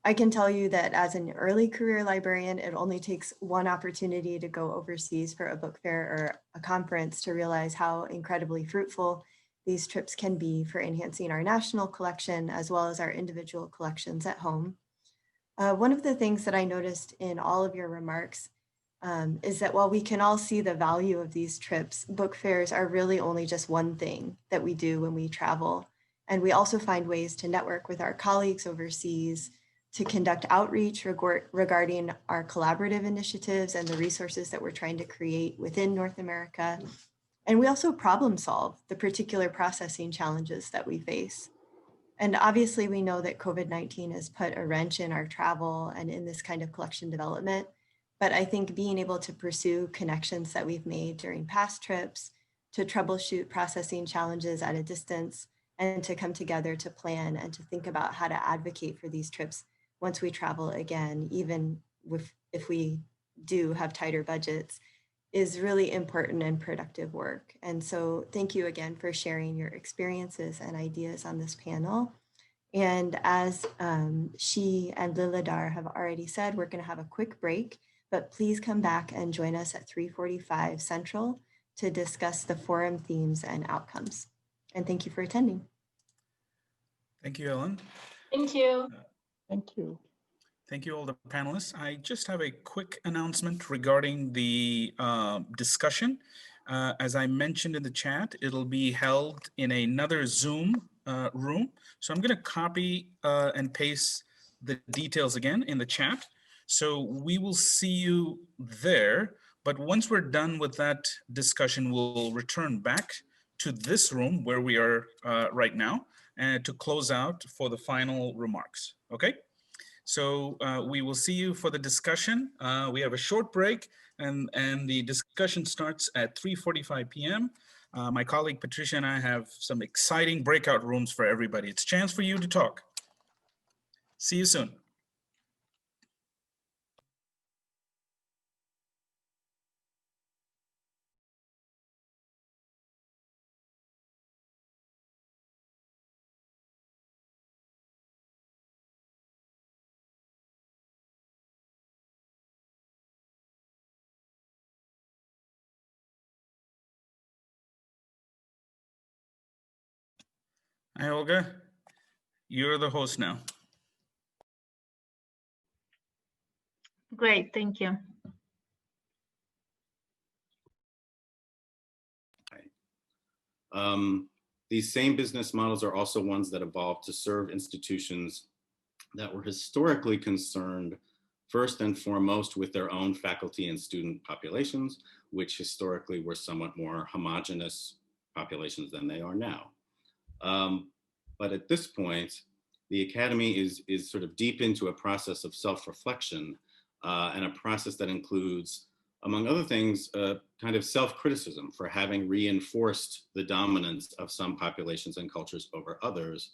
I can tell you that as an early career librarian, it only takes one opportunity to go overseas for a book fair or a conference to realize how incredibly fruitful these trips can be for enhancing our national collection as well as our individual collections at home. One of the things that I noticed in all of your remarks is that while we can all see the value of these trips, book fairs are really only just one thing that we do when we travel. And we also find ways to network with our colleagues overseas, to conduct outreach regarding our collaborative initiatives and the resources that we're trying to create within North America. And we also problem solve the particular processing challenges that we face. And obviously we know that COVID-19 has put a wrench in our travel and in this kind of collection development. But I think being able to pursue connections that we've made during past trips, to troubleshoot processing challenges at a distance, and to come together to plan and to think about how to advocate for these trips once we travel again, even if we do have tighter budgets, is really important and productive work. And so thank you again for sharing your experiences and ideas on this panel. And as she and Lilidar have already said, we're going to have a quick break, but please come back and join us at 3:45 Central to discuss the forum themes and outcomes. And thank you for attending. Thank you, Ellen. Thank you. Thank you. Thank you all the panelists. I just have a quick announcement regarding the discussion. As I mentioned in the chat, it'll be held in another Zoom room. So I'm going to copy and paste the details again in the chat. So we will see you there. But once we're done with that discussion, we'll return back to this room where we are right now and to close out for the final remarks. Okay? So we will see you for the discussion. We have a short break and the discussion starts at 3:45 p.m. My colleague Patricia and I have some exciting breakout rooms for everybody. It's a chance for you to talk. See you soon. Hi, Olga. You're the host now. Great, thank you. These same business models are also ones that evolved to serve institutions that were historically concerned first and foremost with their own faculty and student populations, which historically were somewhat more homogeneous populations than they are now. But at this point, the Academy is sort of deep into a process of self-reflection and a process that includes, among other things, kind of self-criticism for having reinforced the dominance of some populations and cultures over others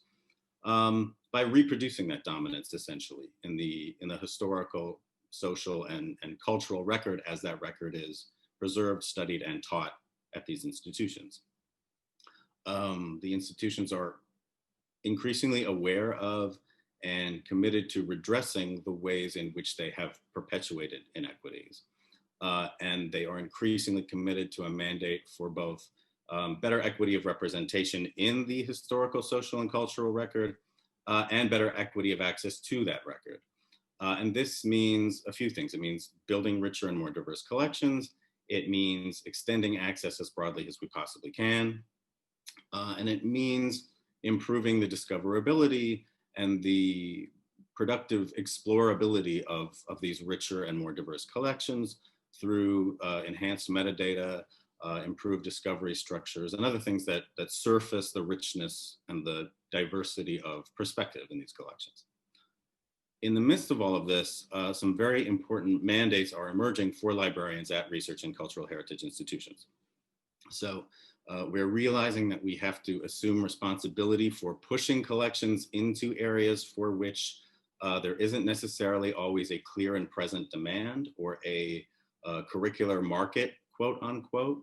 by reproducing that dominance essentially in the historical, social, and cultural record as that record is preserved, studied, and taught at these institutions. The institutions are increasingly aware of and committed to redressing the ways in which they have perpetuated inequities. And they are increasingly committed to a mandate for both better equity of representation in the historical, social, and cultural record, and better equity of access to that record. And this means a few things. It means building richer and more diverse collections. It means extending access as broadly as we possibly can. And it means improving the discoverability and the productive explorability of these richer and more diverse collections through enhanced metadata, improved discovery structures, and other things that surface the richness and the diversity of perspective in these collections. in the midst of all of this, some very important mandates are emerging for librarians at research and cultural heritage institutions. So we're realizing that we have to assume responsibility for pushing collections into areas for which there isn't necessarily always a clear and present demand or a curricular market, quote unquote,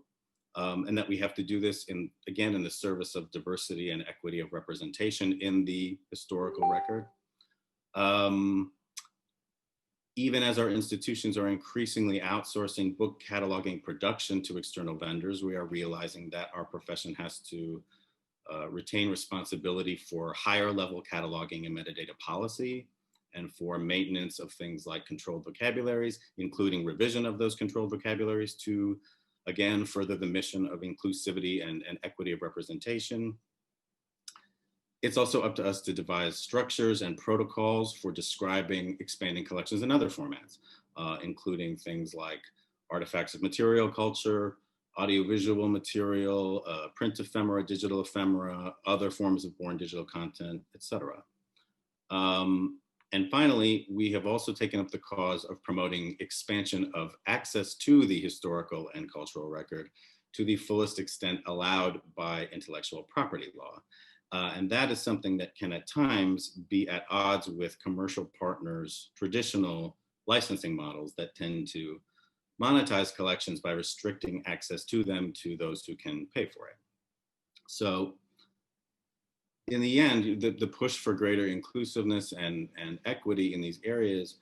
and that we have to do this again in the service of diversity and equity of representation in the historical record. Even as our institutions are increasingly outsourcing book cataloging production to external vendors, we are realizing that our profession has to retain responsibility for higher level cataloging and metadata policy, and for maintenance of things like controlled vocabularies, including revision of those controlled vocabularies to, again, further the mission of inclusivity and equity of representation. It's also up to us to devise structures and protocols for describing expanding collections in other formats, including things like artifacts of material culture, audiovisual material, print ephemera, digital ephemera, other forms of born digital content, etc. And finally, we have also taken up the cause of promoting expansion of access to the historical and cultural record to the fullest extent allowed by intellectual property law. And that is something that can at times be at odds with commercial partners' traditional licensing models that tend to monetize collections by restricting access to them to those who can pay for it. So in the end, the push for greater inclusiveness and equity in these areas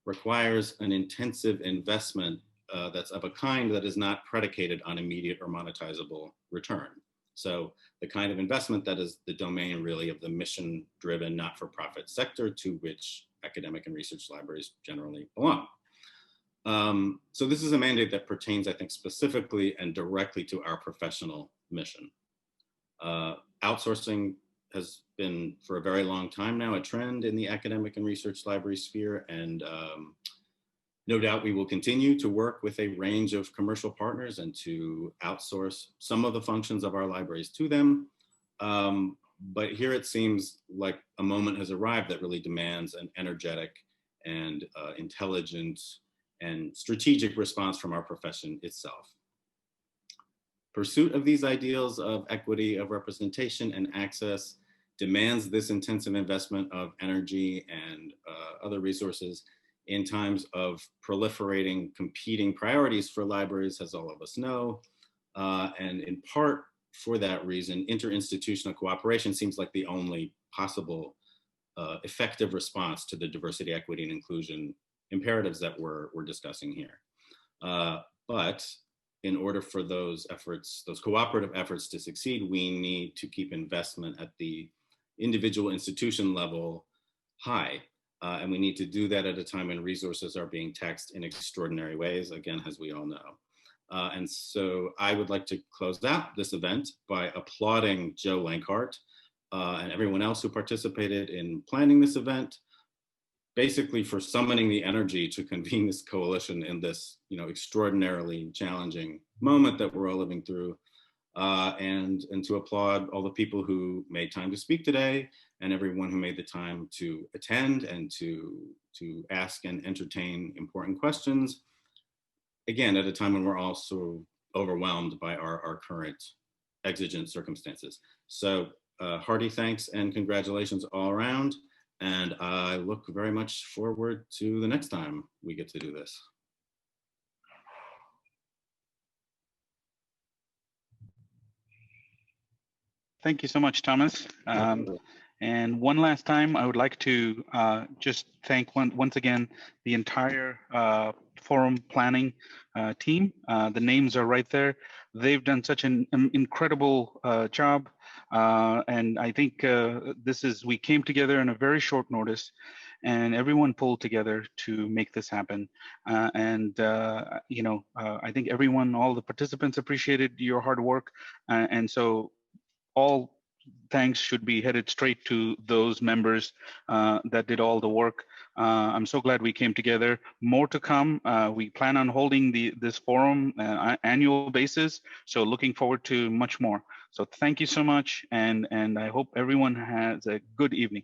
requires an intensive investment that's of a kind that is not predicated on immediate or monetizable return. So the kind of investment that is the domain really of the mission-driven not-for-profit sector to which academic and research libraries generally belong. So this is a mandate that pertains, I think, specifically and directly to our professional mission. Outsourcing has been for a very long time now a trend in the academic and research library sphere, and no doubt we will continue to work with a range of commercial partners and to outsource some of the functions of our libraries to them. But here it seems like a moment has arrived that really demands an energetic and intelligent and strategic response from our profession itself. Pursuit of these ideals of equity, of representation and access demands this intensive investment of energy and other resources in times of proliferating competing priorities for libraries, as all of us know. And in part for that reason, interinstitutional cooperation seems like the only possible effective response to the diversity, equity, and inclusion imperatives that we're discussing here. But in order for those efforts, those cooperative efforts to succeed, we need to keep investment at the individual institution level high. And we need to do that at a time when resources are being taxed in extraordinary ways, again, as we all know. And so I would like to close out this event by applauding Joe Lankhart and everyone else who participated in planning this event, basically for summoning the energy to convene this coalition in this, extraordinarily challenging moment that we're all living through. And to applaud all the people who made time to speak today and everyone who made the time to attend and to ask and entertain important questions. Again, at a time when we're also overwhelmed by our current exigent circumstances. So hearty thanks and congratulations all around. And I look very much forward to the next time we get to do this. Thank you so much, Thomas. And one last time, I would like to just thank once again the entire forum planning team. The names are right there. They've done such an incredible job. And I think we came together in a very short notice and everyone pulled together to make this happen. I think all the participants appreciated your hard work. And so all thanks should be headed straight to those members that did all the work. I'm so glad we came together. More to come. We plan on holding this forum annual basis. So looking forward to much more. So thank you so much. And I hope everyone has a good evening.